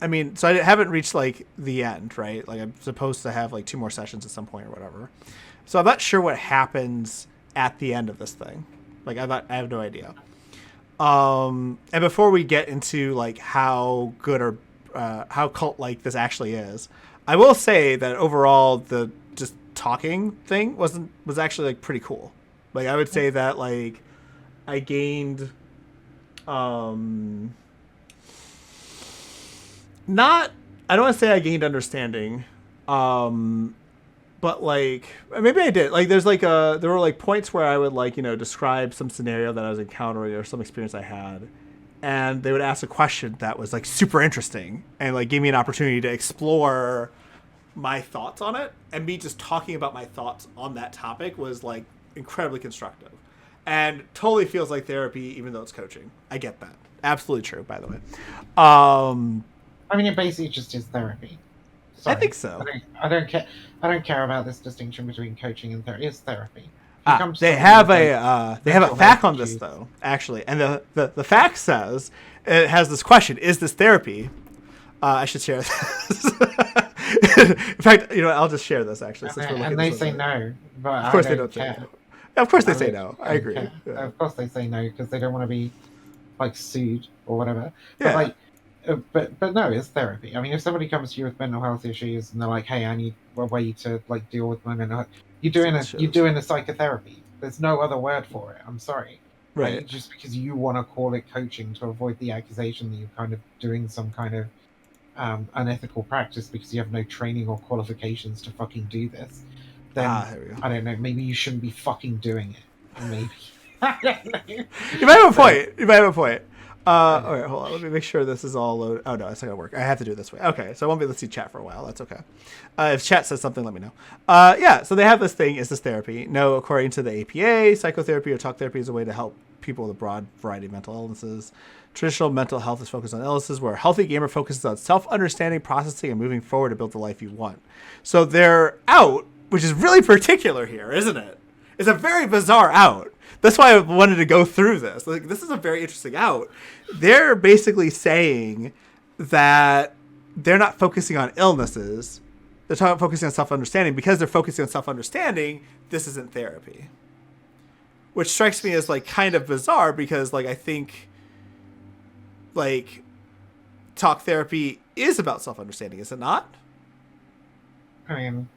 S1: I mean, so I haven't reached like the end, right? Like I'm supposed to have like 2 more sessions at some point or whatever. So I'm not sure what happens at the end of this thing. Like I have no idea. And before we get into like how good or how cult like this actually is, I will say that overall the just talking thing was actually like pretty cool. Like I would say that like I gained not I don't want to say I gained understanding, but like maybe I did. Like there were like points where I would like describe some scenario that I was encountering or some experience I had, and they would ask a question that was like super interesting and like gave me an opportunity to explore my thoughts on it. And me just talking about my thoughts on that topic was like incredibly constructive, and totally feels like therapy, even though it's coaching. I get that. Absolutely true, by the way.
S2: I mean, it basically just is therapy.
S1: I think so.
S2: I don't care. I don't care about this distinction between coaching and therapy. It's therapy.
S1: They have a
S2: mental
S1: fact
S2: health
S1: on this
S2: issues.
S1: though, actually, and the fact says it has this question: is this therapy? I should share this. In fact, I'll just share this actually. Since we're looking
S2: And they
S1: this
S2: say
S1: up.
S2: no, but
S1: Of course
S2: I
S1: they
S2: don't
S1: don't say
S2: care.
S1: no. Of course they
S2: I
S1: say
S2: don't-
S1: no. I
S2: don't
S1: agree.
S2: care.
S1: Yeah.
S2: Of course they say no because they don't want to be like sued or whatever.
S1: Yeah.
S2: But like, but no, it's therapy. I mean, if somebody comes to you with mental health issues and they're like, "Hey, I need a way to like deal with my mental health," you're doing a psychotherapy. There's no other word for it. I'm sorry.
S1: Right.
S2: Like, just because you want to call it coaching to avoid the accusation that you're kind of doing some kind of unethical practice because you have no training or qualifications to fucking do this, then
S1: There we go.
S2: I don't know. Maybe you shouldn't be fucking doing it. Maybe. I don't know.
S1: You might have a point. All right, hold on. Let me make sure this is all loaded. Oh no, it's not gonna work. I have to do it this way. Okay, so I won't be able to see chat for a while. That's okay. If chat says something, let me know. Yeah, so they have this thing. Is this therapy? No, according to the APA, psychotherapy or talk therapy is a way to help people with a broad variety of mental illnesses. Traditional mental health is focused on illnesses, where a healthy gamer focuses on self-understanding, processing, and moving forward to build the life you want. So they're out, which is really particular here, isn't it? It's a very bizarre out. That's why I wanted to go through this. Like, this is a very interesting out. They're basically saying that they're not focusing on illnesses. They're focusing on self-understanding. Because they're focusing on self-understanding, this isn't therapy. Which strikes me as, like, kind of bizarre because, like, I think, like, talk therapy is about self-understanding, is it not?
S2: I mean,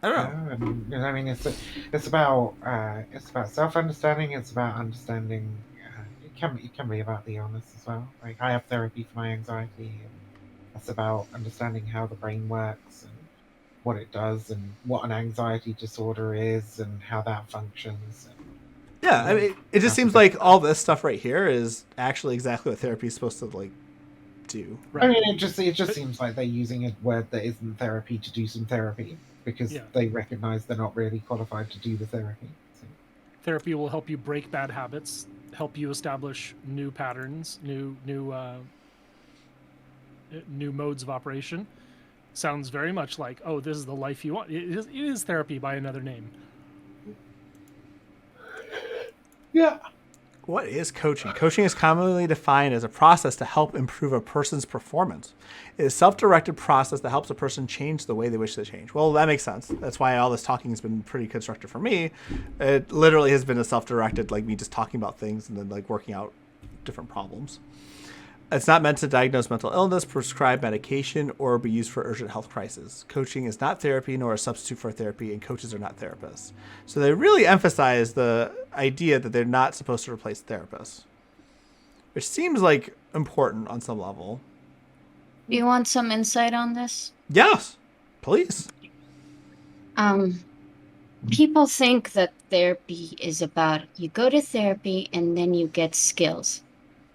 S1: I don't know.
S2: I mean, it's about self-understanding. It's about understanding. It can be about the illness as well. Like, I have therapy for my anxiety, and that's about understanding how the brain works and what it does and what an anxiety disorder is and how that functions.
S1: Yeah, I mean, it just seems like all this stuff right here is actually exactly what therapy is supposed to, like, do.
S2: I mean, it just seems like they're using a word that isn't therapy to do some therapy. because
S4: Yeah.
S2: they recognize they're not really qualified to do the therapy. So,
S4: Therapy will help you break bad habits, help you establish new patterns, new modes of operation. Sounds very much like, oh, this is the life you want. It is therapy by another name.
S2: yeah.
S1: What is coaching? Coaching is commonly defined as a process to help improve a person's performance. It is a self-directed process that helps a person change the way they wish to change. Well, that makes sense. That's why all this talking has been pretty constructive for me. It literally has been a self-directed, like me just talking about things and then like working out different problems. It's not meant to diagnose mental illness, prescribe medication, or be used for urgent health crises. Coaching is not therapy nor a substitute for therapy, and coaches are not therapists. So they really emphasize the idea that they're not supposed to replace therapists, which seems like important on some level.
S3: You want some insight on this?
S1: Yes, please.
S3: People think that therapy is about you go to therapy and then you get skills.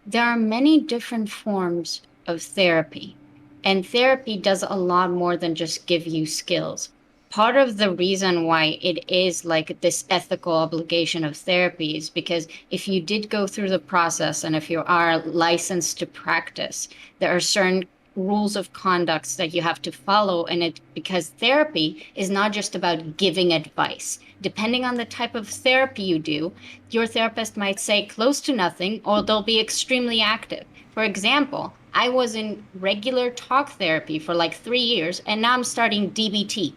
S3: There are many different forms of therapy, and therapy does a lot more than just give you skills. Part of the reason why it is like this ethical obligation of therapy is because if you did go through the process and if you are licensed to practice, there are certain rules of conduct that you have to follow in it, because therapy is not just about giving advice. Depending on the type of therapy you do, your therapist might say close to nothing or they'll be extremely active. For example, I was in regular talk therapy for like 3 years and now I'm starting DBT.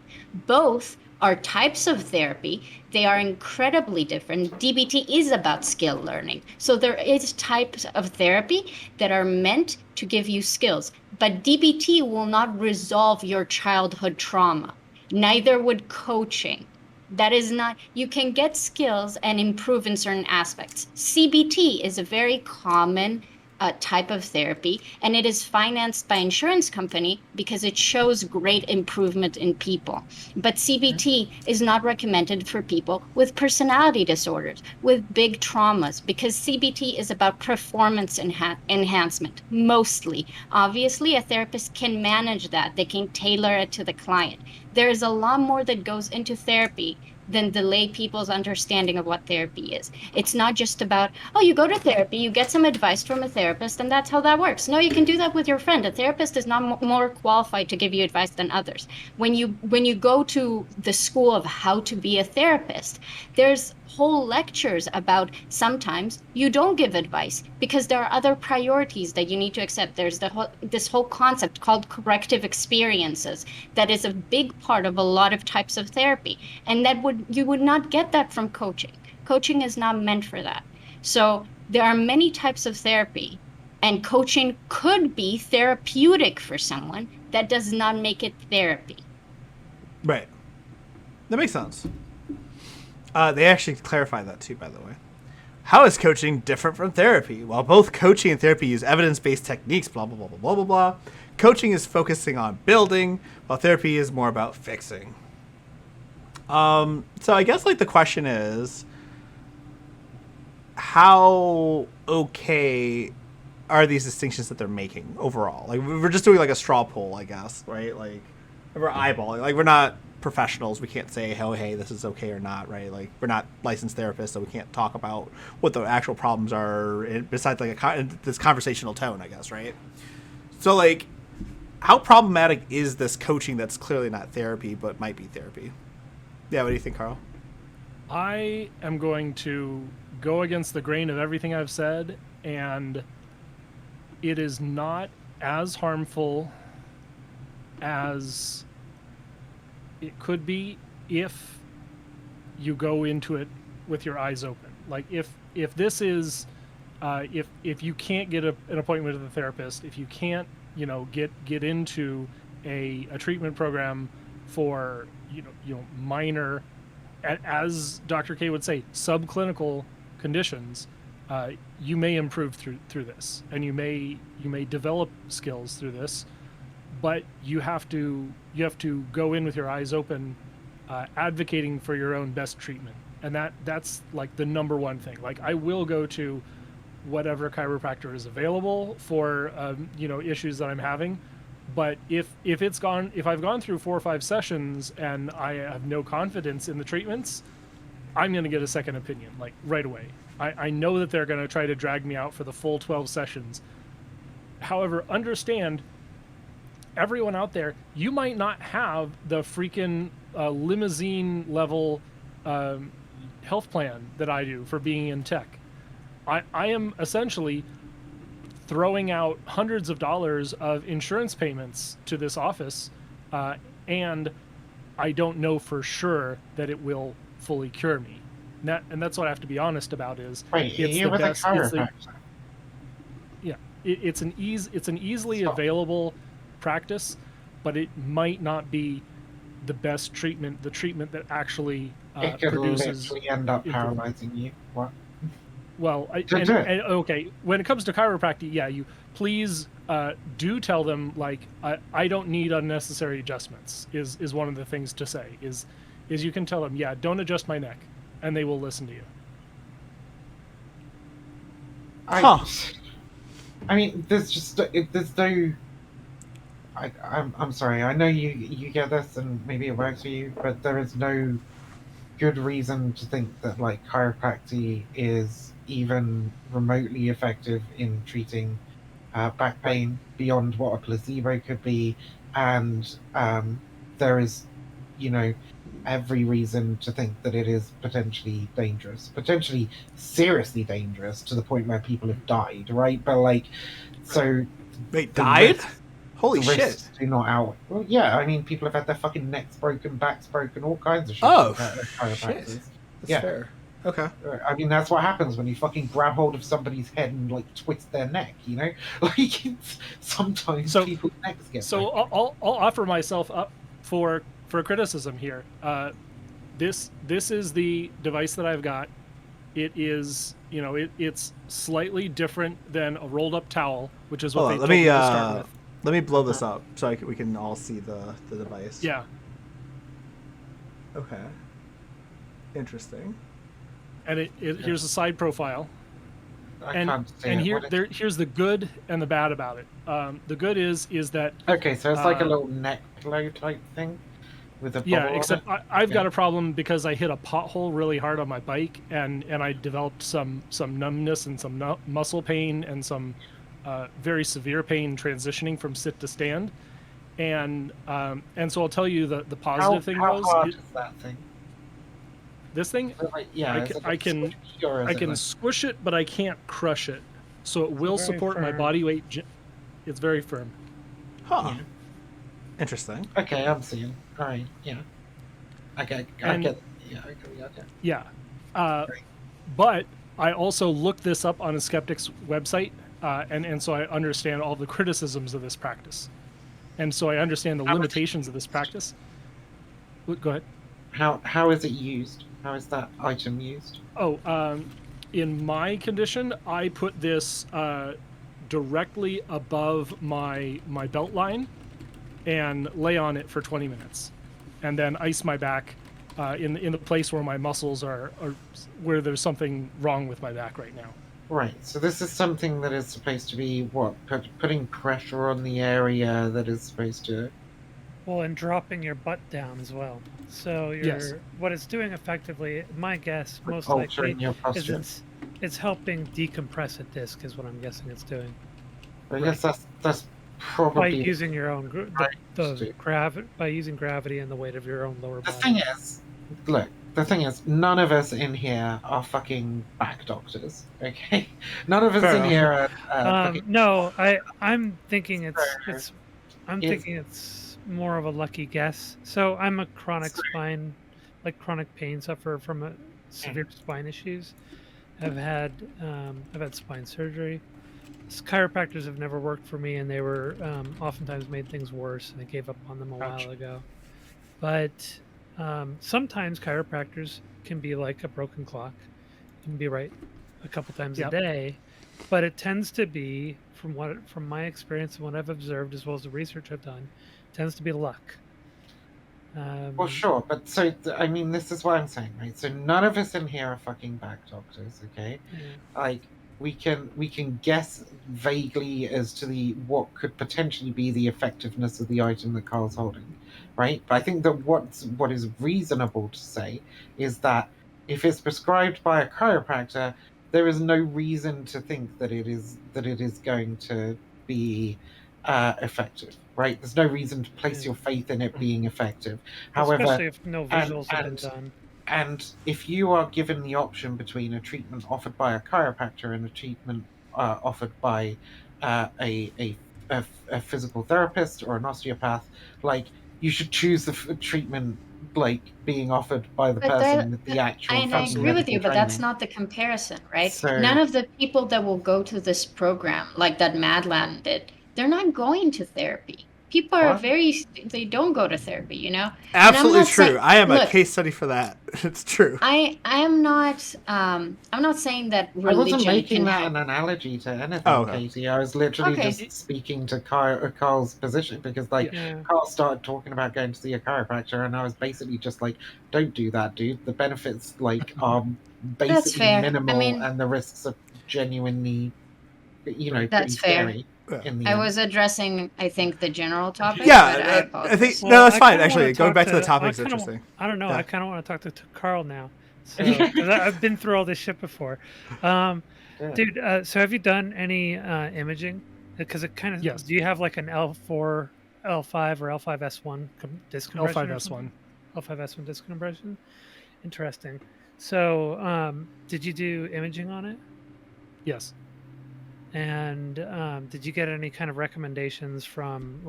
S3: Both are types of therapy. They are incredibly different. DBT is about skill learning. So there is types of therapy that are meant to give you skills, but DBT will not resolve your childhood trauma. Neither would coaching. That is not, you can get skills and improve in certain aspects. CBT is a very common type of therapy, and it is financed by insurance company because it shows great improvement in people. But CBT is not recommended for people with personality disorders, with big traumas, because CBT is about performance enhancement, mostly. Obviously, a therapist can manage that. They can tailor it to the client. There is a lot more that goes into therapy than the lay people's understanding of what therapy is. It's not just about, oh, you go to therapy, you get some advice from a therapist, and that's how that works. No, you can do that with your friend. A therapist is not more qualified to give you advice than others. When you go to the school of how to be a therapist, there's whole lectures about sometimes you don't give advice because there are other priorities that you need to accept. There's this whole concept called corrective experiences that is a big part of a lot of types of therapy, and you would not get that from coaching. Coaching is not meant for that. So there are many types of therapy, and coaching could be therapeutic for someone. That does not make it therapy.
S1: Right. That makes sense. They actually clarify that too, by the way. How is coaching different from therapy? While both coaching and therapy use evidence-based techniques, blah, blah, blah, blah, blah, blah, blah, coaching is focusing on building, while therapy is more about fixing. So I guess like the question is, how okay are these distinctions that they're making overall? Like we're just doing like a straw poll, I guess, right? Like we're eyeballing. Like we're not professionals. We can't say, oh, hey, this is okay or not, right? Like we're not licensed therapists, so we can't talk about what the actual problems are besides like this conversational tone, I guess, right? So like, how problematic is this coaching that's clearly not therapy but might be therapy? Yeah, what do you think, Carl?
S4: I am going to go against the grain of everything I've said, and it is not as harmful as it could be if you go into it with your eyes open. Like if this is if you can't get an appointment with a therapist, if you can't get into a treatment program for minor, as Dr. K would say, subclinical conditions, you may improve through this, and you may develop skills through this, but you have to go in with your eyes open, advocating for your own best treatment, and that's like the number one thing. Like I will go to whatever chiropractor is available for issues that I'm having, But if I've gone through 4 or 5 sessions and I have no confidence in the treatments, I'm going to get a second opinion, like right away. I know that they're going to try to drag me out for the full 12 sessions. However, understand, everyone out there, you might not have the freaking limousine level health plan that I do for being in tech. I am essentially throwing out hundreds of dollars of insurance payments to this office, and I don't know for sure that it will fully cure me. And that's what I have to be honest about. Is
S2: Wait,
S4: it's
S2: you
S4: the
S2: with a
S4: best.
S2: chiropractor?
S4: Yeah, it's an easily available practice, but it might not be the best treatment. The treatment that actually
S2: It could
S4: produces.
S2: literally end up paralyzing you. What?
S4: Well, and okay, when it comes to chiropractic, yeah, you please do tell them, like, I don't need unnecessary adjustments, is one of the things to say, is you can tell them, yeah, don't adjust my neck, and they will listen to you.
S2: I mean, there's no. I'm sorry. I know you get this, and maybe it works for you, but there is no good reason to think that like chiropractic is even remotely effective in treating back pain beyond what a placebo could be, and there is, every reason to think that it is potentially dangerous, potentially seriously dangerous to the point where people have died, right? But like, so
S1: Wait, died?
S2: risks-
S1: Holy
S2: the
S1: shit!
S2: risks do not outweigh. Well, yeah, I mean, people have had their fucking necks broken, backs broken, all kinds of shit.
S1: Oh,
S2: chiropractors.
S1: shit. That's
S2: Yeah.
S1: fair. Okay.
S2: I mean, that's what happens when you fucking grab hold of somebody's head and like twist their neck. Like sometimes people's necks get.
S4: So I'll offer myself up for criticism here. This is the device that I've got. It is, it's slightly different than a rolled up towel, which is what they told me to start with.
S1: Let me blow this up so we can all see the device.
S4: Yeah.
S1: Okay. Interesting.
S4: And here's a side profile.
S2: I
S4: and
S2: can't see
S4: and
S2: it.
S4: here's the good and the bad about it. The good is that
S2: okay, so it's like a little neck pillow type thing with a bubble
S4: except
S2: on it?
S4: I've got a problem because I hit a pothole really hard on my bike, and I developed some numbness and some muscle pain and some very severe pain transitioning from sit to stand, and so I'll tell you the positive thing
S2: how
S4: was
S2: hard is that thing?
S4: This thing, I can squish it, but I can't crush it, so it will support my body weight. It's very firm.
S1: Huh. Yeah. Interesting.
S2: Okay, I'm seeing. All right. Yeah. Okay. I get. Yeah.
S4: Yeah. But I also looked this up on a skeptic's website, and so I understand all the criticisms of this practice, and so I understand the limitations of this practice. Go ahead.
S2: How is it used? How is that item used?
S4: Oh, in my condition, I put this directly above my belt line and lay on it for 20 minutes, and then ice my back in the place where my muscles are where there's something wrong with my back right now.
S2: Right. So this is something that is supposed to be what? Putting pressure on the area that is supposed to.
S5: Well, and dropping your butt down as well. So what it's doing effectively, my guess, most likely, is it's helping decompress a disc, is what I'm guessing it's doing.
S2: I guess that's probably
S5: by using your own by using gravity and the weight of your own lower body.
S2: The thing is, none of us in here are fucking back doctors. Okay, none of us in here are.
S5: No, I'm thinking it's more of a lucky guess. So I'm a chronic chronic pain sufferer from severe spine issues. I've had spine surgery. Chiropractors have never worked for me, and they were oftentimes made things worse, and I gave up on them a while ago. But sometimes chiropractors can be like a broken clock. You can be right a couple times a day, but it tends to be, from my experience and what I've observed, as well as the research I've done, tends to be luck.
S2: Well, sure, but so I mean, this is what I'm saying, right? So none of us in here are fucking back doctors, okay?
S5: Yeah.
S2: Like, we can guess vaguely as to what could potentially be the effectiveness of the item that Carl's holding, right? But I think that what is reasonable to say is that if it's prescribed by a chiropractor, there is no reason to think that it is going to be effective, right? There's no reason to place your faith in it being effective. However,
S5: especially if no
S2: and
S5: visuals have been done.
S2: and if you are given the option between a treatment offered by a chiropractor and a treatment offered by a physical therapist or an osteopath, like, you should choose the treatment like being offered by the
S3: But
S2: person with the actual
S3: and I
S2: fucking
S3: agree with
S2: medical
S3: you, but that's
S2: training.
S3: not the comparison, right?
S2: So-
S3: None of the people that will go to this program, like that Madland did, they're not going to therapy. People are
S2: What?
S3: they don't go to therapy, you know?
S1: Absolutely true.
S3: Saying,
S1: I am a
S3: look,
S1: case study for that. It's true.
S3: I am not I'm not saying that
S2: I
S3: religion
S2: wasn't making
S3: can
S2: that
S3: help.
S2: an analogy to anything,
S1: Oh, okay.
S2: Katie. I was literally
S3: Okay.
S2: just speaking to Carl's position because, like,
S5: Yeah.
S2: Carl started talking about going to see a chiropractor, and I was basically just like, "Don't do that, dude. The benefits, like, are basically
S3: fair. I
S2: minimal,
S3: mean-
S2: and the risks are genuinely, pretty
S3: That's fair.
S2: scary."
S1: Yeah.
S2: In the
S3: I
S2: end.
S3: was addressing, I think, the general topic. but
S1: Yeah, I think
S3: apologize.
S1: no, that's
S5: I
S1: fine.
S5: kinda
S1: Actually,
S5: wanna
S1: going
S5: talk
S1: back to the
S5: to-
S1: topic is
S5: I kinda
S1: interesting.
S5: I don't know.
S1: Yeah.
S5: I kind of want to talk to Carl now. So, 'cause I've been through all this shit before.
S2: Yeah.
S5: Dude, so have you done any imaging? Because it kind of.
S4: Yes.
S5: Do you have like an L4, L5, or L5S1 disc compression? or
S4: L5S1.
S5: something? L5S1 disc compression. Interesting. So, did you do imaging on it?
S4: Yes.
S5: And did you get any kind of recommendations from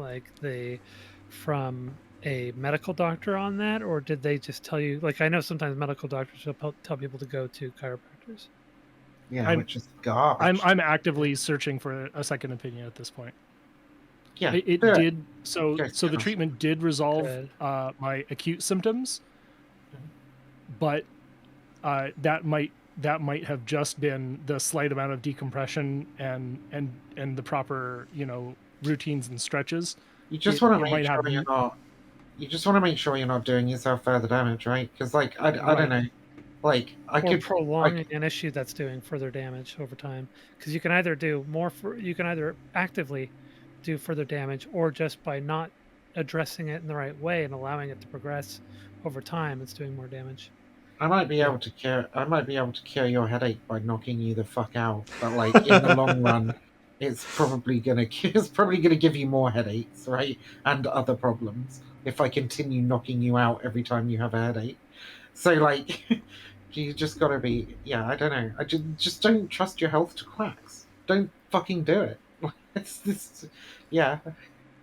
S5: from a medical doctor on that, or did they just tell you? Like, I know sometimes medical doctors will tell people to go to chiropractors.
S2: Yeah, which is garbage.
S4: I'm actively searching for a second opinion at this point.
S2: Yeah,
S4: It
S2: do it.
S4: did so.
S2: Okay,
S4: So the
S2: yes.
S4: treatment did resolve
S5: Good.
S4: my acute symptoms, but that might have just been the slight amount of decompression and the proper routines and stretches.
S2: You just
S4: It-
S2: want
S4: it
S2: to
S4: might
S2: make sure
S4: have-
S2: you're not. You just want to make sure you're not doing yourself further damage, right? Because, like, I
S4: Right.
S2: don't know, like, I
S5: Or
S2: could
S5: prolonging an issue that's doing further damage over time, because you can either do you can either actively do further damage, or just by not addressing it in the right way and allowing it to progress over time, it's doing more damage.
S2: I might be able to cure your headache by knocking you the fuck out, but, like, in the long run, it's probably gonna give you more headaches, right, and other problems if I continue knocking you out every time you have a headache. So, like, you just gotta be, yeah, I don't know. I just don't trust your health to quacks. Don't fucking do it. It's this, yeah.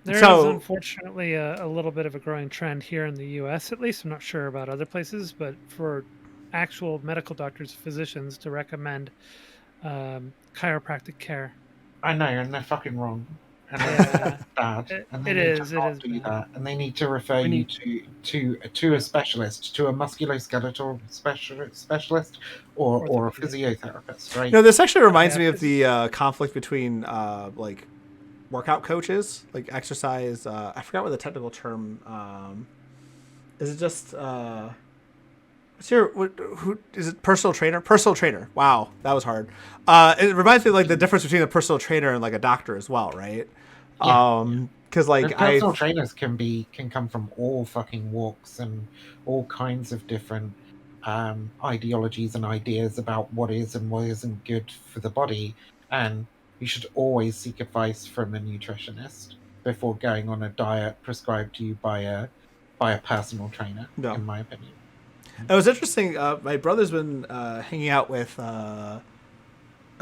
S5: There is
S1: So-
S5: unfortunately a little bit of a growing trend here in the U.S. at least. I'm not sure about other places, but for actual medical doctors, physicians to recommend chiropractic care.
S2: I know, and they're fucking wrong. And
S5: Yeah.
S2: that's bad.
S5: It-
S2: And
S5: it
S2: they need
S5: is,
S2: to
S5: it
S2: not
S5: is
S2: do
S5: bad.
S2: that. And they need to refer
S4: We
S2: you
S4: need-
S2: to a specialist, to a musculoskeletal specialist, or a
S5: Orthopedic.
S2: physiotherapist, right?
S1: You know, this actually reminds
S5: Yeah,
S1: me of the conflict between like workout coaches, like exercise. I forgot what the technical term. Is it just? Who is it? Personal trainer. Personal trainer. Wow, that was hard. It reminds me of, like, the difference between a personal trainer and, like, a doctor as well, right?
S2: Yeah.
S1: Because like
S2: And personal trainers can come from all fucking walks and all kinds of different ideologies and ideas about what is and what isn't good for the body, and you should always seek advice from a nutritionist before going on a diet prescribed to you by a personal trainer.
S1: Yeah.
S2: In my opinion.
S1: It was interesting. My brother's been hanging out with a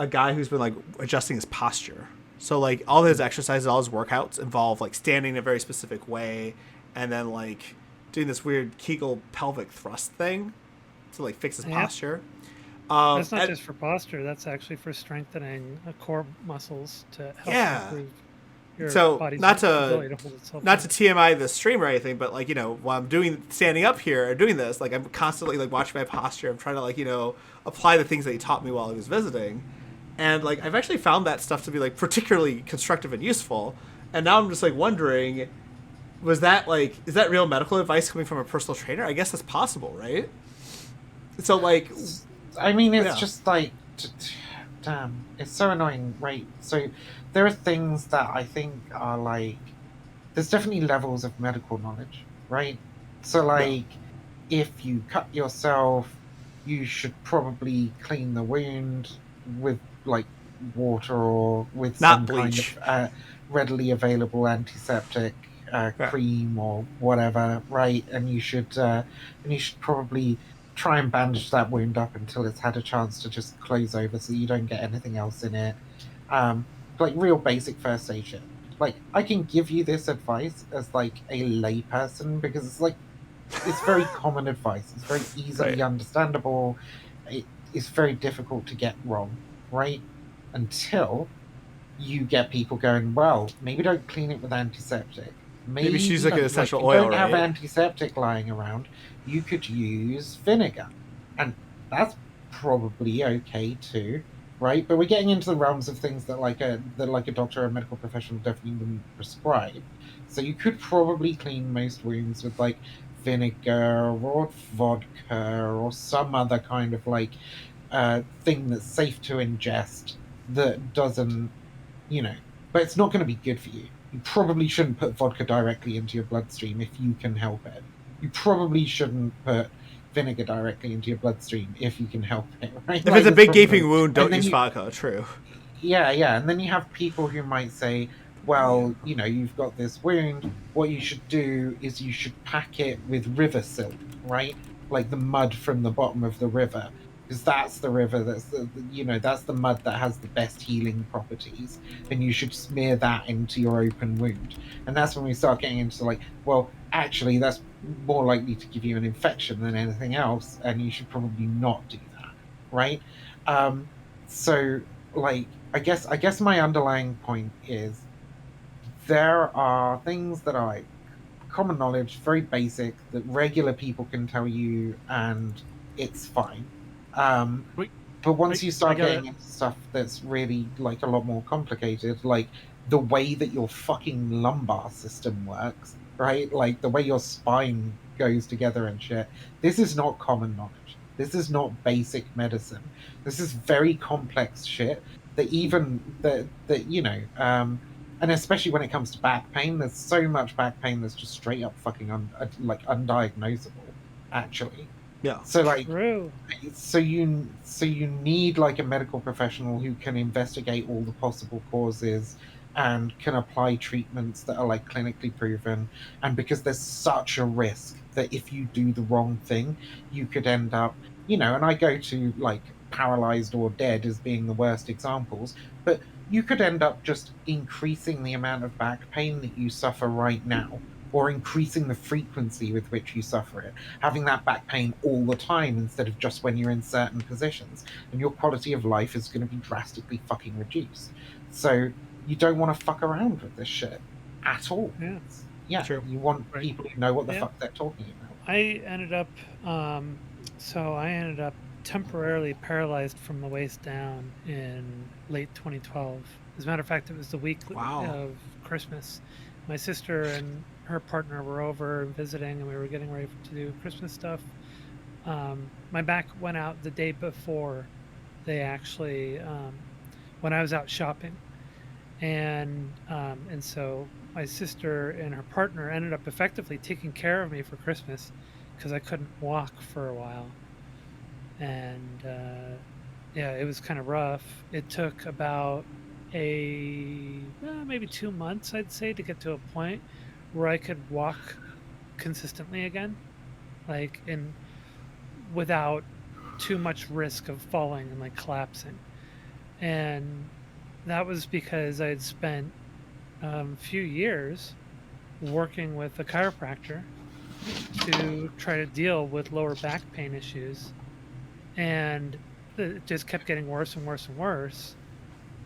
S1: guy who's been, like, adjusting his posture. So, like, all his exercises, all his workouts involve, like, standing in a very specific way, and then, like, doing this weird Kegel pelvic thrust thing to, like, fix his
S5: Yep.
S1: posture.
S5: That's not
S1: and-
S5: just for posture. That's actually for strengthening core muscles to help
S1: Yeah.
S5: improve your
S1: So,
S5: body's
S1: not to-
S5: ability to hold itself.
S1: not
S5: up.
S1: to TMI the stream or anything, but, like, while I'm standing up here or doing this, like, I'm constantly, like, watching my posture. I'm trying to, like, apply the things that he taught me while he was visiting. And, like, I've actually found that stuff to be, like, particularly constructive and useful. And now I'm just, like, wondering, is that real medical advice coming from a personal trainer? I guess that's possible, right? So, like,
S2: I mean, it's
S1: Yeah.
S2: just like damn, it's so annoying, right? So there are things that I think are like, there's definitely levels of medical knowledge, right? So
S1: Yeah.
S2: like, if you cut yourself, you should probably clean the wound with like water or with
S1: Not
S2: some kind
S1: bleach.
S2: of readily available antiseptic
S1: Yeah.
S2: cream or whatever, right? And you should probably try and bandage that wound up until it's had a chance to just close over, so you don't get anything else in it. Um, like real basic first aid shit. Like I can give you this advice as like a layperson because it's like it's very common advice. It's very
S1: Right.
S2: easily understandable. It is very difficult to get wrong, right? Until you get people going, well, maybe don't clean it with antiseptic.
S1: Maybe she's
S2: Maybe
S1: like an
S2: no, like
S1: essential
S2: you
S1: oil,
S2: don't have
S1: right?
S2: antiseptic lying around. You could use vinegar, and that's probably okay too, right? But we're getting into the realms of things that like a doctor or a medical professional definitely wouldn't prescribe. So you could probably clean most wounds with like vinegar or vodka or some other kind of like thing that's safe to ingest that doesn't, you know, but it's not going to be good for you. You probably shouldn't put vodka directly into your bloodstream if you can help it. You probably shouldn't put vinegar directly into your bloodstream if you can help it, right?
S1: If
S2: Like
S1: it's a
S2: that's
S1: big
S2: probably,
S1: gaping wound,
S2: and
S1: don't
S2: then
S1: use
S2: you,
S1: vodka. True.
S2: yeah, yeah, and then you have people who might say, well, you know, you've got this wound. What you should do is you should pack it with river silt, right? Like the mud from the bottom of the river, because that's the river that's you know, that's the mud that has the best healing properties, and you should smear that into your open wound. And that's when we start getting into like, well, actually, that's more likely to give you an infection than anything else, and you should probably not do that, right? Um, so like I guess my underlying point is there are things that are like common knowledge, very basic, that regular people can tell you and it's fine. Um,
S4: Wait,
S2: but once
S4: wait,
S2: you
S4: I
S2: start
S4: gotta.
S2: getting into stuff that's really like a lot more complicated, like the way that your fucking lumbar system works, right? Like the way your spine goes together and shit. This is not common knowledge. This is not basic medicine. This is very complex shit that even that you know, and especially when it comes to back pain, there's so much back pain that's just straight up fucking like undiagnosable, actually.
S1: Yeah.
S2: So like
S5: True.
S2: so you need like a medical professional who can investigate all the possible causes and can apply treatments that are like clinically proven. And because there's such a risk that if you do the wrong thing, you could end up, you know, and I go to like paralyzed or dead as being the worst examples, but you could end up just increasing the amount of back pain that you suffer right now, or increasing the frequency with which you suffer it, having that back pain all the time instead of just when you're in certain positions, and your quality of life is going to be drastically fucking reduced. So you don't want to fuck around with this shit at all.
S5: Yeah.
S2: Yeah,
S1: True.
S2: you want
S4: Right.
S2: people who know what the
S5: Yeah.
S2: fuck they're talking about.
S5: I ended up, I ended up temporarily paralyzed from the waist down in late 2012. As a matter of fact, it was the week
S1: Wow.
S5: of Christmas. My sister and her partner were over visiting, and we were getting ready to do Christmas stuff. My back went out the day before they actually, when I was out shopping, and so my sister and her partner ended up effectively taking care of me for Christmas because I couldn't walk for a while, and yeah, it was kind of rough. It took about maybe 2 months, I'd say, to get to a point where I could walk consistently again, like in without too much risk of falling and like collapsing. And that was because I had spent a few years working with a chiropractor to try to deal with lower back pain issues, and it just kept getting worse and worse and worse.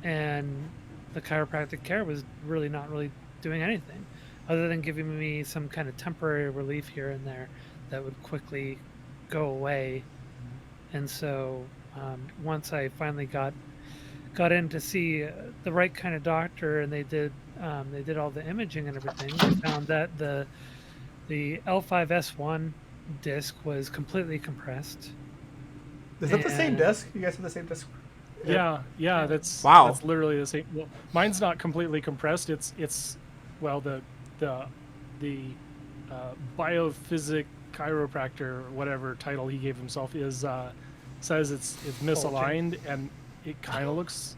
S5: And the chiropractic care was really not really doing anything other than giving me some kind of temporary relief here and there that would quickly go away. And so once I finally got in to see the right kind of doctor, and they did all the imaging and everything, they found that the L5S1 disc was completely compressed.
S1: Is that the same
S5: And
S1: disc? You guys have the same disc?
S4: Yeah, that's
S1: Wow.
S4: That's literally the same. Well, mine's not completely compressed. It's well the biophysic chiropractor, or whatever title he gave himself, is says it's misaligned, and it kind of looks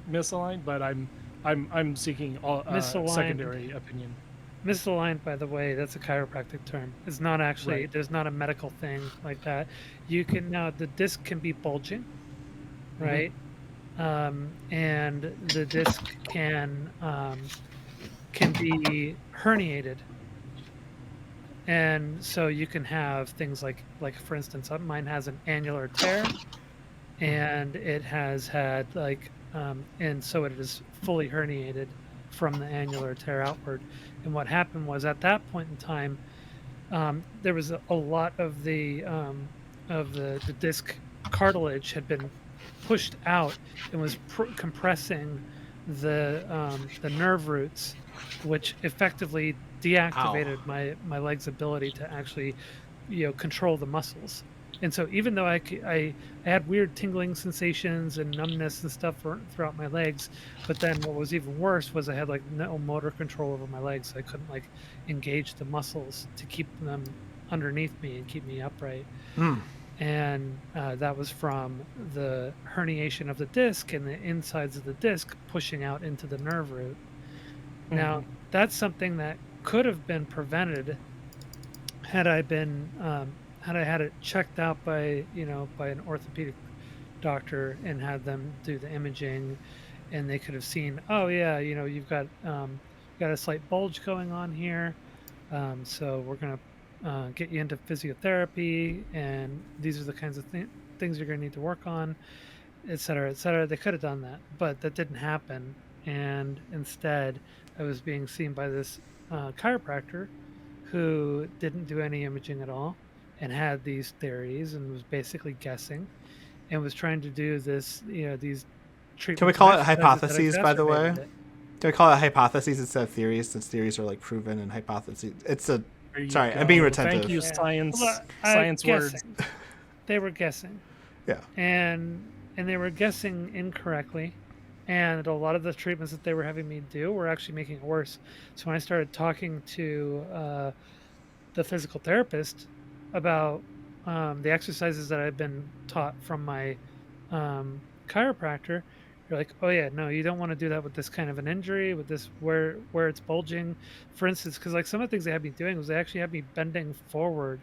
S4: misaligned, but I'm seeking
S5: Misaligned.
S4: secondary opinion.
S5: Misaligned, by the way, that's a chiropractic term. It's not actually,
S4: Right.
S5: there's not a medical thing like that. You can, now the disc can be bulging, right? And the disc can be herniated. And so you can have things like for instance, mine has an annular tear, and it has had and so it is fully herniated from the annular tear outward. And what happened was, at that point in time, there was a lot of the disc cartilage had been pushed out and was compressing the nerve roots, which effectively deactivated my leg's ability to actually, control the muscles. And so even though I had weird tingling sensations and numbness and stuff throughout my legs, but then what was even worse was I had no motor control over my legs. So I couldn't engage the muscles to keep them underneath me and keep me upright. And that was from the herniation of the disc and the insides of the disc pushing out into the nerve root. Now, that's something that could have been prevented had I had it checked out by an orthopedic doctor and had them do the imaging, and they could have seen, oh yeah, you've got a slight bulge going on here, so we're gonna get you into physiotherapy, and these are the kinds of things you're gonna need to work on, etc., etc. They could have done that, but that didn't happen, and instead I was being seen by this chiropractor who didn't do any imaging at all and had these theories and was basically guessing and was trying to do this, these treatments.
S1: Can we call it hypotheses, by the way? Can we call it hypotheses instead of theories, since theories are proven and hypotheses? Sorry, I'm being retentive.
S4: Thank you, science.
S5: Well,
S4: science words.
S5: They were guessing.
S1: Yeah.
S5: And they were guessing incorrectly. And a lot of the treatments that they were having me do were actually making it worse. So when I started talking to the physical therapist about the exercises that I've been taught from my chiropractor, you're like, oh yeah, no, you don't want to do that with this kind of an injury, with this where it's bulging. For instance, because some of the things they had me doing was they actually had me bending forward.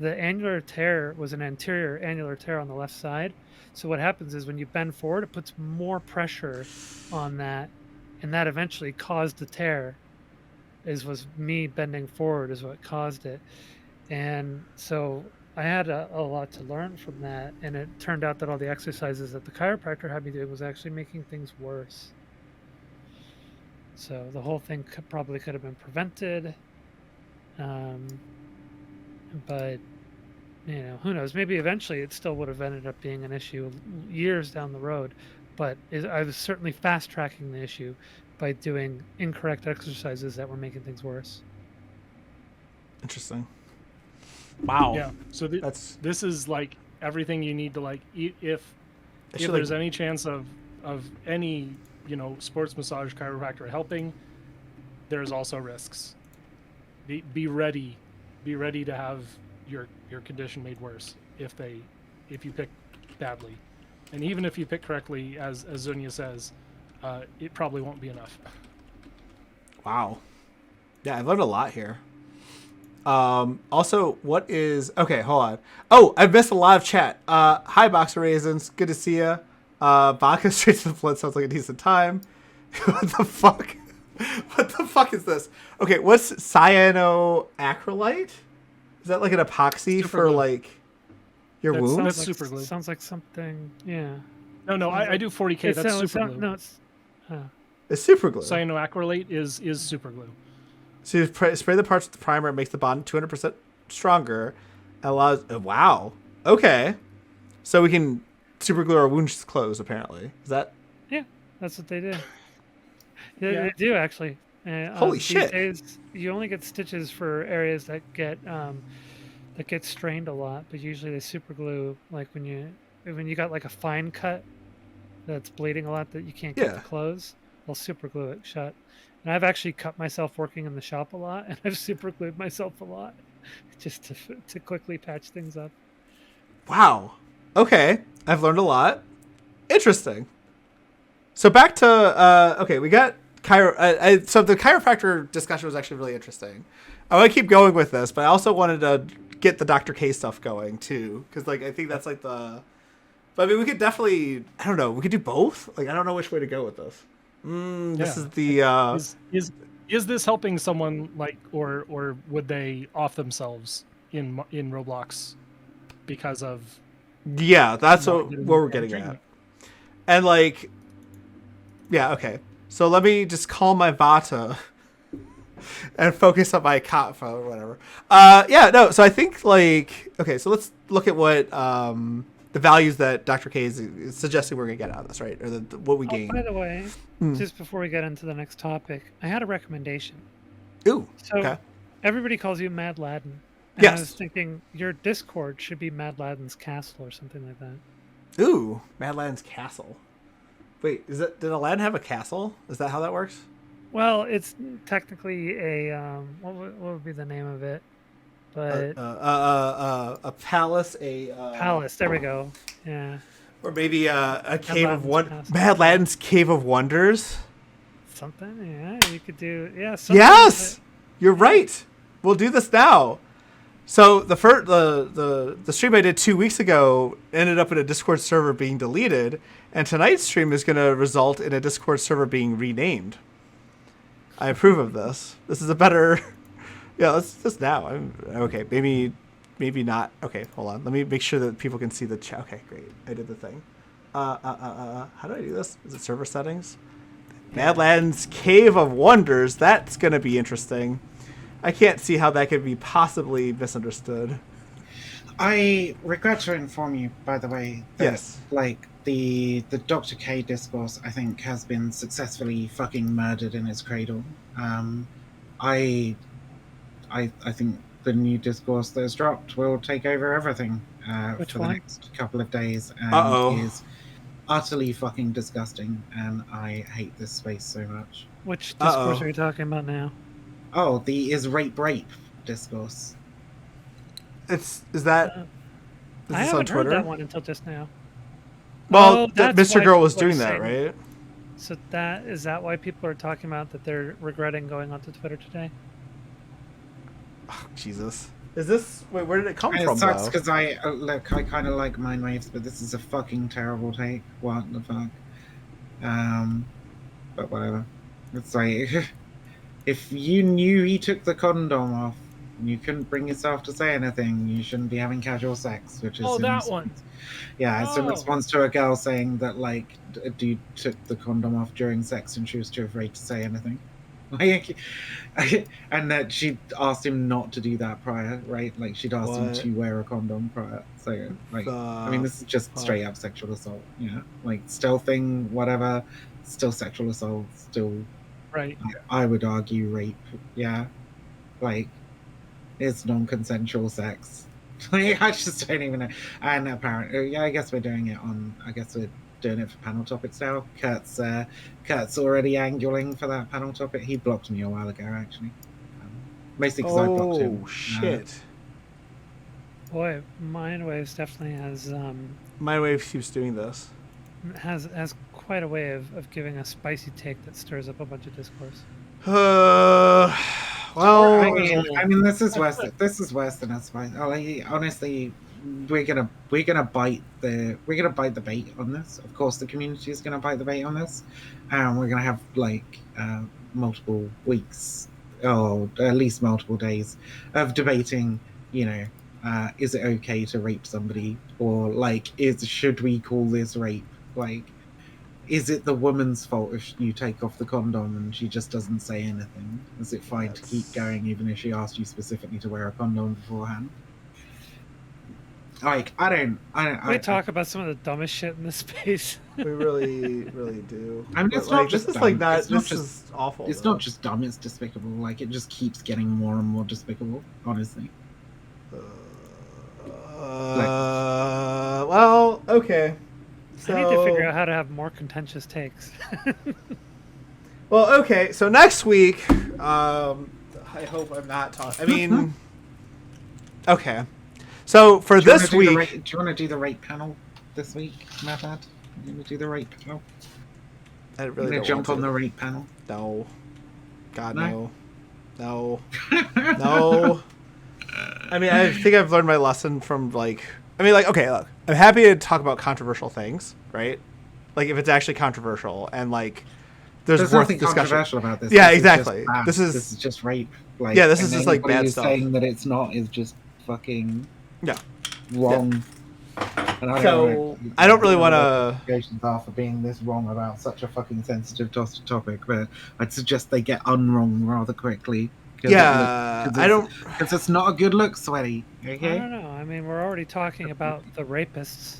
S5: The annular tear was an anterior annular tear on the left side. So what happens is when you bend forward, it puts more pressure on that, and that eventually caused the tear. Was me bending forward is what caused it. And so I had a lot to learn from that, and it turned out that all the exercises that the chiropractor had me doing was actually making things worse. So the whole thing probably could have been prevented, but who knows? Maybe eventually it still would have ended up being an issue years down the road, but I was certainly fast-tracking the issue by doing incorrect exercises that were making things worse.
S1: Interesting. Wow.
S4: Yeah. So this is everything you need to if there's any chance of any sports massage chiropractor helping, there's also risks. Be ready to have your condition made worse if you pick badly, and even if you pick correctly, as Zonia says, it probably won't be enough.
S1: Wow. Yeah, I've learned a lot here. Also, okay, hold on. Oh, I've missed a lot of chat. Hi, Boxer Raisins. Good to see ya. Vodka straight to the blood sounds like a decent time. What the fuck? What the fuck is this? Okay, what's cyanoacrylite? Is that an epoxy for your wounds?
S4: That's super glue.
S5: Sounds like something, yeah.
S4: No, I do 40K. That's super glue.
S5: No,
S1: it's super glue.
S4: Cyanoacrylate is super glue.
S1: So you spray the parts with the primer, it makes the bond 200% stronger. Allows. Wow. Okay. So we can super glue our wounds closed, apparently. Is that?
S5: Yeah, that's what they do. They do, actually.
S1: Holy shit.
S5: These days, you only get stitches for areas that get strained a lot, but usually they super glue when you got a fine cut that's bleeding a lot that you can't get
S1: Yeah.
S5: to close, I'll super glue it shut. And I've actually cut myself working in the shop a lot, and I've super glued myself a lot just to quickly patch things up.
S1: Wow. Okay, I've learned a lot. Interesting. So back to okay, we got so the chiropractor discussion was actually really interesting. I want to keep going with this, but I also wanted to get the Dr. K stuff going too, because like I think that's like the. But I mean, we could definitely. I don't know. We could do both. Like I don't know which way to go with this. This is the.
S4: Is this helping someone like, or would they off themselves in Roblox because of?
S1: Yeah, that's
S4: not
S1: what
S4: getting
S1: we're
S4: the
S1: getting
S4: treatment?
S1: at. And like, yeah, okay. So let me just calm my Vata and focus on my Kapha or whatever. Yeah, no. So I think like, okay. So let's look at what the values that Dr. K is suggesting we're gonna get out of this, right? Or what we gain.
S5: By the way, just before we get into the next topic, I had a recommendation.
S1: Ooh.
S5: So
S1: Okay.
S5: everybody calls you Mad Laden. And I was
S1: Yes.
S5: thinking your Discord should be Mad Laden's Castle or something like that.
S1: Ooh. Mad Aladdin's castle. Wait, did Aladdin have a castle? Is that how that works?
S5: Well, it's technically a what would be the name of it? But
S1: A palace,
S5: palace. There we go. Yeah,
S1: or maybe a cave of
S5: Aladdin's castle.
S1: Mad Aladdin's Cave of Wonders.
S5: something. Yeah, you could do. Yeah. Something
S1: Yes, you're right. We'll do this now. So the stream I did 2 weeks ago ended up in a Discord server being deleted, and tonight's stream is going to result in a Discord server being renamed. I approve of this. This is a better. Yeah, let's just now. Okay, maybe not. Okay, hold on. Let me make sure that people can see the chat. Okay, great. I did the thing. How do I do this? Is it server settings? Badlands Cave of Wonders. That's gonna be interesting. I can't see how that could be possibly misunderstood.
S2: I regret to inform you, by the way, that
S1: Yes.
S2: like the Dr. K discourse, I think, has been successfully fucking murdered in its cradle. I think the new discourse that has dropped will take over everything for the
S5: one?
S2: next couple of days, and
S1: Uh-oh.
S2: is utterly fucking disgusting. And I hate this space so much.
S5: Which discourse
S1: Uh-oh.
S5: are you talking about now?
S2: Oh, the is rape discourse.
S1: Is that? Is
S5: I
S1: this
S5: haven't
S1: on Twitter?
S5: heard that one until just now.
S1: Well,
S5: Oh, that's
S1: Mr.
S5: why
S1: Girl was
S5: people are
S1: doing that,
S5: saying-
S1: right?
S5: So is that why people are talking about that they're regretting going onto Twitter today?
S1: Oh, Jesus. Is this? Wait, where did it come
S2: And
S1: from?
S2: it sucks
S1: Though?
S2: because I kind of like mind waves, but this is a fucking terrible take. What the fuck? But whatever. It's like if you knew he took the condom off and you couldn't bring yourself to say anything, you shouldn't be having casual sex. Which is
S4: Oh,
S2: in
S4: that
S2: response-
S4: one.
S2: Yeah, it's in
S4: Oh.
S2: response to a girl saying that like a dude took the condom off during sex and she was too afraid to say anything. Like, and that she asked him not to do that prior, right? Like she'd asked him
S1: What?
S2: to wear a condom prior. So like, I mean, this is just straight up sexual assault. Yeah, like stealthing, whatever, still sexual assault, still.
S4: Right.
S2: I would argue rape. Yeah, like it's non-consensual sex. Like, I just don't even know. And apparently, yeah, I guess we're doing it on. I guess we're doing it for panel topics now. Kurt's already angling for that panel topic. He blocked me a while ago, actually. Mostly because I blocked him.
S1: Oh shit!
S5: Boy, Mindwaves definitely has
S1: Mindwave keeps doing this.
S5: has quite a way of giving a spicy take that stirs up a bunch of discourse.
S1: Well,
S2: I mean, this is worse. This is worse than us. Honestly, we're gonna bite the bait on this. Of course, the community is gonna bite the bait on this, and we're gonna have like multiple weeks, or at least multiple days, of debating. You know, is it okay to rape somebody, or like, should we call this rape? Like, is it the woman's fault if you take off the condom and she just doesn't say anything? Is it fine to keep going even if she asked you specifically to wear a condom beforehand? Like, I don't.
S5: We talk about some of the dumbest shit in this space.
S1: we really do.
S2: I mean,
S1: But,
S2: it's not
S1: like,
S2: just
S1: this is
S2: dumb.
S1: like not.
S2: It's not
S1: This
S2: just-
S1: is awful.
S2: It's
S1: though.
S2: not just dumb; it's despicable. Like, it just keeps getting more and more despicable. Honestly.
S1: Well, okay.
S5: I need to figure out how to have more contentious takes.
S1: Well, okay. So next week, I hope I'm not talking. I mean, okay. So for this week,
S2: do you want to do the right panel this week, Matt? You want to do the right panel?
S1: I really don't
S2: jump
S1: want
S2: on
S1: to.
S2: the right panel.
S1: No. God,
S2: No?
S1: no. No. I mean, I think I've learned my lesson from, like... I mean, like, okay, look. I'm happy to talk about controversial things, right? Like, if it's actually controversial and, like, there's worth
S2: nothing
S1: discussion.
S2: Controversial about this.
S1: Yeah,
S2: This
S1: exactly.
S2: Is just bad.
S1: This
S2: is just rape. Like,
S1: yeah, this is just, like, bad
S2: who's
S1: stuff.
S2: saying that it's not is just fucking wrong.
S1: Yeah.
S2: And I
S1: don't really want to...
S2: Investigations are for being this wrong about such a fucking sensitive topic, but I'd suggest they get unwrong rather quickly.
S1: Yeah, I don't...
S2: Because it's not a good look, Sweaty. Okay?
S5: I don't know. I mean, we're already talking about the rapists.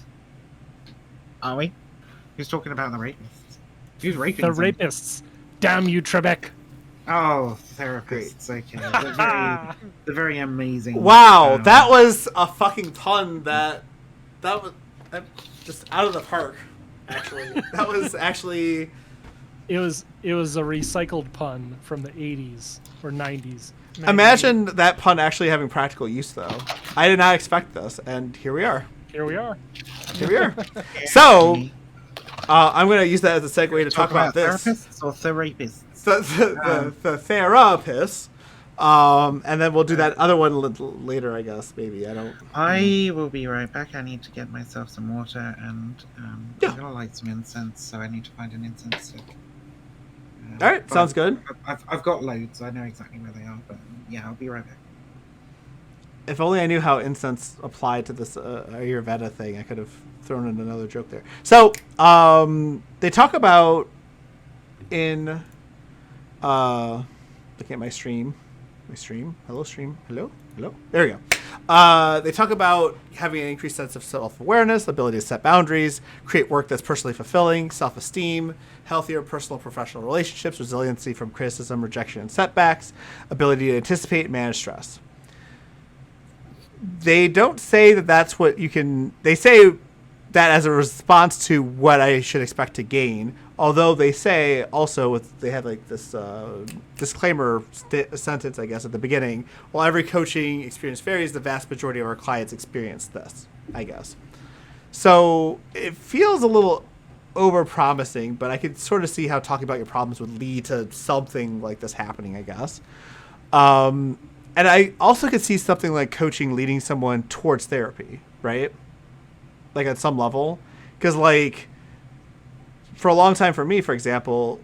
S2: Are we? Who's talking about the rapists? Who's raping
S4: The
S2: them?
S4: rapists. Damn you, Trebek.
S2: Oh, therapists. Okay. They're very amazing.
S1: Wow, that was a fucking pun that was just out of the park, actually. That was actually...
S4: It was a recycled pun from the 80s or 90s.
S1: Imagine that pun actually having practical use, though. I did not expect this, and here we are.
S4: Here we are.
S1: Here we are. So, I'm going to use that as a segue to talk about this.
S2: Therapists or therapists?
S1: The therapists. And then we'll do that other one later, I guess. Maybe
S2: I will be right back. I need to get myself some water, and I'm gonna light some incense. So I need to find an incense stick.
S1: All right, sounds good.
S2: I've got loads. I know exactly where they are, but yeah, I'll be right back.
S1: If only I knew how incense applied to this Ayurveda thing, I could have thrown in another joke there. So, they talk about in looking at my stream. Hello, stream. Hello. There we go. They talk about having an increased sense of self-awareness, ability to set boundaries, create work that's personally fulfilling, self-esteem, healthier personal and professional relationships, resiliency from criticism, rejection, and setbacks, ability to anticipate and manage stress. They don't say that that's what you can... They say that as a response to what I should expect to gain, although they say also they have like this disclaimer sentence, I guess, at the beginning. While every coaching experience varies, the vast majority of our clients experience this, I guess. So it feels a little over-promising, but I could sort of see how talking about your problems would lead to something like this happening, I guess. And I also could see something like coaching leading someone towards therapy, right? Like at some level. Because like, for a long time for me, for example,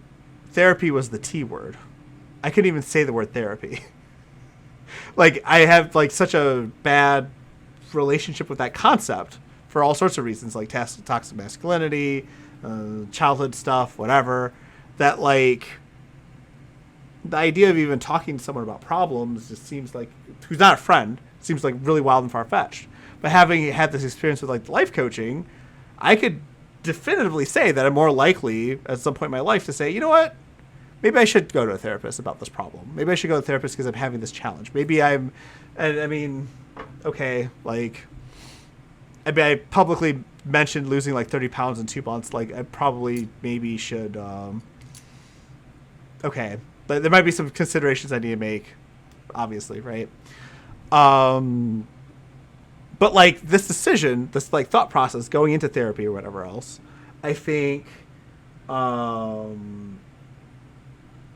S1: therapy was the T word. I couldn't even say the word therapy. Like, I have like such a bad relationship with that concept for all sorts of reasons, like toxic masculinity, childhood stuff, whatever, that like the idea of even talking to someone about problems just seems like, who's not a friend, seems like really wild and far-fetched. But having had this experience with like life coaching, I could definitively say that I'm more likely at some point in my life to say, you know what, maybe I should go to a therapist about this problem. Maybe I should go to a therapist because I'm having this challenge. Maybe and I mean, okay, like, I mean, I publicly mentioned losing like 30 pounds in 2 months. Like, I probably maybe should, okay, but there might be some considerations I need to make, obviously, right? But like this decision, this like thought process going into therapy or whatever else, I think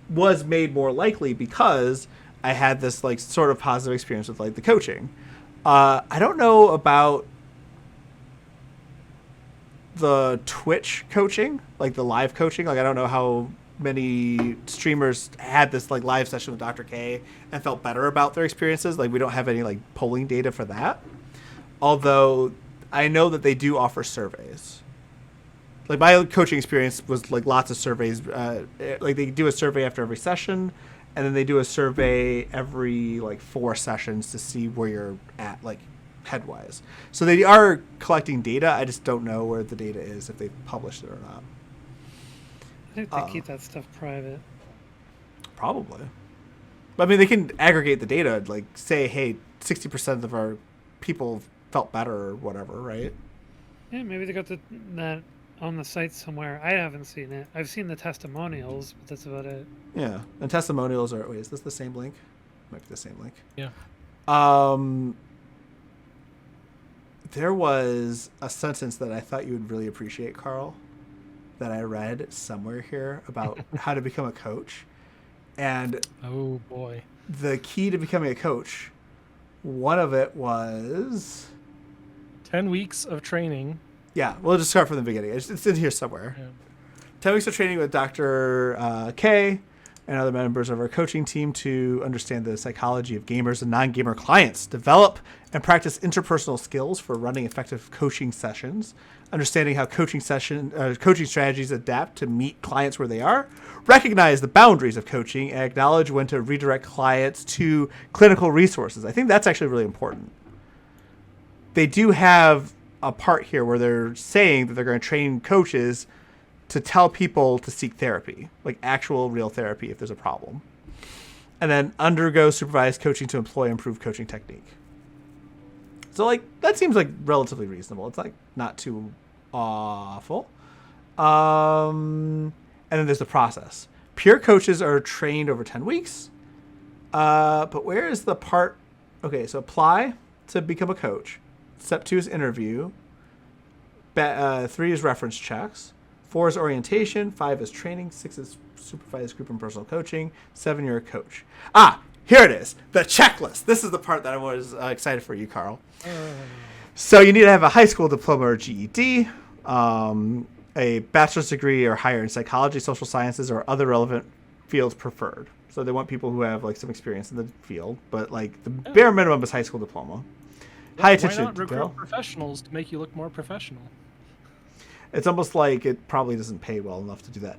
S1: was made more likely because I had this like sort of positive experience with like the coaching. I don't know about the Twitch coaching, like the live coaching. Like I don't know how many streamers had this like live session with Dr. K and felt better about their experiences. Like we don't have any like polling data for that. Although I know that they do offer surveys. Like my coaching experience was like lots of surveys. Like they do a survey after every session, and then they do a survey every like 4 sessions to see where you're at, like headwise. So they are collecting data. I just don't know where the data is, if they've published it or not.
S5: I think they keep that stuff private.
S1: Probably. But I mean, they can aggregate the data, like say, hey, 60% of our people felt better or whatever, right?
S5: Yeah, maybe they got that on the site somewhere. I haven't seen it. I've seen the testimonials, but that's about it.
S1: Yeah, and testimonials are. Wait, is this the same link? Might be the same link.
S4: Yeah.
S1: There was a sentence that I thought you would really appreciate, Carl, that I read somewhere here about how to become a coach. And
S4: Oh boy.
S1: the key to becoming a coach, one of it was...
S4: 10 weeks of training.
S1: Yeah, we'll just start from the beginning. It's in here somewhere.
S4: Yeah.
S1: 10 weeks of training with Dr. Katee and other members of our coaching team to understand the psychology of gamers and non-gamer clients, develop and practice interpersonal skills for running effective coaching sessions, understanding how coaching strategies adapt to meet clients where they are, recognize the boundaries of coaching, and acknowledge when to redirect clients to clinical resources. I think that's actually really important. They do have a part here where they're saying that they're going to train coaches to tell people to seek therapy, like actual real therapy if there's a problem. And then undergo supervised coaching to employ improved coaching technique. So like that seems like relatively reasonable. It's like not too awful. And then there's the process. Peer coaches are trained over 10 weeks. But where is the part? Okay, so apply to become a coach. Step 2 is interview. 3 is reference checks. 4 is orientation, 5 is training, 6 is supervised group and personal coaching, 7 you're a coach. Here it is, the checklist. This is the part that I was excited for you, Carl. So you need to have a high school diploma or GED, a bachelor's degree or higher in psychology, social sciences, or other relevant fields preferred. So they want people who have like some experience in the field, but like the bare minimum is high school diploma. High attention
S4: Why not
S1: to detail.
S4: recruit professionals to make you look more professional?
S1: It's almost like it probably doesn't pay well enough to do that.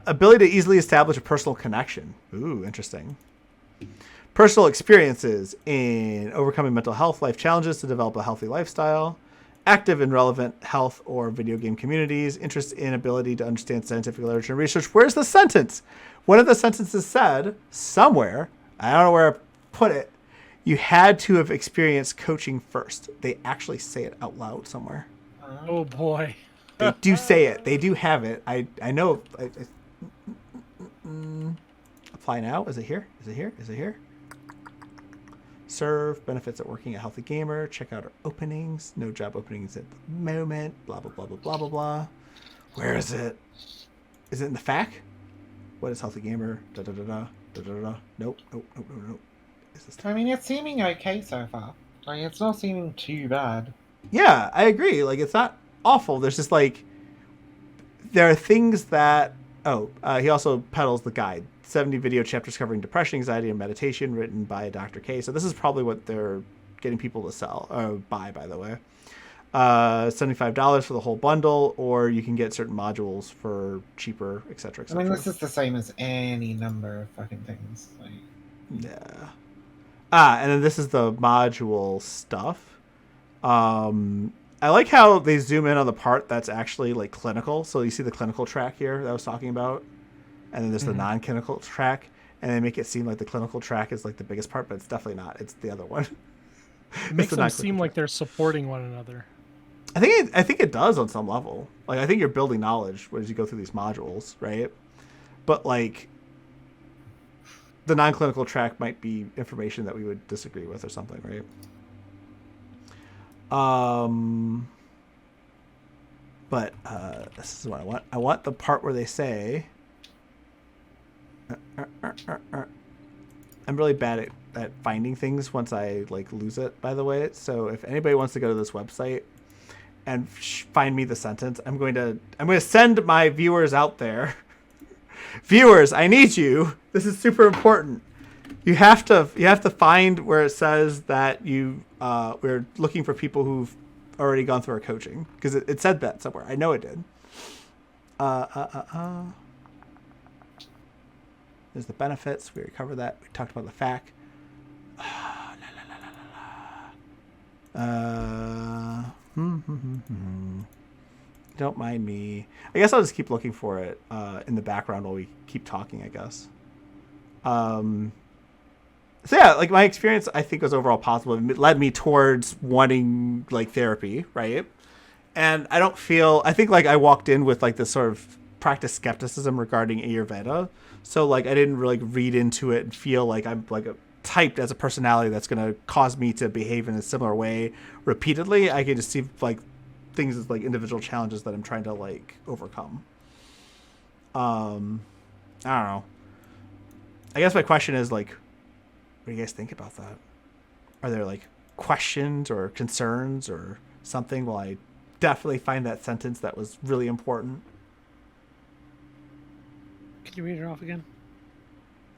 S1: Ability to easily establish a personal connection. Ooh, interesting. Personal experiences in overcoming mental health life challenges to develop a healthy lifestyle. Active in relevant health or video game communities. Interest in ability to understand scientific literature and research. Where's the sentence? One of the sentences said somewhere, I don't know where I put it, you had to have experienced coaching first. They actually say it out loud somewhere.
S4: Oh boy.
S1: They do say it. They do have it. I know. Apply now. Is it here? Is it here? Is it here? Serve. Benefits at working a healthy gamer. Check out our openings. No job openings at the moment. Blah, blah, blah, blah, blah, blah, blah. Where is it? Is it in the FAQ? What is healthy gamer? Da, da, da, da, da, da, da. Nope. Nope. Nope. Nope. Nope. Is this
S2: I mean, it's seeming okay so far. Like, it's not seeming too bad.
S1: Yeah, I agree. Like, it's not awful. There's just like, there are things that, he also peddles the guide. 70 video chapters covering depression, anxiety, and meditation, written by Dr. K. So this is probably what they're getting people to sell, or buy, by the way. $75 for the whole bundle, or you can get certain modules for cheaper, etc.,
S2: I
S1: etc.
S2: mean, this is the same as any number of fucking things. Like,
S1: Yeah. And then this is the module stuff. I like how they zoom in on the part that's actually like clinical. So you see the clinical track here that I was talking about, and then there's the non-clinical track, and they make it seem like the clinical track is like the biggest part, but it's definitely not. It's the other one.
S4: It makes them seem like they're supporting one another.
S1: I think it does on some level. Like I think you're building knowledge as you go through these modules, right? But like the non-clinical track might be information that we would disagree with or something, right? But this is what I want. I want the part where they say, I'm really bad at finding things once I like lose it, by the way. So if anybody wants to go to this website and find me the sentence, I'm going to send my viewers out there. Viewers, I need you. This is super important. You have to find where it says that we're looking for people who've already gone through our coaching, because it said that somewhere. I know it did. There's the benefits. We already covered that. We talked about the FAQ. Don't mind me. I guess I'll just keep looking for it in the background while we keep talking, I guess. So yeah, like my experience, I think was overall positive. It led me towards wanting like therapy, right? And I think like I walked in with like this sort of practice skepticism regarding Ayurveda. So like I didn't really read into it and feel like I'm like typed as a personality that's going to cause me to behave in a similar way repeatedly. I can just see like things as like individual challenges that I'm trying to like overcome. I don't know. I guess my question is like, what do you guys think about that? Are there like questions or concerns or something? Well, I definitely find that sentence that was really important.
S5: Can you read it off again?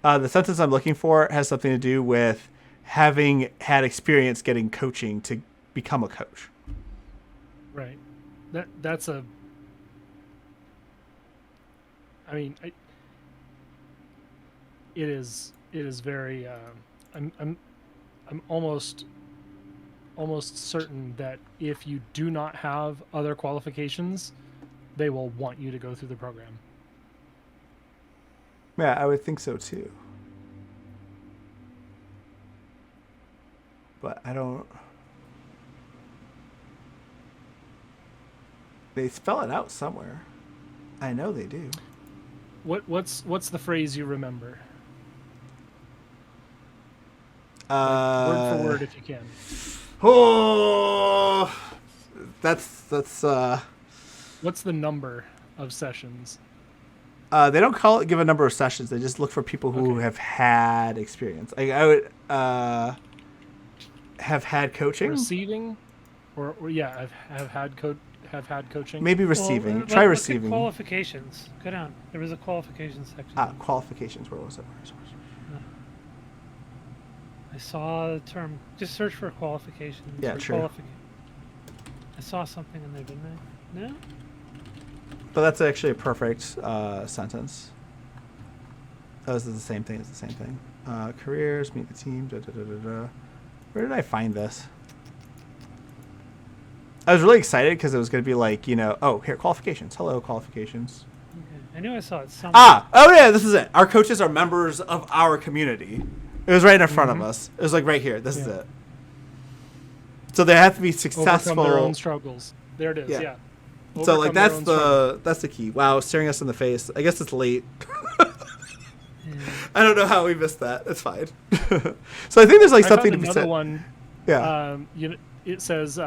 S1: The sentence I'm looking for has something to do with having had experience getting coaching to become a coach.
S4: Right. That's a. I mean, it is very. I'm almost certain that if you do not have other qualifications, they will want you to go through the program.
S1: Yeah, I would think so too. But I don't. They spell it out somewhere. I know they do.
S4: What's the phrase you remember? Word for word, if you can.
S1: Oh, that's.
S4: What's the number of sessions?
S1: They don't give a number of sessions. They just look for people who have had experience. Like I would have had coaching.
S4: Receiving, or yeah, have had coaching.
S1: Maybe receiving.
S5: Well,
S1: Try
S5: look
S1: receiving.
S5: at qualifications. Go down. There was a qualifications section.
S1: Qualifications. Where was it?
S5: I saw the term. Just search for qualifications.
S1: Yeah, true.
S5: I saw something in there, didn't I? No.
S1: But that's actually a perfect sentence. That was the same thing. It's the same thing. Careers, meet the team. Da, da, da, da, da. Where did I find this? I was really excited because it was going to be like, oh, here, qualifications. Hello, qualifications.
S5: Okay. I knew I saw it somewhere.
S1: Oh yeah, this is it. Our coaches are members of our community. It was right in front of us. It was like right here. This is it. So they have to be successful.
S4: Overcome their own struggles. There it is. Yeah.
S1: So like that's the key. Wow, staring us in the face. I guess it's late. I don't know how we missed that. It's fine. So I think there's like something to be said.
S4: Another one.
S1: Yeah.
S4: It says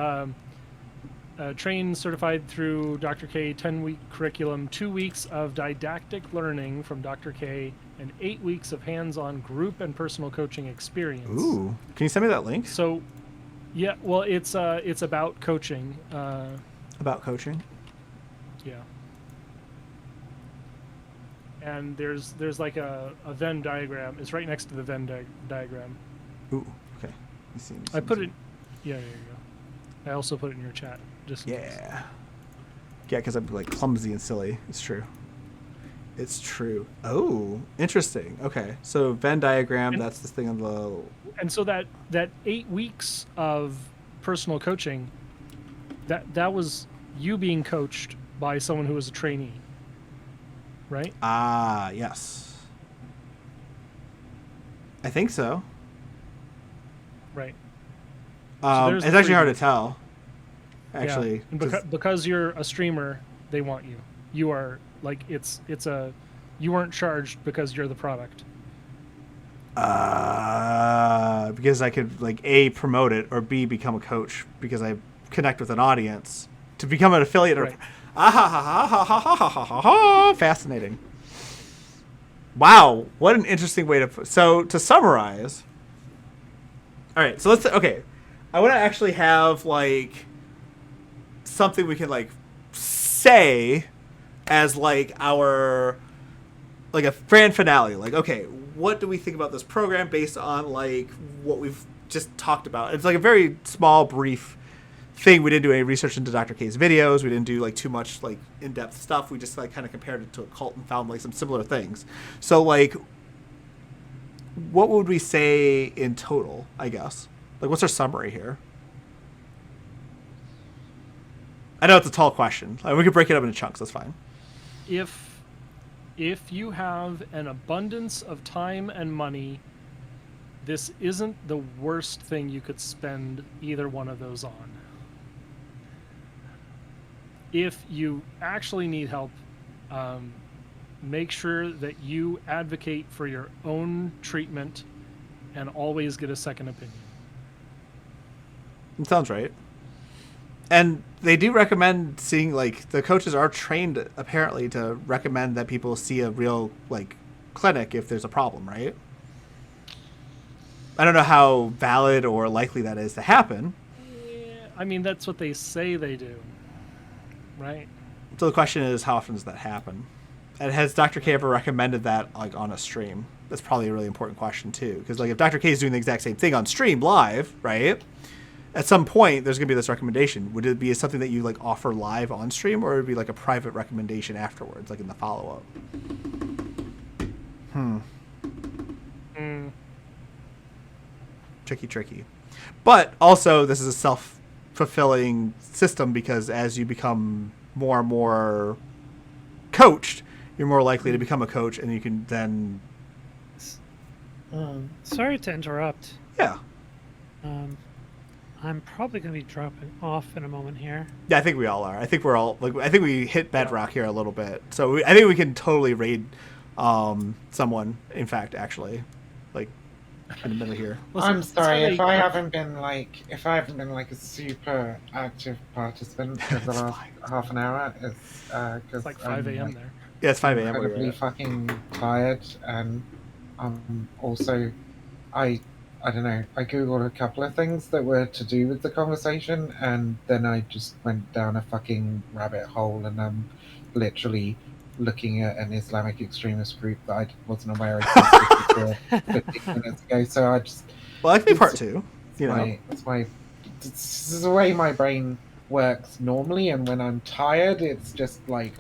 S4: trained, certified through Dr. K, 10-week curriculum, 2 weeks of didactic learning from Dr. K, and 8 weeks of hands-on group and personal coaching experience.
S1: Ooh, can you send me that link?
S4: So, yeah, well, it's about coaching.
S1: About coaching?
S4: Yeah. And there's like a Venn diagram. It's right next to the Venn diagram.
S1: Ooh, okay.
S4: I put it. Yeah, there you go. I also put it in your chat.
S1: Yeah, because I'm like clumsy and silly. It's true. It's true. Oh, interesting. Okay, so Venn diagram. That's this thing on the.
S4: And so that 8 weeks of personal coaching, that was you being coached by someone who was a trainee, right?
S1: Yes. I think so.
S4: Right.
S1: It's actually hard to tell. Actually,
S4: yeah. And because you're a streamer, they want you. You are like it's a. You weren't charged because you're the product.
S1: Because I could like A, promote it, or B, become a coach because I connect with an audience to become an affiliate.
S4: Right.
S1: Fascinating. Wow, what an interesting way to put. So to summarize. All right, so okay. I want to actually have like something we can like say as like our like a grand finale. Like, okay, what do we think about this program based on like what we've just talked about? It's like a very small, brief thing. We didn't do any research into Dr. K's videos. We didn't do like too much like in-depth stuff. We just like kind of compared it to a cult and found like some similar things. So like, what would we say in total, I guess? Like, what's our summary here? I know it's a tall question. We can break it up into chunks. That's fine.
S4: If you have an abundance of time and money, this isn't the worst thing you could spend either one of those on. if you actually need help, make sure that you advocate for your own treatment and always get a second opinion.
S1: It sounds right. And they do recommend seeing, like, the coaches are trained apparently to recommend that people see a real, like, clinic if there's a problem, right? I don't know how valid or likely that is to happen.
S4: Yeah, I mean, that's what they say they do, right?
S1: So the question is, how often does that happen? And has Dr. K ever recommended that, like, on a stream? That's probably a really important question too, because, like, if Dr. K is doing the exact same thing on stream live, right? At some point, there's gonna be this recommendation. Would it be something that you, like, offer live on stream, or would it be like a private recommendation afterwards, like in the follow up? Tricky. But also, this is a self-fulfilling system, because as you become more and more coached, you're more likely to become a coach, and you can then...
S5: Sorry to interrupt.
S1: Yeah.
S5: I'm probably going to be dropping off in a moment here.
S1: Yeah, I think we all are. I think we're all... like, I think we hit bedrock here a little bit. So I think we can totally raid someone, in fact, actually. Like, in the middle here.
S2: I'm sorry if I haven't been like a super active participant for the last half an hour. It's because
S4: It's like 5 a.m. there.
S1: Yeah, it's 5 a.m.
S2: Incredibly fucking tired, and also I don't know. I googled a couple of things that were to do with the conversation, and then I just went down a fucking rabbit hole, and I'm literally looking at an Islamic extremist group that I wasn't aware existed until 15 minutes ago. So I just...
S1: Well, that could be part two. You know,
S2: this is the way my brain works normally, and when I'm tired, it's just like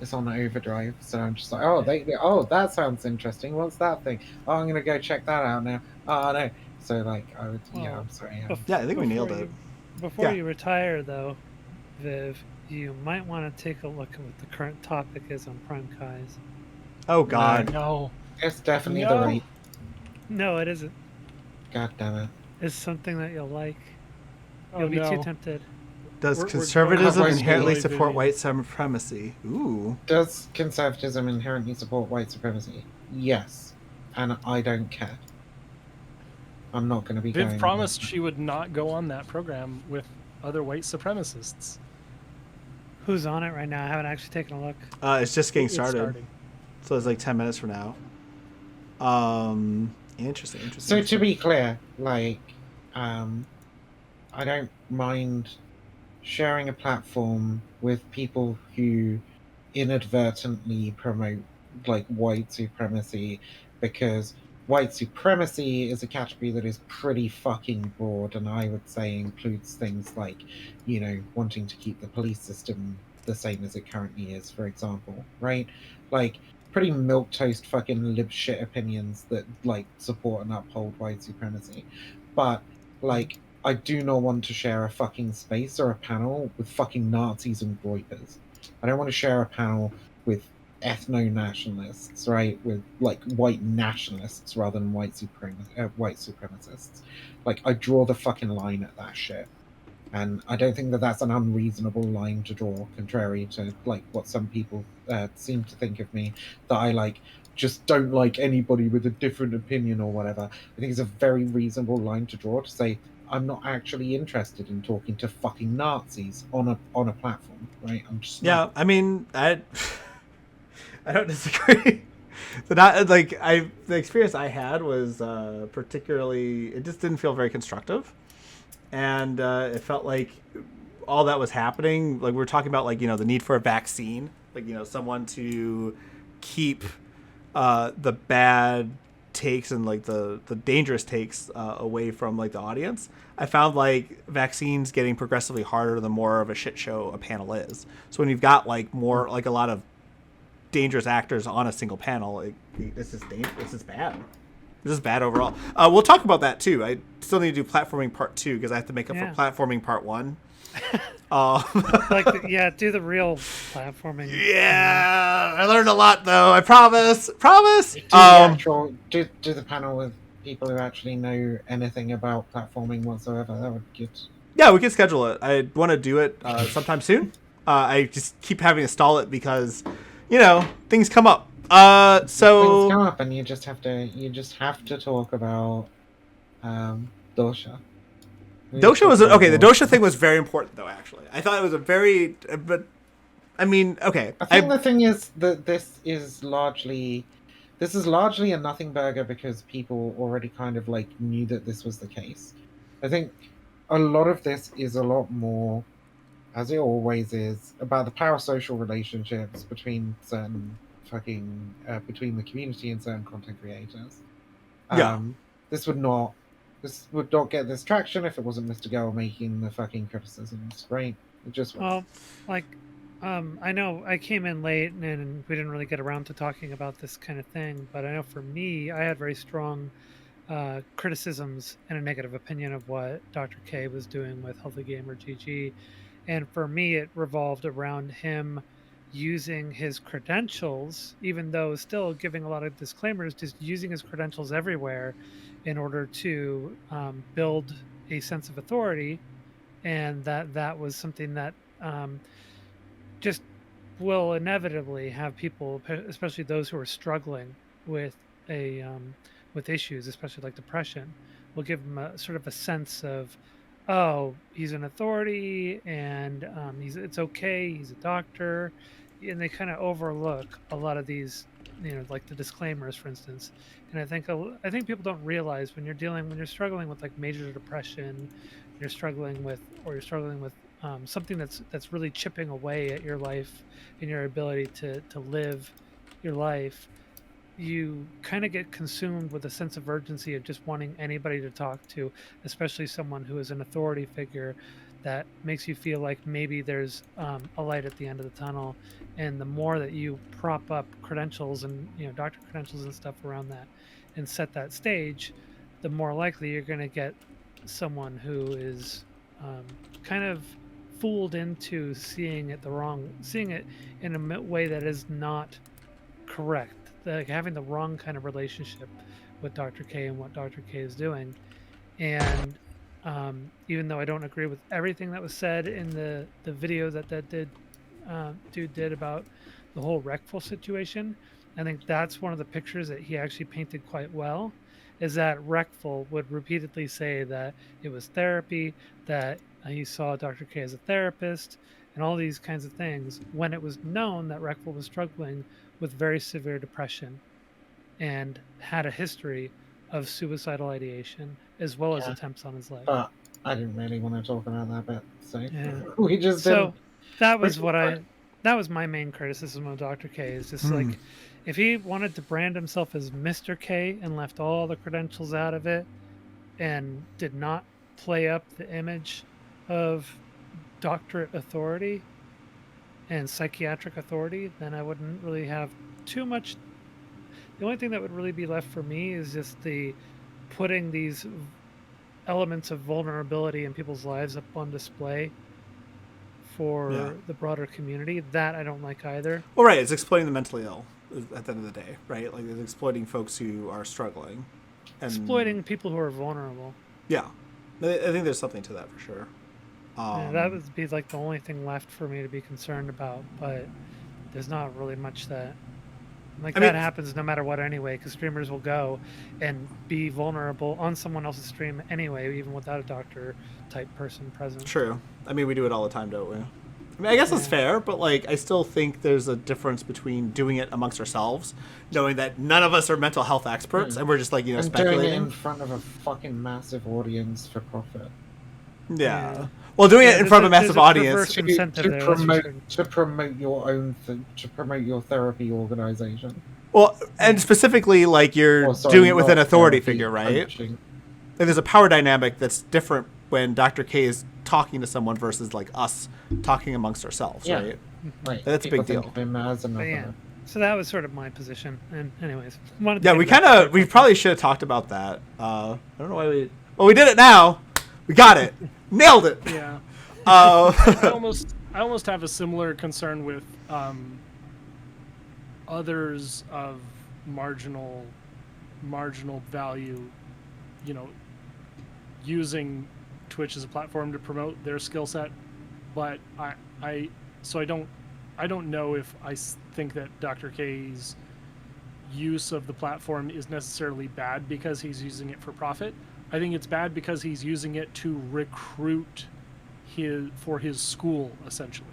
S2: it's on overdrive. So I'm just like, oh, that sounds interesting. What's that thing? Oh, I'm gonna go check that out now. Oh no. So like, I'm sorry.
S1: Yeah, I think we nailed it.
S5: Before you retire, though, Viv, you might want to take a look at what the current topic is on Prime Kai's.
S1: Oh God,
S4: No.
S2: It's definitely the right.
S5: No, it isn't.
S2: God damn it.
S5: It's something that you'll like.
S4: Oh,
S5: You'll be
S4: no.
S5: too tempted.
S1: does
S4: We're
S1: conservatism
S2: going
S1: inherently
S4: to-
S1: support white supremacy? Ooh.
S2: Does conservatism inherently support white supremacy? Yes, and I don't care. I'm not going to be
S4: Viv
S2: going.
S4: promised she would not go on that program with other white supremacists.
S5: Who's on it right now? I haven't actually taken a look.
S1: It's just getting
S4: It's
S1: started.
S4: starting.
S1: So it's like 10 minutes from now. Interesting.
S2: So to be clear, like, I don't mind sharing a platform with people who inadvertently promote like white supremacy, because white supremacy is a category that is pretty fucking broad, and I would say includes things like, you know, wanting to keep the police system the same as it currently is, for example, right? Like, pretty milquetoast fucking lib shit opinions that like support and uphold white supremacy. But like, I do not want to share a fucking space or a panel with fucking Nazis and groypers. I don't want to share a panel with ethno-nationalists, right? With like white nationalists rather than white supremacists. Like, I draw the fucking line at that shit. And I don't think that that's an unreasonable line to draw, contrary to like what some people seem to think of me, that I like just don't like anybody with a different opinion or whatever. I think it's a very reasonable line to draw, to say I'm not actually interested in talking to fucking Nazis on a platform, right? I'm just not.
S1: I mean, I don't disagree. So not like the experience I had was particularly, it just didn't feel very constructive. And it felt like all that was happening, like we were talking about, like, you know, the need for a vaccine, like, you know, someone to keep the bad takes and like the dangerous takes away from like the audience. I found like vaccines getting progressively harder the more of a shit show a panel is. So when you've got like more, like a lot of dangerous actors on a single panel, it's just bad. This is bad overall. We'll talk about that too. I still need to do platforming part 2 because I have to make up for platforming part 1.
S5: Do the real platforming.
S1: Yeah, I learned a lot though. I promise.
S2: Do the panel with people who actually know anything about platforming whatsoever. That would get.
S1: Yeah, we can schedule it. I want to do it sometime soon. I just keep having to stall it because, things come up.
S2: Things
S1: So
S2: come up, and you just have to talk about dosha. We need to
S1: Dosha
S2: talk
S1: was
S2: about
S1: okay. The Dosha thing was very important, though. Actually, I thought it was a very, but I mean, okay.
S2: I think the thing is that this is largely a nothing burger because people already kind of like knew that this was the case. I think a lot of this is a lot more, as it always is, about the parasocial relationships between certain between the community and certain content creators.
S1: Yeah.
S2: This would not get this traction if it wasn't Mr. Girl making the fucking criticisms, right? It just wouldn't.
S5: Well, like, I know I came in late and we didn't really get around to talking about this kind of thing, but I know for me, I had very strong criticisms and a negative opinion of what Dr. K was doing with Healthy Gamer GG. And for me, it revolved around him using his credentials, even though still giving a lot of disclaimers, just using his credentials everywhere in order to build a sense of authority. And that was something that just will inevitably have people, especially those who are struggling with with issues, especially like depression, will give them a sort of a sense of, oh, he's an authority and it's okay, he's a doctor, and they kind of overlook a lot of these, like the disclaimers, for instance. And I think people don't realize when you're struggling with like major depression, you're struggling with something that's really chipping away at your life and your ability to live your life, you kind of get consumed with a sense of urgency of just wanting anybody to talk to, especially someone who is an authority figure that makes you feel like maybe there's a light at the end of the tunnel. And the more that you prop up credentials and doctor credentials and stuff around that and set that stage, the more likely you're going to get someone who is kind of fooled into seeing it in a way that is not correct, like having the wrong kind of relationship with Dr. K and what Dr. K is doing. And even though I don't agree with everything that was said in the video that dude did about the whole Reckful situation, I think that's one of the pictures that he actually painted quite well, is that Reckful would repeatedly say that it was therapy, that he saw Dr. K as a therapist, and all these kinds of things, when it was known that Reckful was struggling with very severe depression and had a history of suicidal ideation as well as attempts on his life.
S2: But I didn't really want to talk about that bit, so
S5: Yeah.
S2: we just
S5: So
S2: didn't.
S5: that was my main criticism of Dr. K, is just like, if he wanted to brand himself as Mr. K and left all the credentials out of it and did not play up the image of doctorate authority and psychiatric authority, then I wouldn't really have too much. The only thing that would really be left for me is just the putting these elements of vulnerability in people's lives up on display for the broader community. That I don't like either.
S1: Well, right, it's exploiting the mentally ill at the end of the day, right? Like, it's exploiting folks who are struggling. And
S5: exploiting people who are vulnerable.
S1: Yeah. I think there's something to that for sure.
S5: That would be like the only thing left for me to be concerned about, but there's not really much that happens no matter what anyway, because streamers will go and be vulnerable on someone else's stream anyway, even without a doctor type person present.
S1: True. I mean, we do it all the time, don't we? I mean, I guess that's fair, but like, I still think there's a difference between doing it amongst ourselves, knowing that none of us are mental health experts, and we're just like,
S2: and
S1: speculating.
S2: doing it in front of a fucking massive audience for profit.
S1: Yeah. Well, doing it in front of a massive audience
S2: to promote your own to promote your therapy organization.
S1: Well, and specifically, like, you're doing it with an authority figure, right? Like, there's a power dynamic that's different when Dr. K is talking to someone versus like us talking amongst ourselves, right?
S2: Right.
S1: That's a big deal.
S5: So that was sort of my position. And anyways,
S1: we probably should have talked about that. I don't know why we did it now. We got it. Nailed it.
S4: Yeah. I almost have a similar concern with others of marginal using Twitch as a platform to promote their skill set, but I don't know if think that Dr. K's use of the platform is necessarily bad because he's using it for profit. I think it's bad because he's using it to recruit for his school, essentially.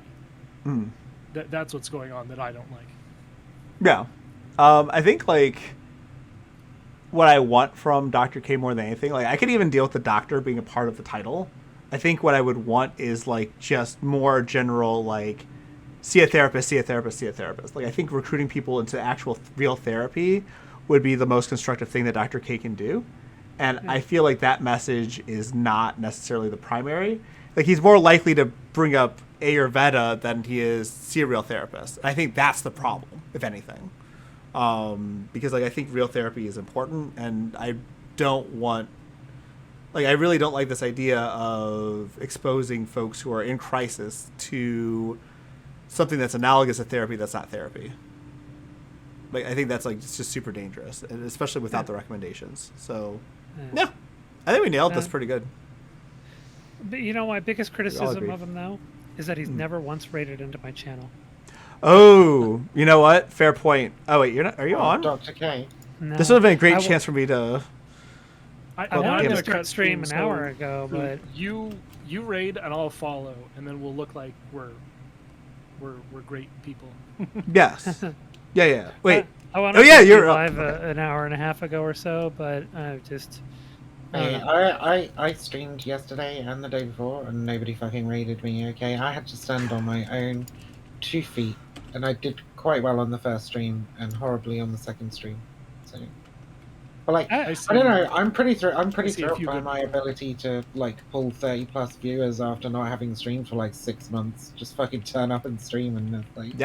S4: That's what's going on that I don't like.
S1: Yeah. I think, like, what I want from Dr. K more than anything, like, I could even deal with the doctor being a part of the title. I think what I would want is, like, just more general, like, see a therapist, see a therapist, see a therapist. Like, I think recruiting people into actual real therapy would be the most constructive thing that Dr. K can do. And I feel like that message is not necessarily the primary. Like, he's more likely to bring up Ayurveda than he is see a real therapist. And I think that's the problem, if anything. Because, like, I think real therapy is important, and I don't want... Like, I really don't like this idea of exposing folks who are in crisis to something that's analogous to therapy that's not therapy. Like, I think that's, like, it's just super dangerous, and especially without the recommendations. So, yeah, I think we nailed this pretty good.
S5: But you know, my biggest criticism of him, though, is that he's never once raided into my channel.
S1: Oh, you know what? Fair point. Oh, wait, you're not? Are you on?
S2: Dr. K.
S5: No.
S1: This would have been a great chance for me to...
S5: I wanted to start stream an hour ago, but
S4: you raid and I'll follow, and then we'll look like we're great people.
S1: Yes. Yeah. Wait.
S5: I wanted
S1: yeah,
S5: to
S1: you're
S5: live an hour and a half ago or so, but I just.
S2: I streamed yesterday and the day before, and nobody fucking raided me. Okay, I had to stand on my own 2 feet, and I did quite well on the first stream and horribly on the second stream. So. But, like, I don't know. I'm pretty thrilled by my ability to, like, pull 30+ viewers after not having streamed for like 6 months. Just fucking turn up and stream, and there's, like,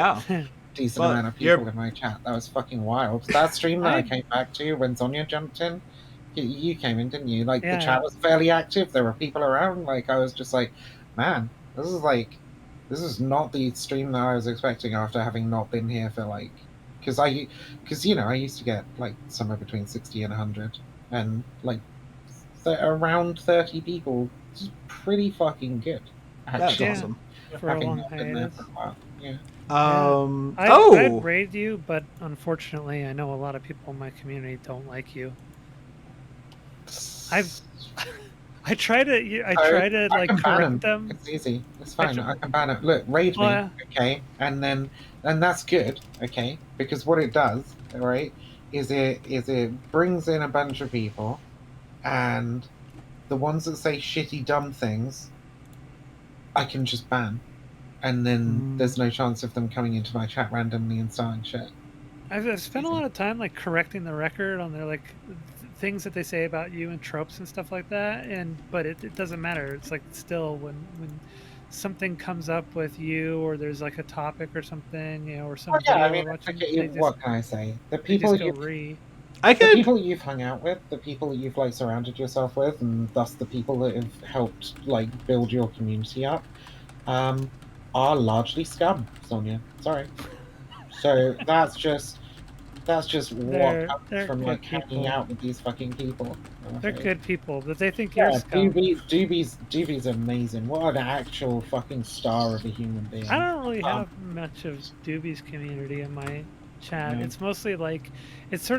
S2: decent amount of people in my chat. That was fucking wild. That stream that I came back to when Zonia jumped in, you came in, didn't you? Like, the chat was fairly active. There were people around. Like, I was just like, man, this is not the stream that I was expecting after having not been here for, like. Because you know, I used to get like somewhere between 60 and 100, and like around 30 people is pretty fucking good.
S1: That's awesome.
S5: For a long hiatus.
S2: For a while. Yeah.
S5: I'd raid you, but unfortunately, I know a lot of people in my community don't like you. I try to like correct them.
S2: It's easy. It's fine. I can ban it. Look, raid me, okay, and that's good, okay, because what it does, right, is it brings in a bunch of people, and the ones that say shitty, dumb things, I can just ban, and then there's no chance of them coming into my chat randomly and starting shit.
S5: I've spent a lot of time like correcting the record on their like things that they say about you and tropes and stuff like that, but it doesn't matter. It's like still when something comes up with you, or there's like a topic or something, you know, or something.
S2: I mean, what can I say? The people you've hung out with, the people that you've like surrounded yourself with, and thus the people that have helped like build your community up, are largely scum, Sonia. Sorry. So that's just what comes from like hanging out with these fucking people.
S5: They're good people, but they think you're scum.
S2: Doobie's amazing. What an actual fucking star of a human being.
S5: I don't really have much of Doobie's community in my chat. It's mostly like it's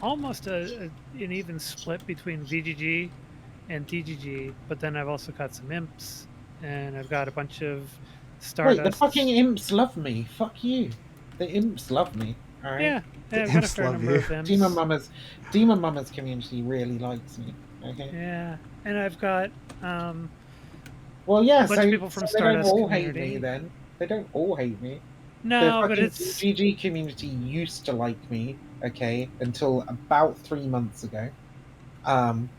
S5: almost an even split between VGG and DGG, but then I've also got some imps, and I've got a bunch of Stardust.
S2: Wait, the fucking imps love me. Fuck you. The imps love me. All right.
S5: Yeah, I've got a fair number of imps.
S2: Demon Mama's community really likes me. Okay.
S5: Yeah, and I've got a
S2: bunch of
S5: people from Stardust
S2: they don't all
S5: community.
S2: hate me then. They don't all hate me.
S5: No, but it's
S2: GG community used to like me, okay, until about 3 months ago.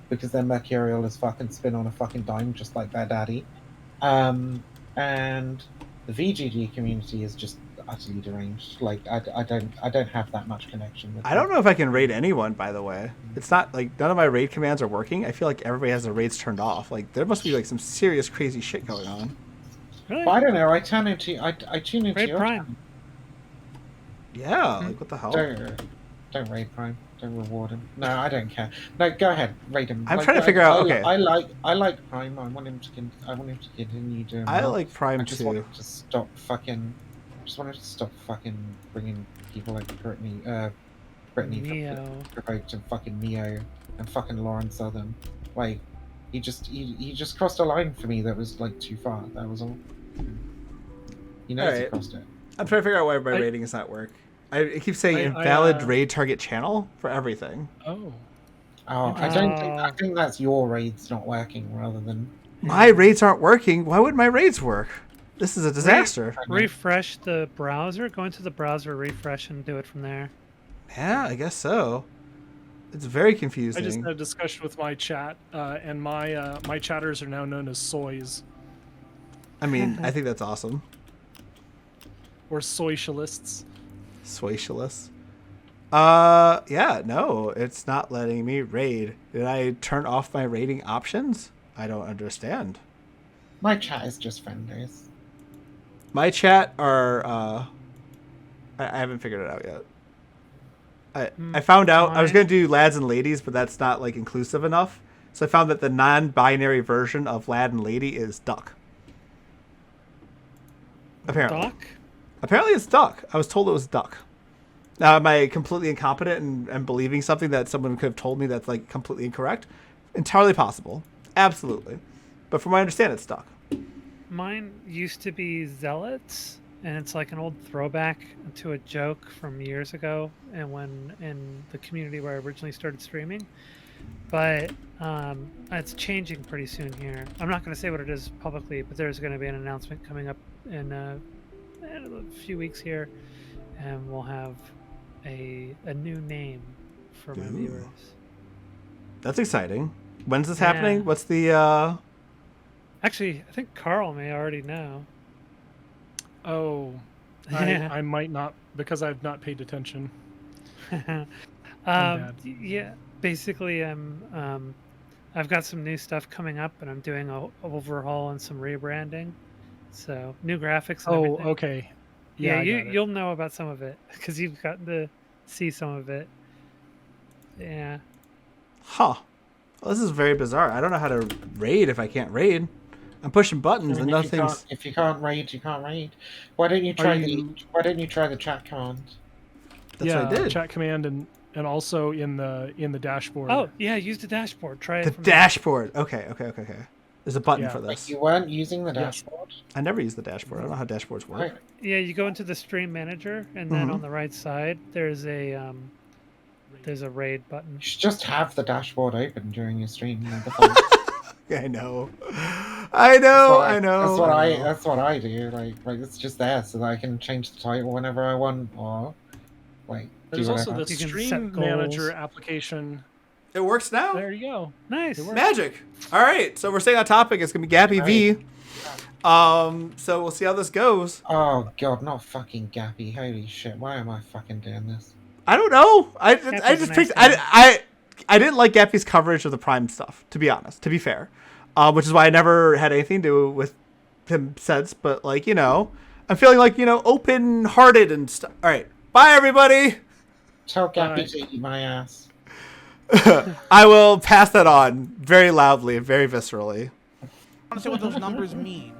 S2: Because their Mercurial is fucking spin on a fucking dime just like their daddy. And the VGG community is just utterly deranged. Like I don't have that much connection with them.
S1: I don't know if I can raid anyone, by the way. It's not like none of my raid commands are working. I feel like everybody has their raids turned off. Like there must be like some serious crazy shit going on.
S5: Really?
S2: Well, I don't know. I tune into
S5: Raid
S2: your
S5: Prime.
S2: channel.
S1: Yeah, like what the hell?
S2: Don't raid Prime. Don't reward him. No, I don't care. No, go ahead, raid him.
S1: I'm trying to figure out. Okay,
S2: I like Prime. I want him to continue doing.
S1: I
S2: well.
S1: like Prime
S2: I just want
S1: too.
S2: him to stop fucking. Just want him to stop fucking bringing people like Brittany
S5: Neo.
S2: provoked and fucking Neo and fucking Lauren Southern. Like, he just crossed a line for me that was like too far. That was all. He knows he
S1: Alright.
S2: crossed it.
S1: I'm trying to figure out why my rating is not work. It keeps saying invalid raid target channel for everything.
S4: Oh.
S2: Oh, I think that's your raids not working rather than
S1: My raids aren't working. Why would my raids work? This is a disaster.
S5: Refresh the browser. Go into the browser, refresh, and do it from there.
S1: Yeah, I guess so. It's very
S4: I
S1: confusing.
S4: just had a discussion with my chat, and my chatters are now known as soys
S1: I mean, I think that's awesome.
S4: or soycialists.
S1: Socialist. Yeah, no, it's not letting me raid. Did I turn off my raiding options? I don't understand.
S2: my chat is just friendlies.
S1: My chat are, I haven't figured it out yet. I found out I was going to do lads and ladies, but that's not like inclusive enough. So I found that the non-binary version of lad and lady is duck. Apparently.
S5: Doc?
S1: Apparently it's duck. I was told it was duck. Now, am I completely incompetent and believing something that someone could have told me that's like completely incorrect? Entirely possible. Absolutely. But from what I understand, it's duck.
S5: Mine used to be zealots, and it's like an old throwback to a joke from years ago, and when in the community where I originally started streaming. But it's changing pretty soon here. I'm not going to say what it is publicly, but there's going to be an announcement coming up in a few weeks here, and we'll have a new name for my viewers.
S1: That's exciting. When's this
S5: Yeah.
S1: happening? What's the
S5: Actually, I think Carl may already know.
S4: Oh, I might not, because I've not paid attention. bad.
S5: Yeah, basically, I've got some new stuff coming up, and I'm doing a overhaul and some rebranding. So new graphics. And everything.
S4: Okay.
S5: Yeah,
S4: I got it.
S5: you'll know about some of it because you've gotten to see some of it. Yeah.
S1: Huh. Well, this is very bizarre. I don't know how to raid if I can't raid. I'm pushing buttons and nothing's.
S2: If you can't raid, you can't raid. Why don't you try the chat command?
S1: That's what I did.
S4: Chat command and also in the dashboard.
S5: Oh yeah, use the dashboard. Try it.
S1: The
S5: from
S1: dashboard. Okay. There's a button for this.
S2: You weren't using the dashboard?
S1: I never use the dashboard. I don't know how dashboards work.
S2: Right.
S5: Yeah, you go into the stream manager, and then on the right side there's a raid button.
S2: You should just have the dashboard open during your stream.
S1: I know. I know.
S2: That's what I do. Like it's just there so that I can change the title whenever I want, or like
S4: There's
S2: do
S4: also
S2: whatever.
S4: the
S5: You can
S4: stream
S5: set goals.
S4: manager application.
S1: It works now.
S4: There you go.
S5: Nice.
S1: Magic. All right. So we're staying on topic. It's gonna be Gappy V. So we'll see how this goes.
S2: Oh god, not fucking Gappy. Holy shit! Why am I fucking doing this?
S1: I don't know. I
S5: Gappy's
S1: just
S5: a
S1: picked.
S5: nice guy.
S1: I didn't like Gappy's coverage of the Prime stuff. To be honest. To be fair. Which is why I never had anything to do with him since. But like I'm feeling like open-hearted and stuff. All right. Bye everybody.
S2: Tell Gappy to eat my ass.
S1: I will pass that on very loudly and very viscerally.
S6: I want to say what those numbers mean.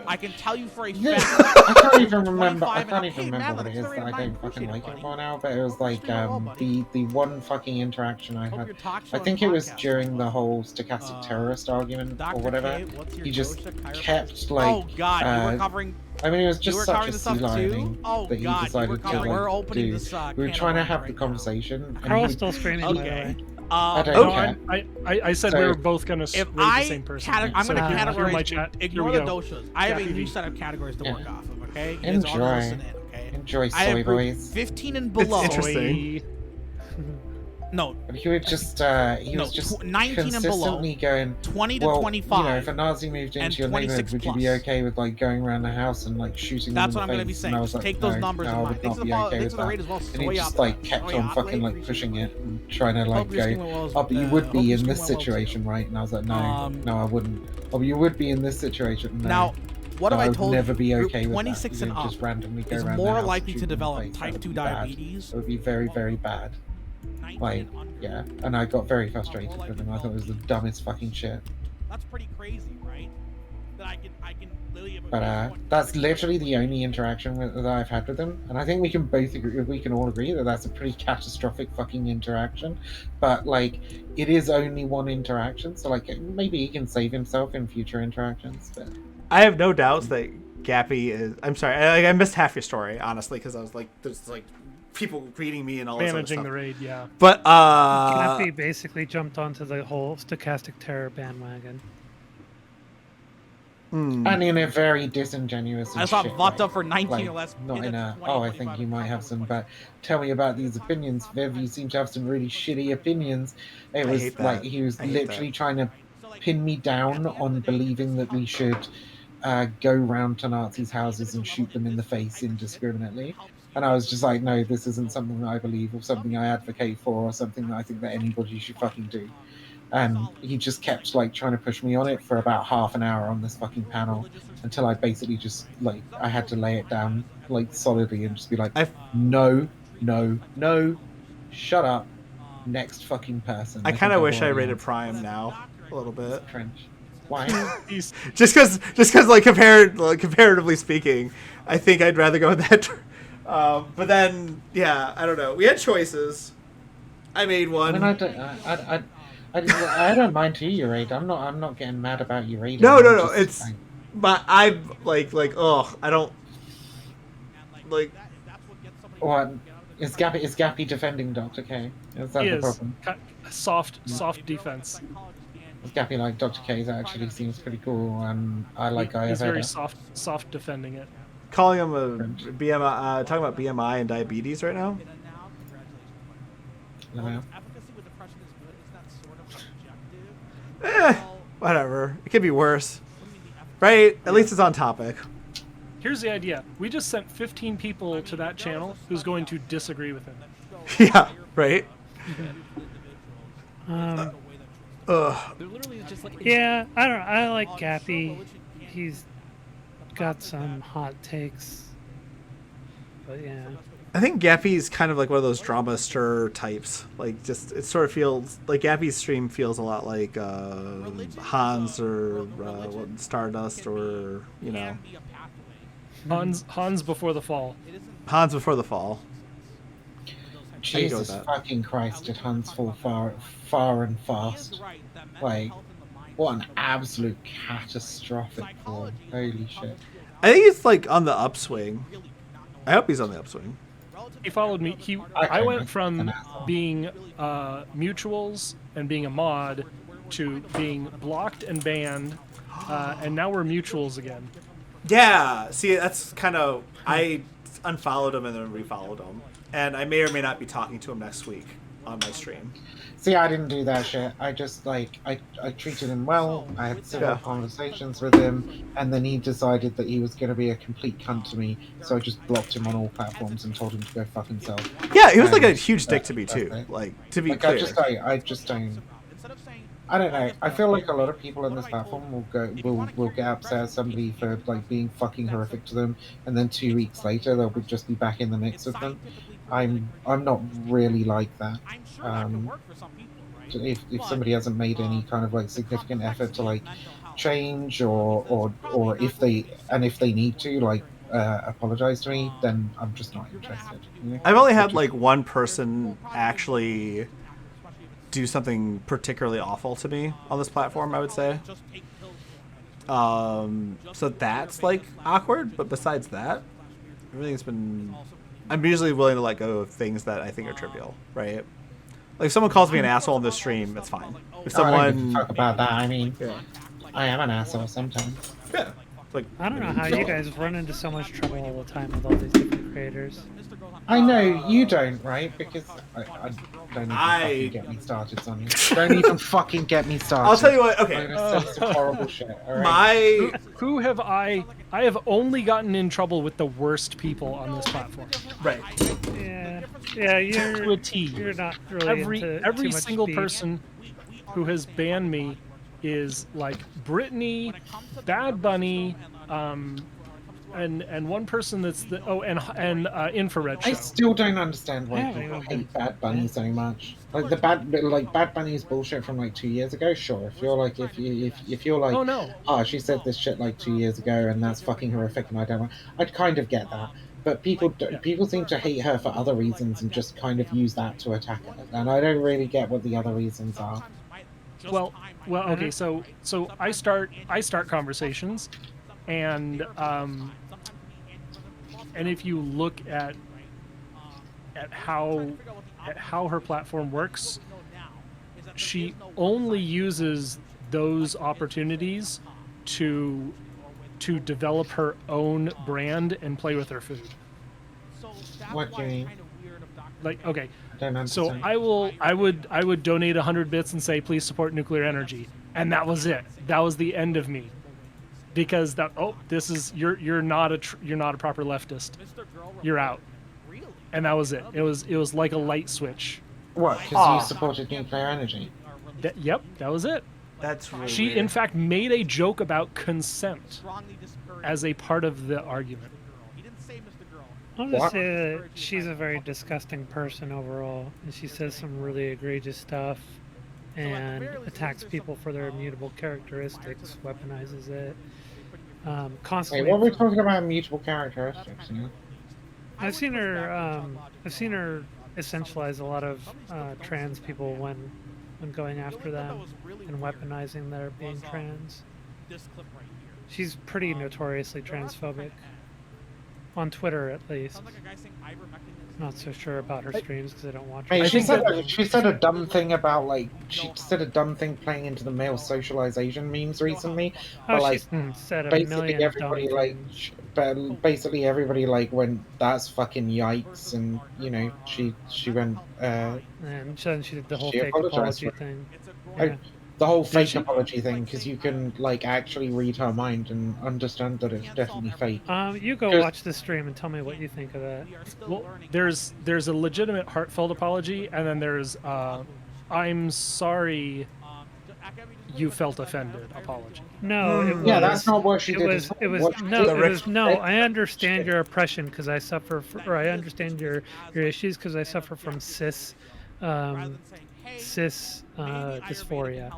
S6: I can tell you for a
S2: Yeah,
S6: fact.
S2: I can't even remember. I
S6: 25
S2: can't
S6: and
S2: even
S6: hey,
S2: remember
S6: man,
S2: what it is
S6: look,
S2: that I don't
S6: it's
S2: fucking like
S6: buddy.
S2: it for now. But it was like
S6: Stream well, buddy.
S2: the one fucking interaction I
S6: Hope
S2: had.
S6: your talk show
S2: I
S6: and
S2: think it was
S6: podcast
S2: during the
S6: was.
S2: whole stochastic terrorist argument
S6: Dr.
S2: or whatever.
S6: K, what's your
S2: He just
S6: dosha, chiropractic?
S2: kept like.
S6: Oh God, you were covering.
S2: I mean, it was
S6: You
S2: just
S6: were
S2: such
S6: covering
S2: a
S6: the
S2: sea
S6: stuff too.
S2: lining
S6: Oh
S2: that he
S6: God, you were
S2: decided to
S6: covering. We're
S2: like
S6: opening
S2: do.
S6: this.
S2: We were
S6: can
S2: trying to
S6: of
S2: have
S6: worms
S2: the
S6: right now.
S2: conversation. and
S5: Carl's
S2: he-
S5: still streaming. by the
S6: Okay.
S5: way.
S2: I don't
S4: No,
S2: care.
S4: I said
S2: So-
S4: we were both gonna
S6: If
S4: raid
S6: I
S4: the same person.
S6: I'm going to
S4: So if you're in my
S6: categorize.
S4: chat.
S6: Ignore
S4: Here
S6: the
S4: we go.
S6: doshas. I have a
S4: Gappy
S6: new
S4: V.
S6: set of categories to work off of. Okay. You guys
S2: Enjoy.
S6: all listen in, okay?
S2: Enjoy
S6: I have
S2: soy
S6: group
S2: boys.
S6: 15 and below.
S1: interesting.
S6: No,
S2: But he would just he
S6: No,
S2: was just
S6: 19 and below.
S2: consistently going
S6: 20 to
S2: well,
S6: 25.
S2: if a Nazi moved
S6: and
S2: into your
S6: 26
S2: neighborhood, would you be
S6: plus.
S2: okay with like going around the house and like shooting
S6: That's
S2: them
S6: what
S2: in
S6: I'm
S2: the
S6: going to be
S2: face?
S6: saying.
S2: And I was
S6: Just
S2: like,
S6: take those
S2: no,
S6: numbers
S2: no,
S6: in
S2: I
S6: mind.
S2: would
S6: Thanks
S2: not
S6: for
S2: be
S6: the,
S2: okay
S6: thanks
S2: with
S6: for the
S2: that.
S6: rate as well.
S2: And he just like kept on fucking like pushing it and trying to like
S6: Hope your
S2: go,
S6: stream went well.
S2: oh, but you would
S6: hope
S2: be
S6: your
S2: in
S6: stream
S2: this
S6: went well, too.
S2: situation, right? And I was like, no,
S6: Um,
S2: no, I wouldn't. Oh, but you would be in this situation. No.
S6: Now, What
S2: So
S6: have I
S2: I would
S6: told
S2: never
S6: you?
S2: be
S6: Group
S2: okay with
S6: 26
S2: that.
S6: and
S2: Just
S6: up
S2: randomly go
S6: is
S2: around the
S6: more
S2: house
S6: likely
S2: and
S6: to
S2: shoot them in the
S6: develop
S2: face. That
S6: type
S2: would
S6: 2
S2: be bad.
S6: diabetes.
S2: It would be very, very bad. Like, yeah. And I got very frustrated with them. I thought it was the dumbest fucking shit.
S6: That's pretty crazy, right? That I can literally.
S2: But that's literally the only interaction that I've had with them, and I think we can both agree, we can all agree that that's a pretty catastrophic fucking interaction. But like, it is only one interaction, so like maybe he can save himself in future interactions. But
S1: I have no doubts that Gappy is. I'm sorry, I missed half your story honestly because I was like, there's like people greeting me and all this other
S4: Managing
S1: stuff.
S4: the raid, yeah.
S1: But
S5: Katee basically jumped onto the whole stochastic terror bandwagon.
S2: and in a very disingenuous.
S6: I
S2: And
S6: thought
S2: shit
S6: Vata
S2: way.
S6: for 19
S2: like,
S6: or less.
S2: not in a. Oh, I think you might have some. But tell me about these opinions, Viv. You seem to have some really shitty opinions. It
S1: I
S2: was
S1: hate
S2: like
S1: that.
S2: he was
S1: I hate
S2: literally
S1: that.
S2: trying to pin me down on believing that we should go round to Nazis' houses and shoot them in the face indiscriminately. And I was just like, no, this isn't something that I believe or something I advocate for or something that I think that anybody should fucking do. And he just kept like trying to push me on it for about half an hour on this fucking panel until I basically just like I had to lay it down like solidly and just be like, no, no, no, shut up, next fucking person.
S1: I kind
S2: think
S1: of
S2: I've
S1: wish I
S2: already
S1: rated
S2: answered
S1: Prime now a little bit.
S2: this trench. Why?
S1: just because like comparatively speaking, I think I'd rather go with that. But then, yeah, I don't know. We had choices. I made one.
S2: I mean, I don't mind who you raid. I'm not getting mad about you raiding.
S1: No.
S2: Just,
S1: It's, but I'm like, oh, I don't like.
S2: What is Gappy defending Dr. K? Is that
S4: He
S2: the
S4: is
S2: problem?
S4: soft defense.
S2: Is Gappy like Dr. K actually seems pretty cool, and I like
S4: He's very
S2: Ayurveda.
S4: soft defending it.
S1: Calling him a BMI, talking about BMI and diabetes right now.
S2: I don't know.
S1: Whatever. It could be worse, right? At least it's on topic.
S4: Here's the idea. We just sent 15 people to that channel who's going to disagree with him.
S1: Yeah, right.
S5: Yeah, I don't know. I like Gappy. He's got some hot takes. But yeah.
S1: I think Gappy's kind of like one of those drama stir types. Like, just it sort of feels like Gappy's stream feels a lot like Hans or Stardust, or you know,
S4: Hans before the fall.
S1: Hans before the fall.
S2: Jesus fucking Christ! Did Hans fall far and fast? Like, what an absolute catastrophic fall! Holy shit!
S1: I think it's like on the upswing. I hope he's on the upswing.
S4: He followed me. I went from being mutuals and being a mod to being blocked and banned, and now we're mutuals again.
S1: Yeah, see, that's kind of... I unfollowed him and then refollowed him. And I may or may not be talking to him next week on my stream.
S2: See, I didn't do that shit. I just, like, I treated him well. I had civil conversations with him. And then he decided that he was going to be a complete cunt to me. So I just blocked him on all platforms and told him to go fuck himself.
S1: Yeah, he was like a huge dick to me, too. Like, to be clear.
S2: I just don't... I don't know. I feel like a lot of people on this platform will get upset at somebody for like being fucking horrific to them, and then 2 weeks later they'll just be back in the mix with them. I'm not really like that. If somebody hasn't made any kind of like significant effort to like change or if they need to like apologize to me, then I'm just not interested. You know?
S1: I've only had like one person actually do something particularly awful to me on this platform, I would say. So that's like awkward, but besides that, everything's been... I'm usually willing to let go of things that I think are trivial, right? Like if someone calls me an asshole on the stream, it's fine. If someone...
S2: I don't give a fuck about that. I mean, I am an asshole sometimes.
S1: Yeah. Like,
S5: I don't know how you guys run into so much trouble all the time with all these different creators.
S2: I know you don't, right? Because I don't even fucking get me started, Sonia. Don't even fucking get me started.
S1: I'll tell you what. Okay.
S2: I'm gonna say some horrible shit. All right?
S4: Who have I have only gotten in trouble with the worst people on this platform.
S1: Right.
S5: Yeah, you're
S4: to a T.
S5: You're not really
S4: every
S5: too much
S4: single
S5: beef.
S4: person who has banned me is like Brittany, Bad Bunny, and one person that's the and infrared show.
S2: I still don't understand why
S5: Yeah,
S2: people
S5: I
S2: hate Bad Bunny so much. Like Bad Bunny's bullshit from like 2 years ago. Sure, if you're like if you're like,
S4: Oh no.
S2: she said this shit like 2 years ago and that's fucking horrific and I don't want, I'd kind of get that. But
S4: Yeah.
S2: people seem to hate her for other reasons and just kind of use that to attack her. And I don't really get what the other reasons are.
S4: Well, okay. So I start conversations, and if you look at how her platform works, she only uses those opportunities to develop her own brand and play with her food.
S2: What do you mean?
S4: Like, okay,
S2: I don't understand.
S4: so I would donate 100 bits and say please support nuclear energy, and that was it. That was the end of me, because this is you're not a proper leftist. You're out, and that was it. It was like a light switch.
S2: What? Because you supported nuclear energy.
S4: Yep, that was it.
S1: That's really
S4: She
S1: weird.
S4: in fact made a joke about consent as a part of the argument.
S5: I'll just say that she's a very disgusting person overall, and she says some really egregious stuff and attacks people for their immutable characteristics, weaponizes it. Constantly.
S2: Wait, what are we talking about? Immutable characteristics? You know?
S5: I've seen her essentialize a lot of trans people when going after them and weaponizing their being trans. She's pretty notoriously transphobic. On Twitter, at least. Not so sure about her streams because I don't watch her.
S2: Hey, she said a dumb thing about she said a dumb thing playing into the male socialization memes recently. But like,
S5: she said a
S2: basically
S5: million
S2: everybody basically everybody went, that's fucking yikes, and you know she went.
S5: And then she did the whole
S2: she
S5: fake
S2: apologized
S5: apology
S2: for it.
S5: thing.
S2: Yeah. The whole fake apology thing, because you can like actually read her mind and understand that it's definitely fake.
S5: You go watch the stream and tell me what you think of that.
S4: Well, there's a legitimate heartfelt apology, and then there's I'm sorry you felt offended apology.
S5: No, it was.
S2: Yeah, that's not what she did.
S5: It was no. I understand your oppression because I suffer, or I understand your issues because I suffer from cis dysphoria,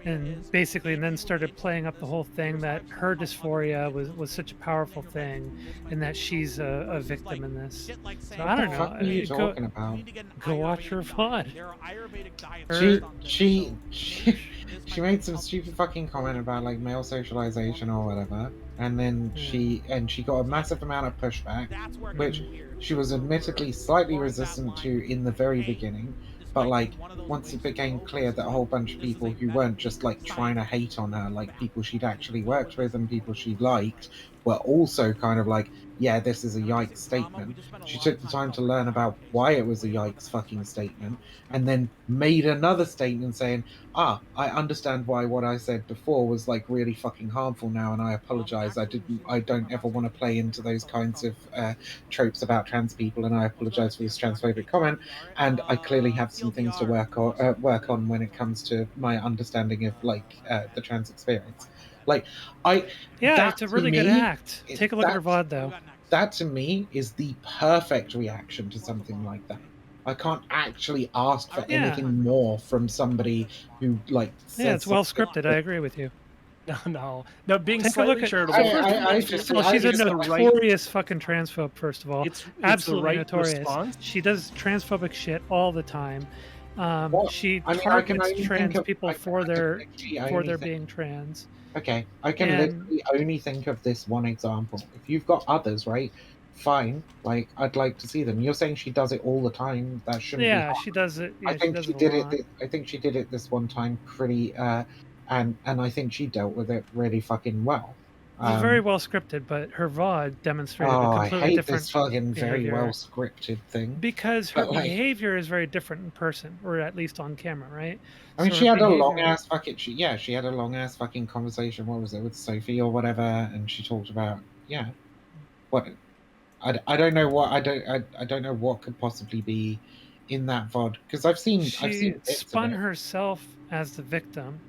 S5: and basically, and then started playing up the whole thing that her dysphoria was such a powerful thing, and that she's a victim in this. So I don't know.
S2: What are you talking about?
S5: Go watch her VOD.
S2: She made some stupid fucking comment about like male socialization or whatever, and then she got a massive amount of pushback, which she was admittedly slightly resistant to in the very beginning. But like once it became clear that a whole bunch of people who weren't just like trying to hate on her, like people she'd actually worked with and people she liked, were also kind of like, yeah, this is a yikes statement. She took the time to learn about why it was a yikes fucking statement, and then made another statement saying, I understand why what I said before was like really fucking harmful now, and I apologize. I don't ever want to play into those kinds of tropes about trans people, and I apologize for this transphobic comment, and I clearly have some things to work on when it comes to my understanding of like the trans experience. Like
S5: it's a really good act. Take a look at her VOD though.
S2: That to me is the perfect reaction to something like that. I can't actually ask for anything more from somebody who like.
S5: It's well scripted. I agree with you.
S4: No. Being
S5: Take
S4: slightly charitable.
S5: She's a notorious fucking transphobe. First of all,
S4: it's
S5: absolutely
S4: right
S5: notorious.
S4: Response.
S5: She does transphobic shit all the time. She
S2: I
S5: targets
S2: can
S5: trans people for their
S2: being
S5: being trans.
S2: Okay, I can literally only think of this one example. If you've got others, right? Fine. Like, I'd like to see them. You're saying she does it all the time. That shouldn't be hard.
S5: She does it. Yeah,
S2: I think
S5: she
S2: did it. I think she did it this one time pretty. And I think she dealt with it really fucking well.
S5: It was very well scripted, but her VOD demonstrated a completely
S2: I hate
S5: different
S2: this fucking
S5: behavior.
S2: very well scripted thing.
S5: Because her behavior is very different in person, or at least on camera, right?
S2: I mean, she had a long ass fucking. She had a long ass fucking conversation. What was it with Sophie or whatever? And she talked about what. I don't know what I don't know what could possibly be in that VOD because I've seen
S5: She spun herself as the victim.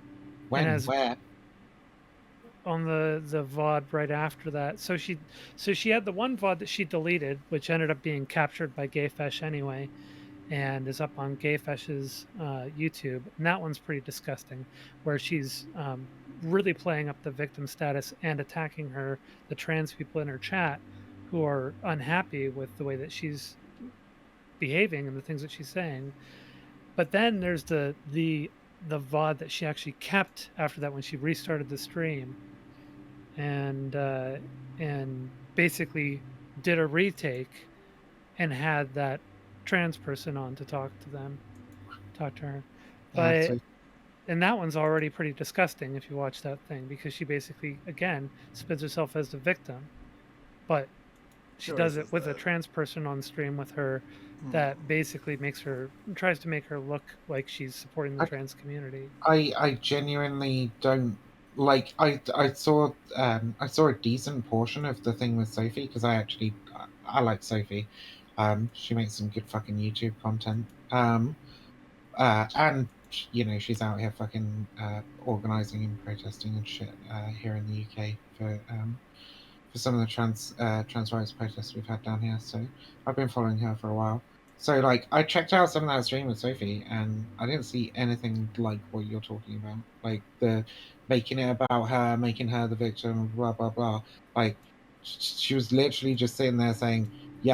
S2: Where?
S5: on the VOD right after that. So she had the one VOD that she deleted, which ended up being captured by Gayfesh anyway, and is up on Gayfesh's YouTube. And that one's pretty disgusting, where she's really playing up the victim status and attacking the trans people in her chat who are unhappy with the way that she's behaving and the things that she's saying. But then there's the VOD that she actually kept after that when she restarted the stream, and basically did a retake and had that trans person on to talk to her.
S2: Yeah,
S5: But and that one's already pretty disgusting if you watch that thing, because she basically again spins herself as the victim, but she does it with a trans person on stream with her that basically tries to make her look like she's supporting the trans community.
S2: I genuinely don't like. I saw a decent portion of the thing with Sophie, because I like Sophie. She makes some good fucking YouTube content. And she's out here fucking organizing and protesting and shit here in the UK for some of the trans rights protests we've had down here. So I've been following her for a while. So like I checked out some of that stream with Sophie, and I didn't see anything like what you're talking about, like the making it about her, making her the victim, blah blah blah. Like she was literally just sitting there saying,